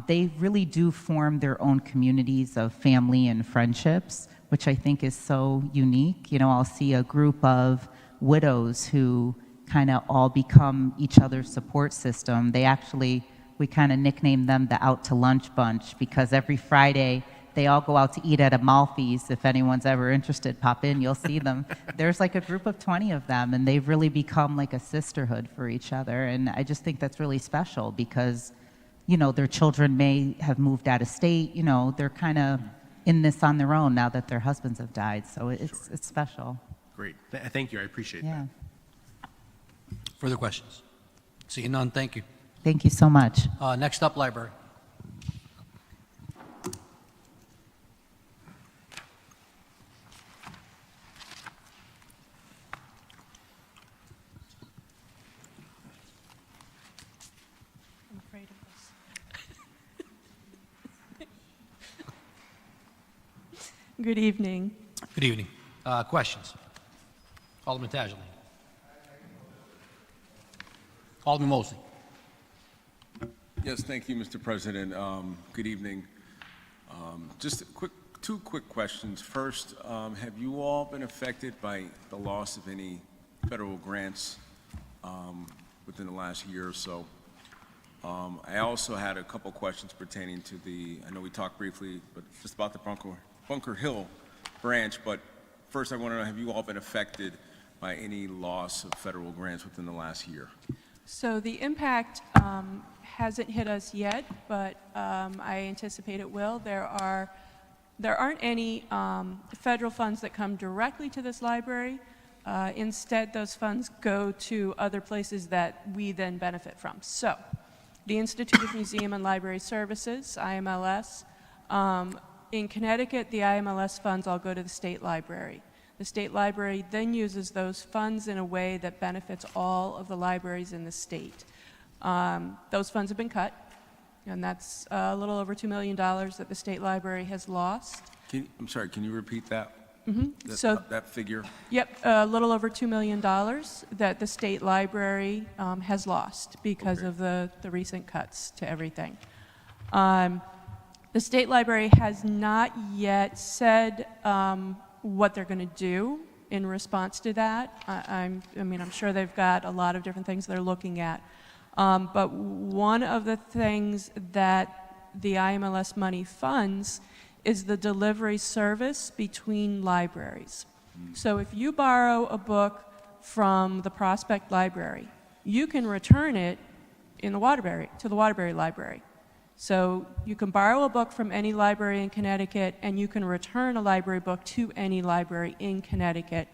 They really do form their own communities of family and friendships, which I think is so unique. I'll see a group of widows who kind of all become each other's support system. We kind of nickname them the Out to Lunch Bunch, because every Friday they all go out to eat at Amalfi's. If anyone's ever interested, pop in, you'll see them. There's like a group of 20 of them, and they've really become like a sisterhood for each other. And I just think that's really special because, their children may have moved out of state. They're kind of in this on their own now that their husbands have died. So it's special. Great. Thank you. I appreciate that. Further questions? Seeing none, thank you. Thank you so much. Next up, library. Good evening. Good evening. Questions? Alderman Tajaldeen. Alderman Mosley. Yes, thank you, Mr. President. Good evening. Just two quick questions. First, have you all been affected by the loss of any federal grants within the last year or so? I also had a couple questions pertaining to I know we talked briefly, but just about the Bunker Hill branch, but first I want to know, have you all been affected by any loss of federal grants within the last year? So the impact hasn't hit us yet, but I anticipate it will. There aren't any federal funds that come directly to this library. Instead, those funds go to other places that we then benefit from. So the Institute of Museum and Library Services, IMLS. In Connecticut, the IMLS funds all go to the state library. The state library then uses those funds in a way that benefits all of the libraries in the state. Those funds have been cut, and that's a little over $2 million that the state library has lost. I'm sorry, can you repeat that? That figure? Yep, a little over $2 million that the state library has lost because of the recent cuts to everything. The state library has not yet said what they're going to do in response to that. I'm sure they've got a lot of different things they're looking at. But one of the things that the IMLS money funds is the delivery service between libraries. So if you borrow a book from the Prospect Library, you can return it in the to the Waterbury Library. So you can borrow a book from any library in Connecticut, and you can return a library book to any library in Connecticut.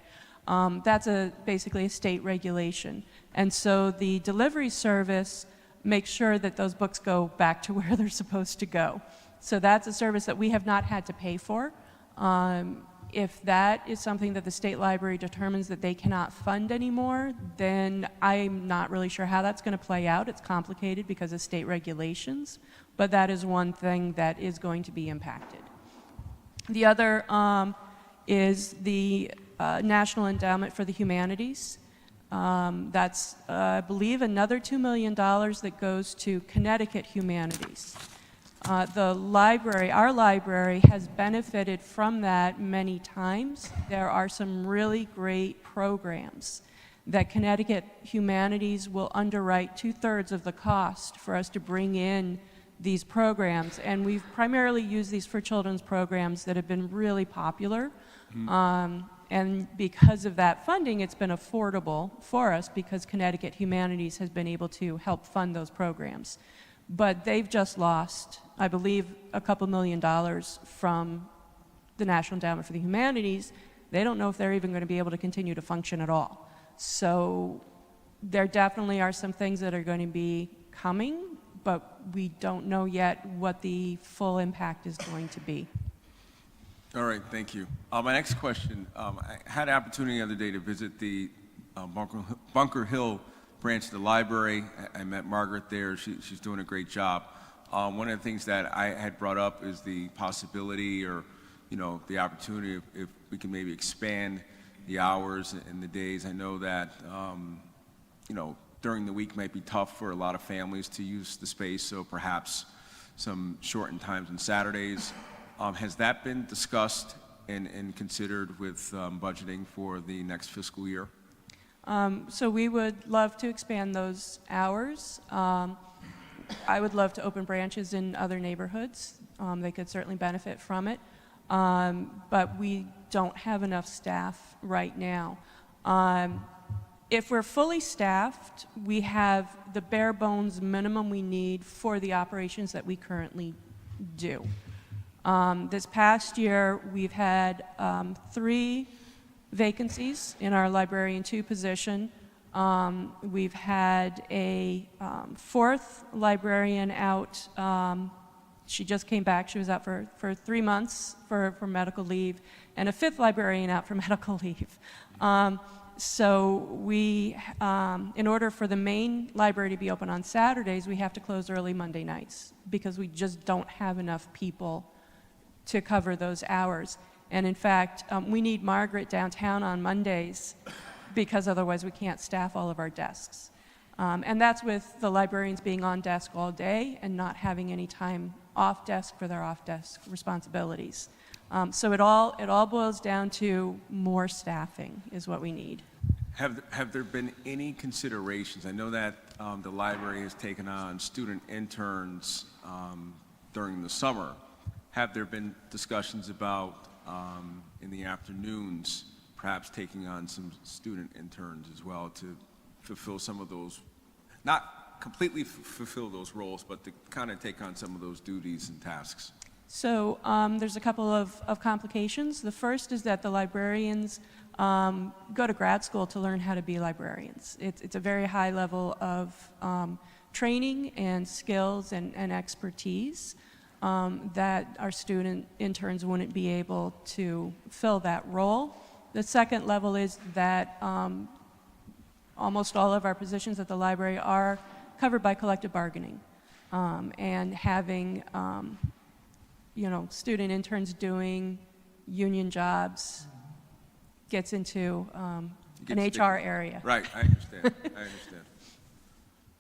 That's basically a state regulation. And so the delivery service makes sure that those books go back to where they're supposed to go. So that's a service that we have not had to pay for. If that is something that the state library determines that they cannot fund anymore, then I'm not really sure how that's going to play out. It's complicated because of state regulations, but that is one thing that is going to be impacted. The other is the National Endowment for the Humanities. That's, I believe, another $2 million that goes to Connecticut Humanities. The library, our library, has benefited from that many times. There are some really great programs that Connecticut Humanities will underwrite 2/3 of the cost for us to bring in these programs. And we've primarily used these for children's programs that have been really popular. And because of that funding, it's been affordable for us because Connecticut Humanities has been able to help fund those programs. But they've just lost, I believe, a couple $1 million from the National Endowment for the Humanities. They don't know if they're even going to be able to continue to function at all. So there definitely are some things that are going to be coming, but we don't know yet what the full impact is going to be. All right, thank you. My next question, I had an opportunity the other day to visit the Bunker Hill branch of the library. I met Margaret there. She's doing a great job. One of the things that I had brought up is the possibility or, the opportunity if we can maybe expand the hours and the days. I know that, during the week might be tough for a lot of families to use the space, so perhaps some shortened times on Saturdays. Has that been discussed and considered with budgeting for the next fiscal year? So we would love to expand those hours. I would love to open branches in other neighborhoods. They could certainly benefit from it. But we don't have enough staff right now. If we're fully staffed, we have the bare bones minimum we need for the operations that we currently do. This past year, we've had 3 vacancies in our librarian 2 position. We've had a 4th librarian out. She just came back. She was out for 3 months for medical leave, and a 5th librarian out for medical leave. So we, in order for the main library to be open on Saturdays, we have to close early Monday nights because we just don't have enough people to cover those hours. And in fact, we need Margaret downtown on Mondays because otherwise we can't staff all of our desks. And that's with the librarians being on desk all day and not having any time off desk for their off desk responsibilities. So it all boils down to more staffing is what we need. Have there been any considerations? I know that the library has taken on student interns during the summer. Have there been discussions about in the afternoons perhaps taking on some student interns as well to fulfill some of those, not completely fulfill those roles, but to kind of take on some of those duties and tasks? So there's a couple of complications. The first is that the librarians go to grad school to learn how to be librarians. It's a very high level of training and skills and expertise that our student interns wouldn't be able to fill that role. The second level is that almost all of our positions at the library are covered by collective bargaining. And having, student interns doing union jobs gets into an HR area. Right, I understand. I understand.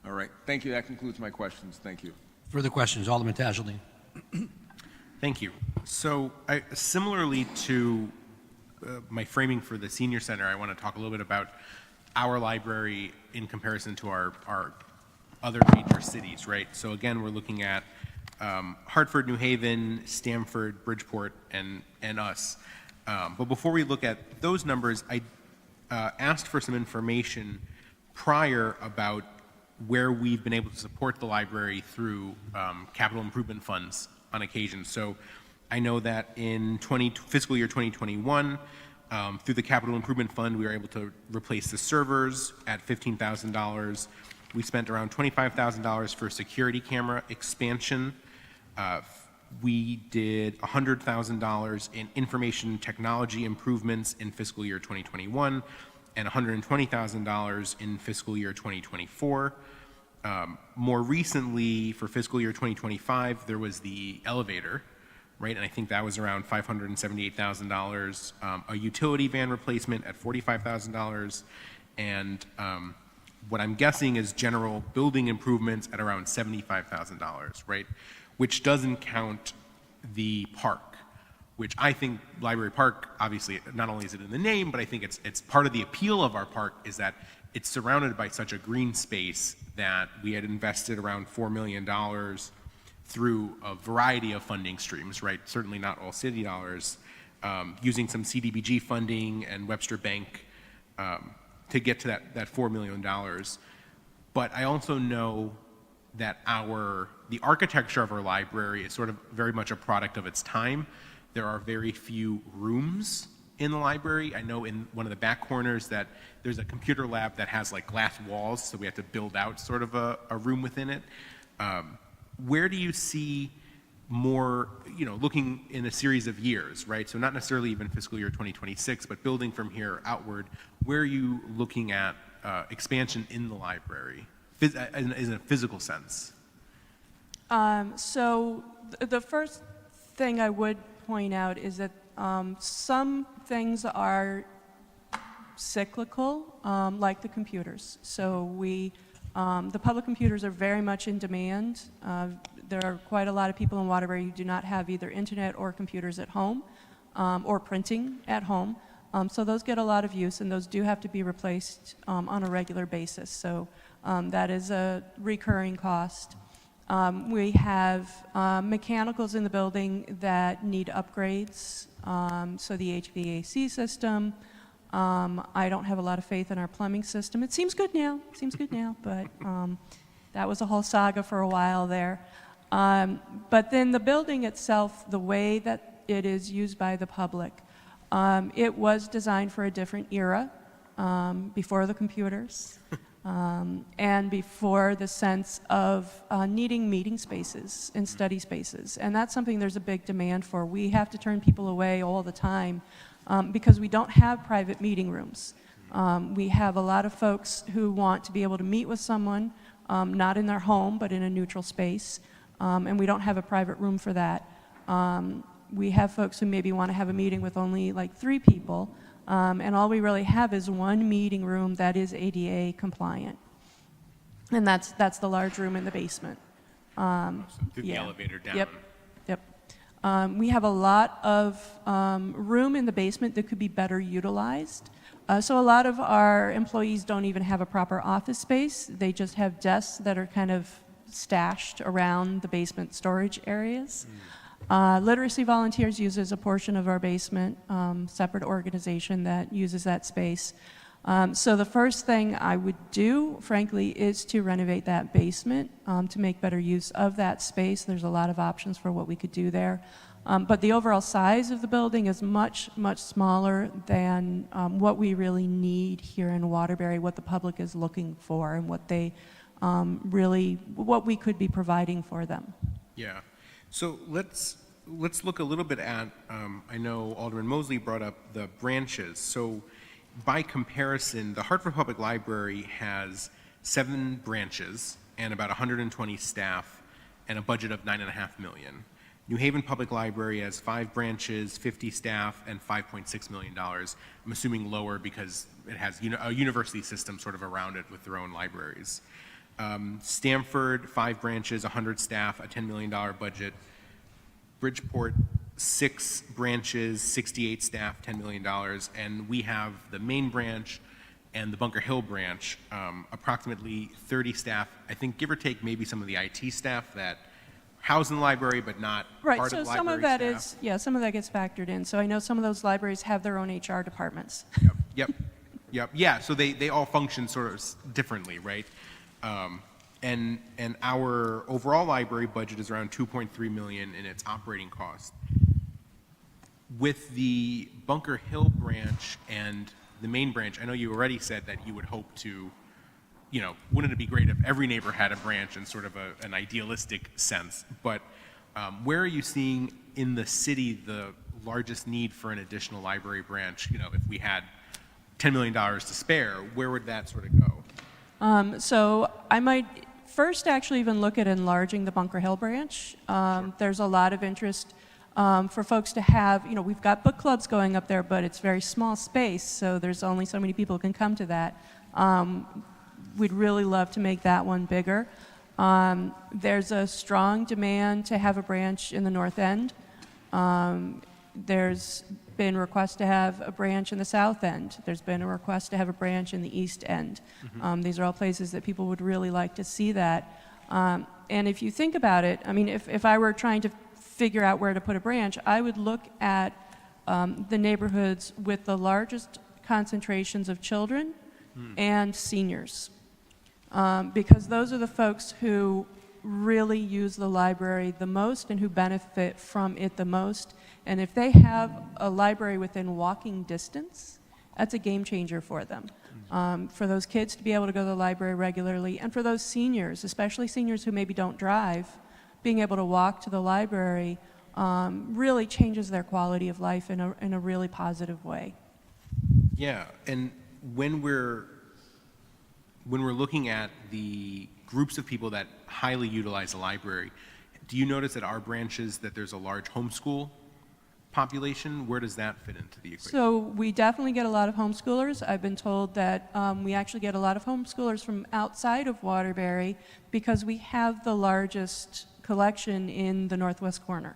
All right, thank you. That concludes my questions. Thank you. Further questions, Alderman Tageldine. Thank you. So similarly to my framing for the senior center, I want to talk a little bit about our library in comparison to our other major cities, right? So again, we're looking at Hartford, New Haven, Stamford, Bridgeport, and us. But before we look at those numbers, I asked for some information prior about where we've been able to support the library through capital improvement funds on occasion. So I know that in fiscal year 2021, through the capital improvement fund, we were able to replace the servers at $15,000. We spent around $25,000 for security camera expansion. We did $100,000 in information technology improvements in fiscal year 2021 and $120,000 in fiscal year 2024. More recently, for fiscal year 2025, there was the elevator, right? And I think that was around $578,000. A utility van replacement at $45,000. And what I'm guessing is general building improvements at around $75,000, right? Which doesn't count the park, which I think Library Park, obviously, not only is it in the name, but I think it's part of the appeal of our park is that it's surrounded by such a green space that we had invested around $4 million through a variety of funding streams, right? Certainly not all city dollars, using some CDBG funding and Webster Bank to get to that $4 million. But I also know that the architecture of our library is sort of very much a product of its time. There are very few rooms in the library. I know in one of the back corners that there's a computer lab that has like glass walls, so we have to build out sort of a room within it. Where do you see more, looking in a series of years, right? So not necessarily even fiscal year 2026, but building from here outward, where are you looking at expansion in the library in a physical sense? So the first thing I would point out is that some things are cyclical, like the computers. So the public computers are very much in demand. There are quite a lot of people in Waterbury who do not have either internet or computers at home, or printing at home. So those get a lot of use, and those do have to be replaced on a regular basis. So that is a recurring cost. We have mechanicals in the building that need upgrades, so the HVAC system. I don't have a lot of faith in our plumbing system. It seems good now, but that was a whole saga for a while there. But then the building itself, the way that it is used by the public, it was designed for a different era, before the computers. And before the sense of needing meeting spaces and study spaces. And that's something there's a big demand for. We have to turn people away all the time because we don't have private meeting rooms. We have a lot of folks who want to be able to meet with someone, not in their home, but in a neutral space. And we don't have a private room for that. We have folks who maybe want to have a meeting with only like 3 people. And all we really have is one meeting room that is ADA compliant. And that's the large room in the basement. Through the elevator down. Yep. We have a lot of room in the basement that could be better utilized. So a lot of our employees don't even have a proper office space. They just have desks that are kind of stashed around the basement storage areas. Literacy Volunteers uses a portion of our basement, separate organization that uses that space. So the first thing I would do, frankly, is to renovate that basement to make better use of that space. There's a lot of options for what we could do there. But the overall size of the building is much, much smaller than what we really need here in Waterbury, what the public is looking for, and what they what we could be providing for them. Yeah. So let's let's look a little bit at, I know Alderman Mosley brought up the branches. So by comparison, the Hartford Public Library has 7 branches and about 120 staff and a budget of $9.5 million. New Haven Public Library has 5 branches, 50 staff, and $5.6 million. I'm assuming lower because it has a university system sort of around it with their own libraries. Stamford, 5 branches, 100 staff, a $10 million budget. Bridgeport, 6 branches, 68 staff, $10 million. And we have the main branch and the Bunker Hill branch, approximately 30 staff, I think give or take maybe some of the IT staff that house in the library but not Right, part so of the some of library that staff. is, yeah, some of that gets factored in. So I know some of those libraries have their own HR departments. Yep. Yeah, so they all function sort of differently, right? And our overall library budget is around $2.3 million in its operating cost. With the Bunker Hill branch and the main branch, I know you already said that you would hope to, wouldn't it be great if every neighbor had a branch in sort of an idealistic sense? But where are you seeing in the city the largest need for an additional library branch? If we had $10 million to spare, where would that sort of go? So I might first actually even look at enlarging the Bunker Hill branch. There's a lot of interest for folks to have, we've got book clubs going up there, but it's very small space, so there's only so many people who can come to that. We'd really love to make that one bigger. There's a strong demand to have a branch in the North End. There's been requests to have a branch in the South End. There's been a request to have a branch in the East End. These are all places that people would really like to see that. And if you think about it, I mean, if I were trying to figure out where to put a branch, I would look at the neighborhoods with the largest concentrations of children and seniors. Because those are the folks who really use the library the most and who benefit from it the most. And if they have a library within walking distance, that's a game changer for them. For those kids to be able to go to the library regularly, and for those seniors, especially seniors who maybe don't drive, being able to walk to the library really changes their quality of life in a really positive way. Yeah, and when we're looking at the groups of people that highly utilize the library, do you notice at our branches that there's a large homeschool population? Where does that fit into the equation? So we definitely get a lot of homeschoolers. I've been told that we actually get a lot of homeschoolers from outside of Waterbury because we have the largest collection in the northwest corner.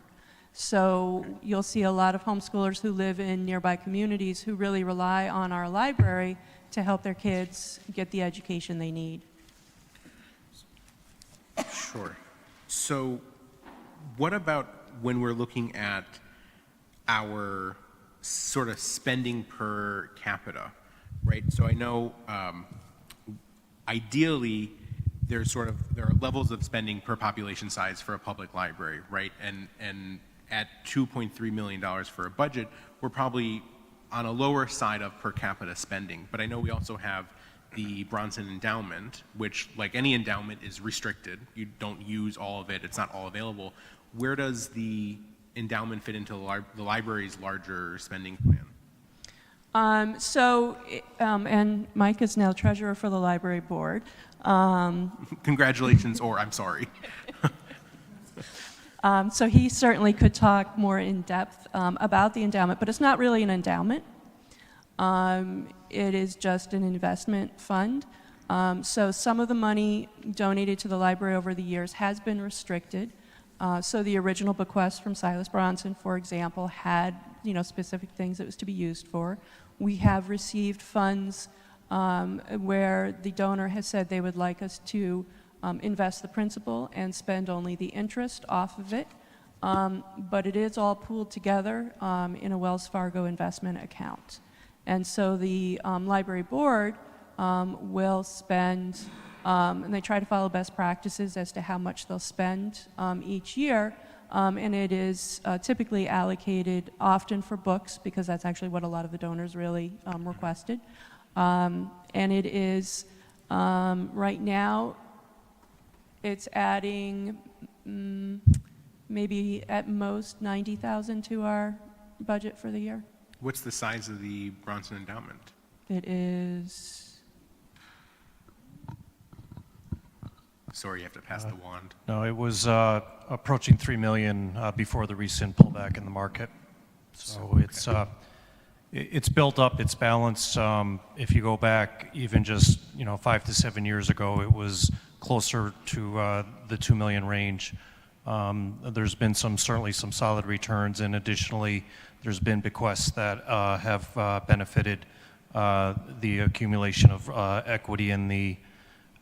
So you'll see a lot of homeschoolers who live in nearby communities who really rely on our library to help their kids get the education they need. Sure. So what about when we're looking at our sort of spending per capita, right? So I know ideally there are levels of spending per population size for a public library, right? And at $2.3 million for a budget, we're probably on a lower side of per capita spending. But I know we also have the Bronson Endowment, which, like any endowment, is restricted. You don't use all of it. It's not all available. Where does the endowment fit into the library's larger spending plan? And Mike is now treasurer for the library board. Congratulations, or I'm sorry. So he certainly could talk more in depth about the endowment, but it's not really an endowment. It is just an investment fund. So some of the money donated to the library over the years has been restricted. So the original bequest from Silas Bronson, for example, had specific things it was to be used for. We have received funds where the donor has said they would like us to invest the principal and spend only the interest off of it. But it is all pooled together in a Wells Fargo investment account. And so the library board will spend, and they try to follow best practices as to how much they'll spend each year. And it is typically allocated often for books, because that's actually what a lot of the donors really requested. And it is, right now, it's adding maybe at most 90,000 to our budget for the year. What's the size of the Bronson Endowment? It is, Sorry, you have to pass the wand. No, it was approaching 3 million before the recent pullback in the market. So it's built up, it's balanced. If you go back even just 5 to 7 years ago, it was closer to the 2 million range. There's been certainly some solid returns, and additionally, there's been bequests that have benefited the accumulation of equity in the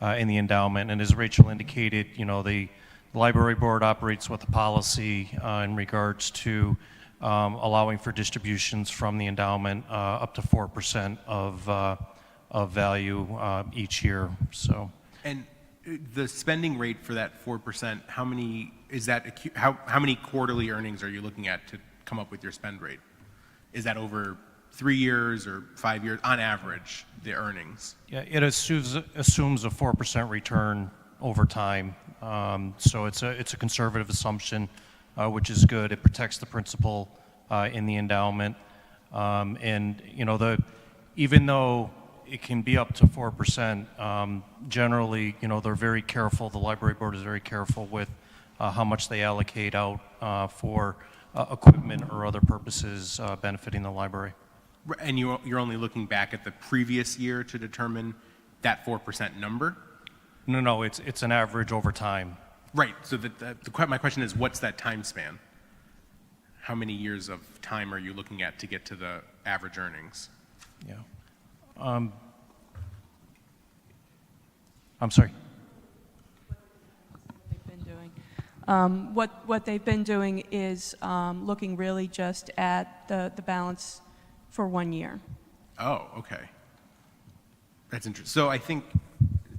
endowment. And as Rachel indicated, the library board operates with a policy in regards to allowing for distributions from the endowment up to 4% of value each year. So. And the spending rate for that 4%, how many is that? How many quarterly earnings are you looking at to come up with your spend rate? Is that over 3 years or 5 years on average, the earnings? Yeah, it assumes a 4% return over time. So it's a conservative assumption, which is good. It protects the principal in the endowment. And even though it can be up to 4%, generally, they're very careful. The library board is very careful with how much they allocate out for equipment or other purposes benefiting the library. And you're only looking back at the previous year to determine that 4% number? No, it's an average over time. Right. So my question is, what's that time span? How many years of time are you looking at to get to the average earnings? Yeah. I'm sorry. What they've been doing is looking really just at the balance for 1 year. Oh, okay. That's interesting. So I think,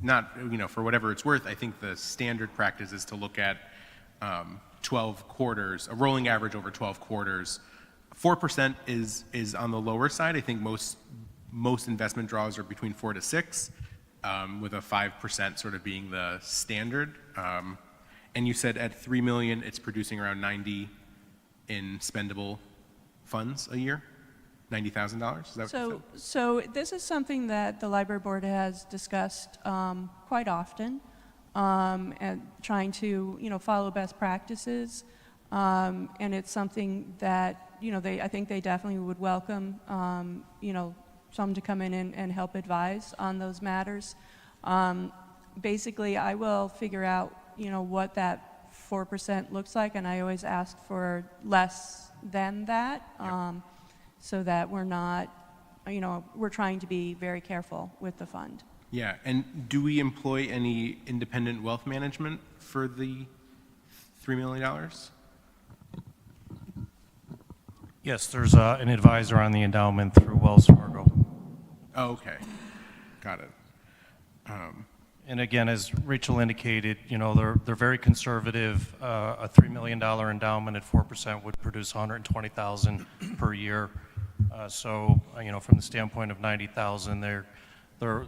not, for whatever it's worth, I think the standard practice is to look at 12 quarters, a rolling average over 12 quarters. 4% is on the lower side. I think most investment draws are between 4 to 6, with a 5% sort of being the standard. And you said at 3 million, it's producing around 90 in spendable funds a year? $90,000? Is that what you said? So this is something that the library board has discussed quite often, and trying to follow best practices, and it's something that I think they definitely would welcome some to come in and help advise on those matters. Basically, I will figure out what that 4% looks like, and I always ask for less than that. So that we're not, we're trying to be very careful with the fund. Yeah, and do we employ any independent wealth management for the $3 million? Yes, there's an advisor on the endowment through Wells Fargo. Oh, okay. Got it. And again, as Rachel indicated, they're very conservative. A $3 million endowment at 4% would produce $120,000 per year. So, from the standpoint of 90,000, they're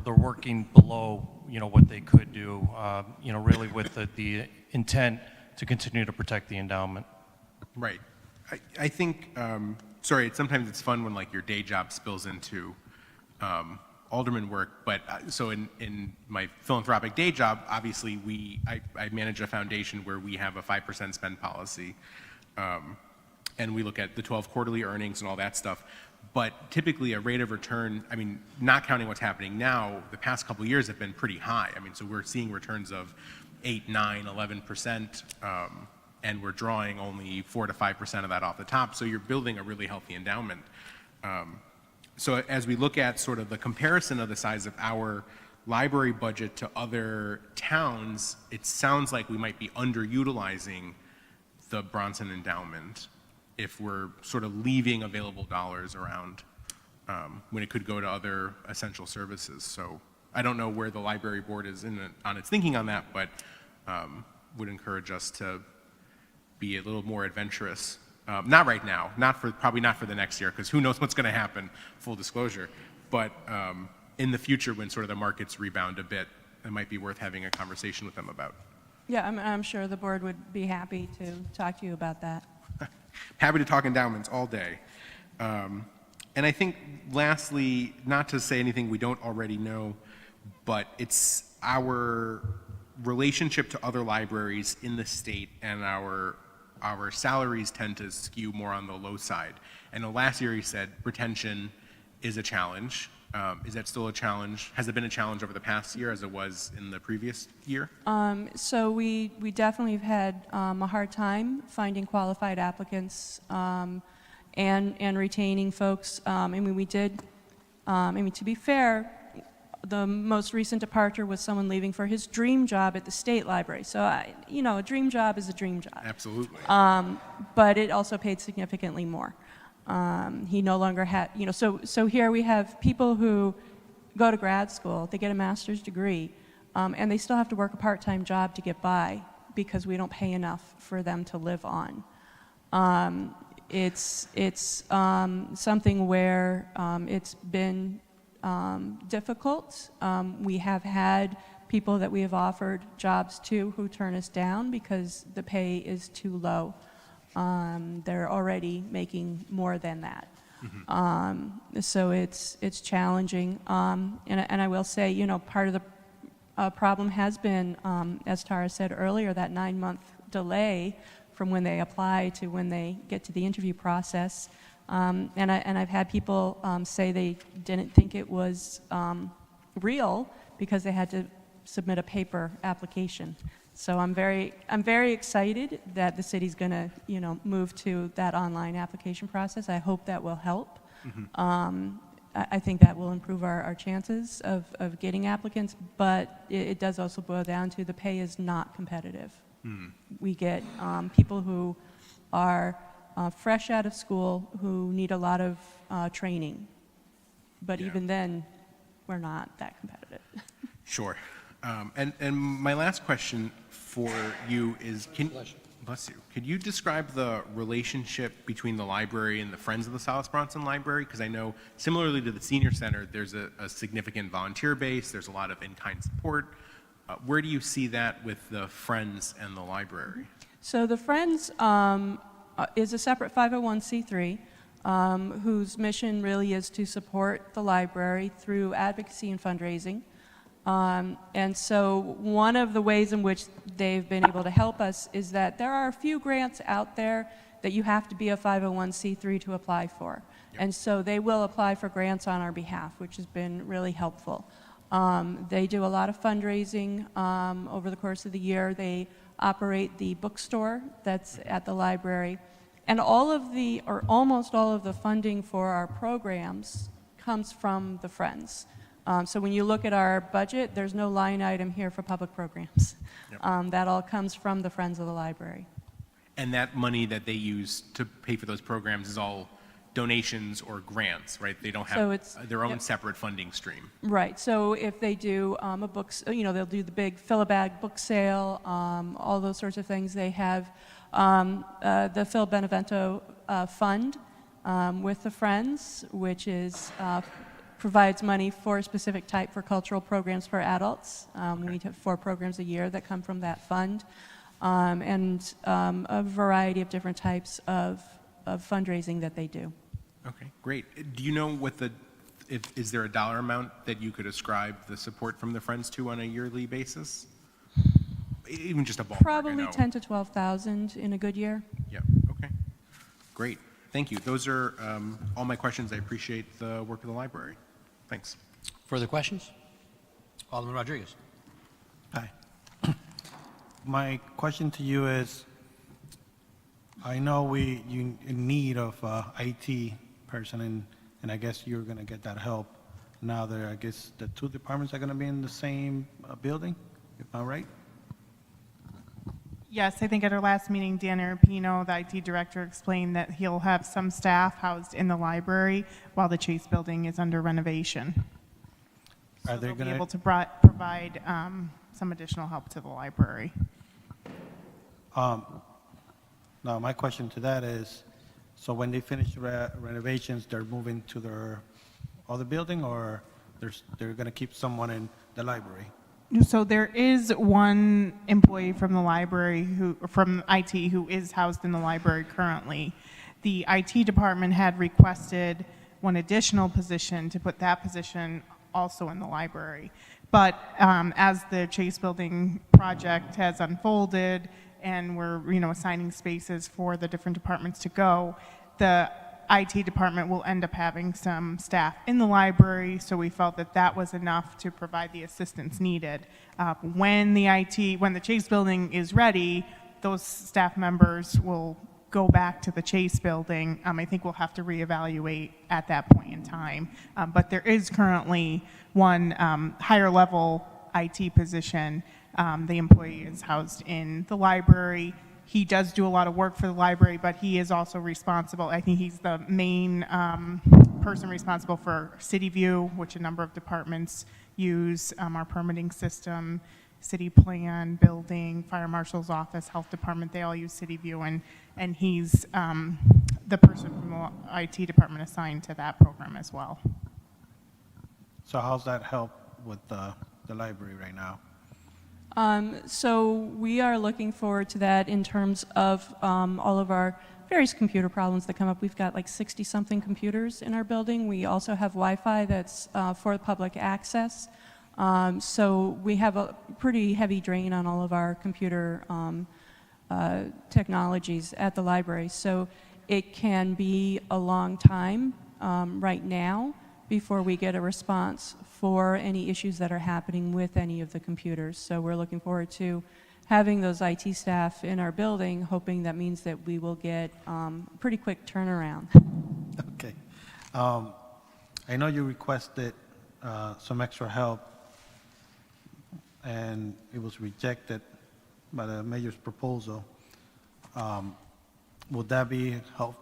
working below, what they could do, really with the intent to continue to protect the endowment. Right. I think, sometimes it's fun when your day job spills into alderman work, but so in my philanthropic day job, obviously I manage a foundation where we have a 5% spend policy, and we look at the 12 quarterly earnings and all that stuff. But typically a rate of return, not counting what's happening now, the past couple of years have been pretty high. So we're seeing returns of 8, 9, 11%, and we're drawing only 4 to 5% of that off the top. So you're building a really healthy endowment. So as we look at sort of the comparison of the size of our library budget to other towns, it sounds like we might be underutilizing the Bronson Endowment if we're sort of leaving available dollars around when it could go to other essential services. So I don't know where the library board is on its thinking on that, but would encourage us to be a little more adventurous. Not right now, probably not for the next year, because who knows what's going to happen, full disclosure. But in the future, when sort of the markets rebound a bit, it might be worth having a conversation with them about. Yeah, I'm sure the board would be happy to talk to you about that. Happy to talk endowments all day. And I think lastly, not to say anything we don't already know, but it's our relationship to other libraries in the state, and our salaries tend to skew more on the low side. And last year you said retention is a challenge. Is that still a challenge? Has it been a challenge over the past year as it was in the previous year? So we definitely have had a hard time finding qualified applicants and retaining folks. I mean, we did, to be fair, the most recent departure was someone leaving for his dream job at the state library. So, a dream job is a dream job. Absolutely. But it also paid significantly more. He no longer had, so here we have people who go to grad school, they get a master's degree, and they still have to work a part-time job to get by because we don't pay enough for them to live on. It's something where it's been difficult. We have had people that we have offered jobs to who turn us down because the pay is too low. They're already making more than that. So it's challenging. And I will say, part of the problem has been, as Tara said earlier, that 9-month delay from when they apply to when they get to the interview process. And I've had people say they didn't think it was real because they had to submit a paper application. So I'm very excited that the city's going to, move to that online application process. I hope that will help. I think that will improve our chances of getting applicants, but it does also boil down to the pay is not competitive. We get people who are fresh out of school who need a lot of training, but even then, we're not that competitive. Sure. And my last question for you is, bless you, could you describe the relationship between the library and the Friends of the South Bronson Library? Because I know, similarly to the Senior Center, there's a significant volunteer base, there's a lot of in-kind support. Where do you see that with the Friends and the library? So the Friends is a separate 501c3 whose mission really is to support the library through advocacy and fundraising. And so one of the ways in which they've been able to help us is that there are a few grants out there that you have to be a 501c3 to apply for. And so they will apply for grants on our behalf, which has been really helpful. They do a lot of fundraising over the course of the year. They operate the bookstore that's at the library. And all of the, or almost all of the funding for our programs comes from the Friends. So when you look at our budget, there's no line item here for public programs. That all comes from the Friends of the Library. And that money that they use to pay for those programs is all donations or grants, right? They don't have their own separate funding stream. Right. So if they do a books, they'll do the big fill-a-bag book sale, all those sorts of things. They have the Phil Benevento Fund with the Friends, which is provides money for a specific type for cultural programs for adults. We have 4 programs a year that come from that fund, and a variety of different types of fundraising that they do. Okay, great. Do you know what is there a dollar amount that you could ascribe the support from the Friends to on a yearly basis? Even just a ballpark, Probably 10 to 12,000 in a good year. Yeah, okay. Great, thank you. Those are all my questions. I appreciate the work of the library. Thanks. Further questions? Alderman Rodriguez. Hi. My question to you is, I know you in need of IT person, and I guess you're going to get that help. Now that I guess the 2 departments are going to be in the same building, if I'm right? Yes, I think at our last meeting, Dan Arapino, the IT director, explained that he'll have some staff housed in the library while the Chase building is under renovation. So they'll be able to provide some additional help to the library. Now, my question to that is, so when they finish the renovations, they're moving to their other building, or they're going to keep someone in the library? So there is one employee from the library from IT who is housed in the library currently. The IT department had requested one additional position to put that position also in the library. But as the Chase Building project has unfolded and we're, assigning spaces for the different departments to go, the IT department will end up having some staff in the library, so we felt that that was enough to provide the assistance needed. When the Chase Building is ready, those staff members will go back to the Chase Building. I think we'll have to reevaluate at that point in time. But there is currently one higher level IT position. The employee is housed in the library. He does do a lot of work for the library, but he is also responsible. I think he's the main person responsible for City View, which a number of departments use, our permitting system, city plan, building, fire marshal's office, health department, they all use City View, and he's the person from the IT department assigned to that program as well. So how's that help with the library right now? So we are looking forward to that in terms of all of our various computer problems that come up. We've got like 60-something computers in our building. We also have Wi-Fi that's for public access. So we have a pretty heavy drain on all of our computer technologies at the library. So it can be a long time right now before we get a response for any issues that are happening with any of the computers. So we're looking forward to having those IT staff in our building, hoping that means that we will get pretty quick turnaround. Okay. I know you requested some extra help, and it was rejected by the mayor's proposal. Would that be help?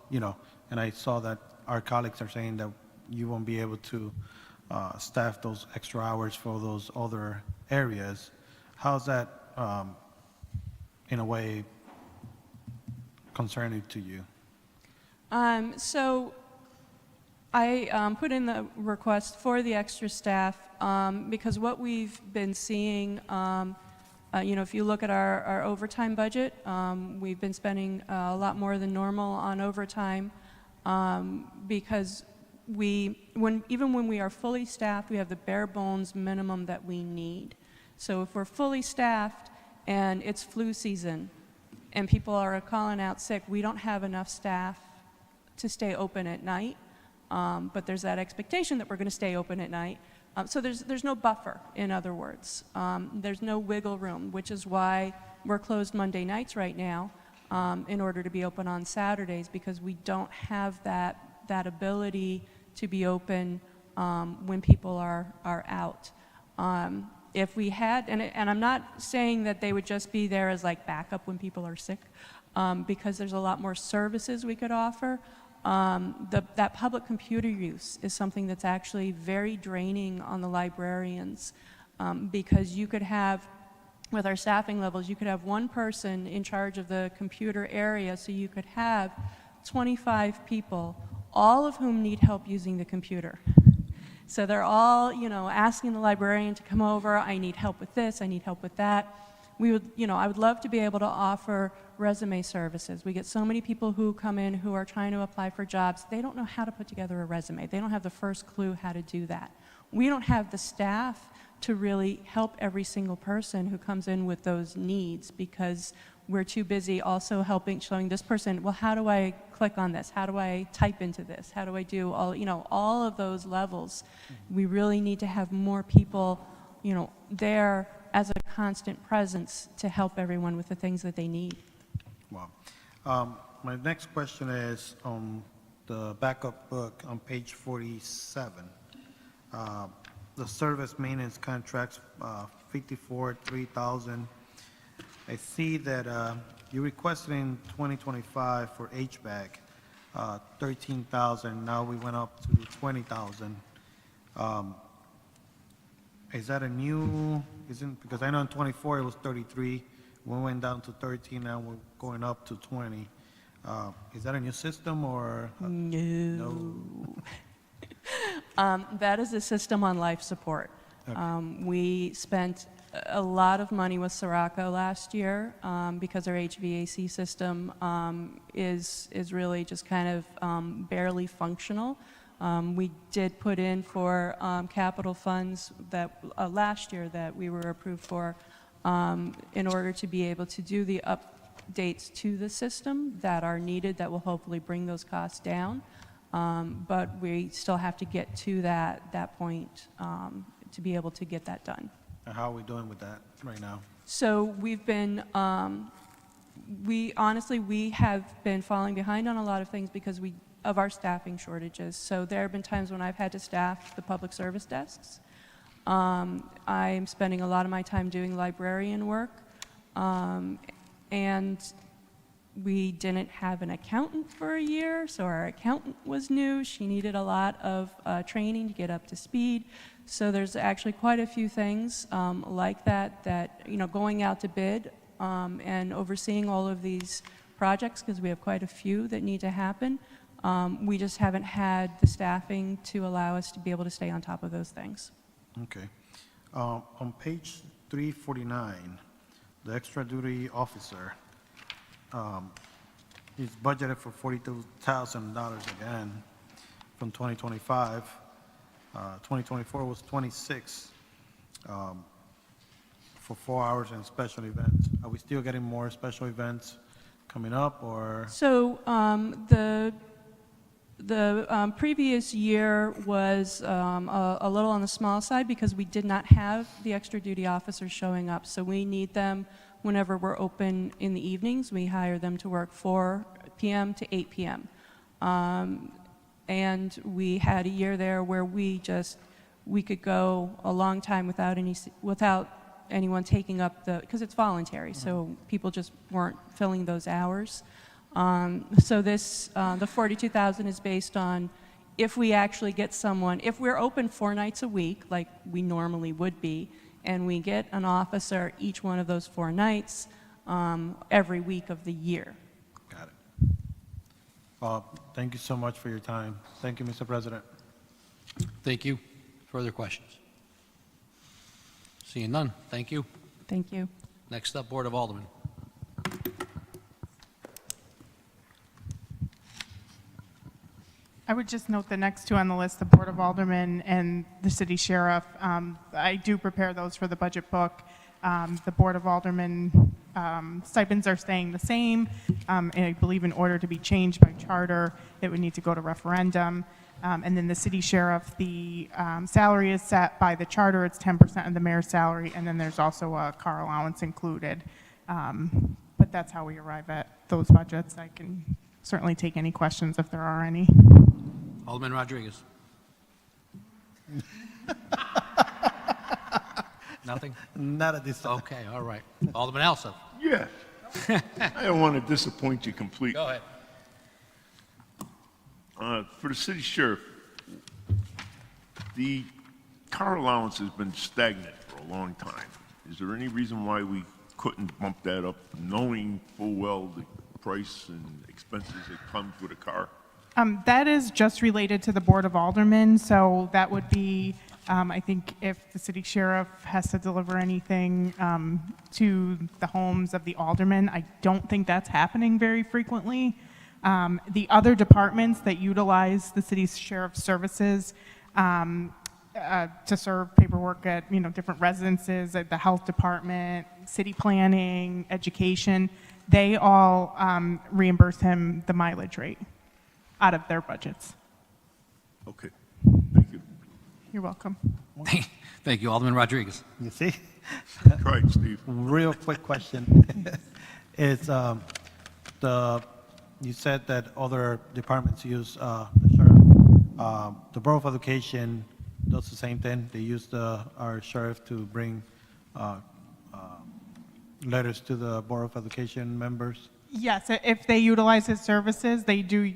And I saw that our colleagues are saying that you won't be able to staff those extra hours for those other areas. How's that, in a way, concerning to you? So I put in the request for the extra staff because what we've been seeing, if you look at our overtime budget, we've been spending a lot more than normal on overtime because even when we are fully staffed, we have the bare bones minimum that we need. So if we're fully staffed and it's flu season and people are calling out sick, we don't have enough staff to stay open at night. But there's that expectation that we're going to stay open at night. So there's no buffer, in other words. There's no wiggle room, which is why we're closed Monday nights right now in order to be open on Saturdays, because we don't have that ability to be open when people are out. If we had, and I'm not saying that they would just be there as like backup when people are sick, because there's a lot more services we could offer. That public computer use is something that's actually very draining on the librarians, because you could have, with our staffing levels, you could have one person in charge of the computer area, so you could have 25 people, all of whom need help using the computer. So they're all, asking the librarian to come over, I need help with this, I need help with that. I would love to be able to offer resume services. We get so many people who come in who are trying to apply for jobs. They don't know how to put together a resume. They don't have the first clue how to do that. We don't have the staff to really help every single person who comes in with those needs, because we're too busy also showing this person, well, how do I click on this? How do I type into this? How do I do all of those levels? We really need to have more people, there as a constant presence to help everyone with the things that they need. Wow. My next question is on the backup book on page 47. The service maintenance contracts, 3,000. I see that you requested in 2025 for HVAC 13,000. Now we went up to 20,000. Is that a new? Because I know in 24 it was 33. We went down to 13. Now we're going up to 20. Is that a new system or? No. That is a system on life support. Okay. We spent a lot of money with Sirocco last year because our HVAC system is really just kind of barely functional. We did put in for capital funds that last year that we were approved for in order to be able to do the updates to the system that are needed that will hopefully bring those costs down. But we still have to get to that point to be able to get that done. And how are we doing with that right now? So we've been, we have been falling behind on a lot of things because of our staffing shortages. So there have been times when I've had to staff the public service desks. I'm spending a lot of my time doing librarian work. And we didn't have an accountant for a year, so our accountant was new. She needed a lot of training to get up to speed. So there's actually quite a few things like that, you know, going out to bid and overseeing all of these projects, because we have quite a few that need to happen. We just haven't had the staffing to allow us to be able to stay on top of those things. Okay. On page 349, the extra duty officer, he's budgeted for $42,000 again from 2025. 2024 was 26 for 4 hours and special events. Are we still getting more special events coming up, or? So the previous year was a little on the small side because we did not have the extra duty officers showing up. So we need them whenever we're open in the evenings. We hire them to work 4 p.m. to 8 p.m. And we had a year there where we could go a long time without anyone taking up because it's voluntary, so people just weren't filling those hours. So this, the 42,000 is based on if we actually get someone, if we're open 4 nights a week, like we normally would be, and we get an officer each one of those 4 nights every week of the year. Got it. Thank you so much for your time. Thank you, Mr. President. Thank you. Further questions? Seeing none, thank you. Thank you. Next up, Board of Aldermen. I would just note the next two on the list, the Board of Aldermen and the City Sheriff. I do prepare those for the budget book. The Board of Aldermen stipends are staying the same, and I believe in order to be changed by charter, it would need to go to referendum. And then the City Sheriff, the salary is set by the charter. It's 10% of the mayor's salary, and then there's also a car allowance included. But that's how we arrive at those budgets. I can certainly take any questions if there are any. Alderman Rodriguez. Nothing? Not at this time. Okay, all right. Alderman Alsop. Yes. I don't want to disappoint you completely. Go ahead. For the city sheriff, the car allowance has been stagnant for a long time. Is there any reason why we couldn't bump that up, knowing full well the price and expenses that comes with a car? That is just related to the Board of Aldermen, so that would be, I think, if the city sheriff has to deliver anything to the homes of the aldermen. I don't think that's happening very frequently. The other departments that utilize the city sheriff's services to serve paperwork at different residences, at the health department, city planning, education, they all reimburse him the mileage rate out of their budgets. Okay, thank you. You're welcome. Thank you, Alderman Rodriguez. You see? Try it, Steve. Real quick question. Is you said that other departments use the sheriff. The Borough of Education does the same thing. They use our sheriff to bring letters to the Borough of Education members. Yes, if they utilize his services, they do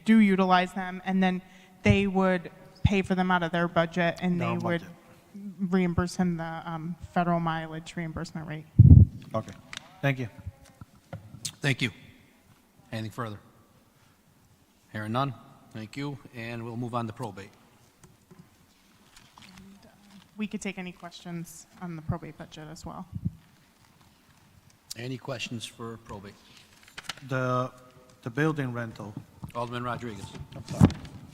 utilize them, and then they would pay for them out of their budget, and they would reimburse him the federal mileage reimbursement rate. Okay, thank you. Thank you. Anything further? Hearing none, thank you, and we'll move on to probate. we could take any questions on the probate budget as well. Any questions for probate? The building rental. Alderman Rodriguez.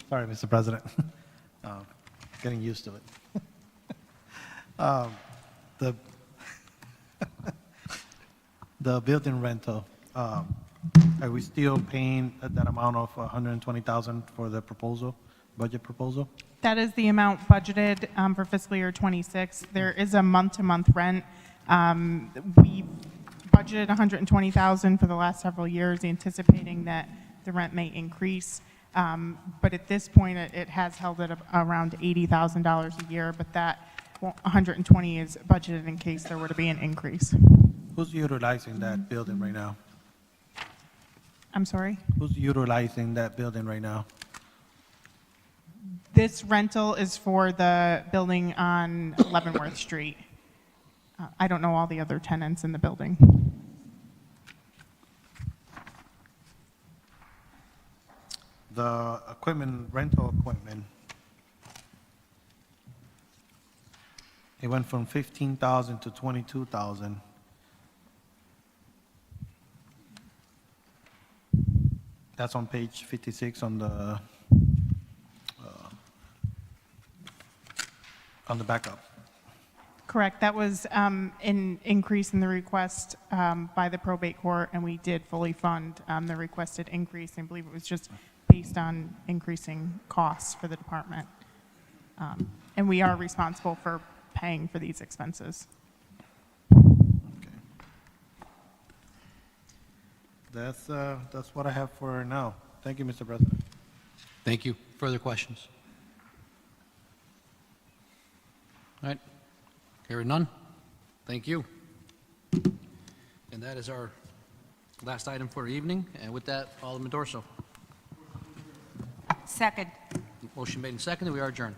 Sorry, Mr. President. Getting used to it. The the building rental, are we still paying that amount of 120,000 for the proposal, budget proposal? That is the amount budgeted for fiscal year '26. There is a month-to-month rent. We budgeted 120,000 for the last several years, anticipating that the rent may increase. But at this point, it has held at around $80,000 a year, but that 120 is budgeted in case there were to be an increase. Who's utilizing that building right now? I'm sorry? Who's utilizing that building right now? This rental is for the building on Leavenworth Street. I don't know all the other tenants in the building. The equipment, rental equipment, it went from 15,000 to 22,000. That's on page 56 on the backup. Correct. That was an increase in the request by the probate court, and we did fully fund the requested increase. I believe it was just based on increasing costs for the department. And we are responsible for paying for these expenses. That's what I have for now. Thank you, Mr. President. Thank you. Further questions? All right. Hearing none. Thank you. And that is our last item for the evening. And with that, Alderman Dorso. Second. Motion made and seconded. We are adjourned.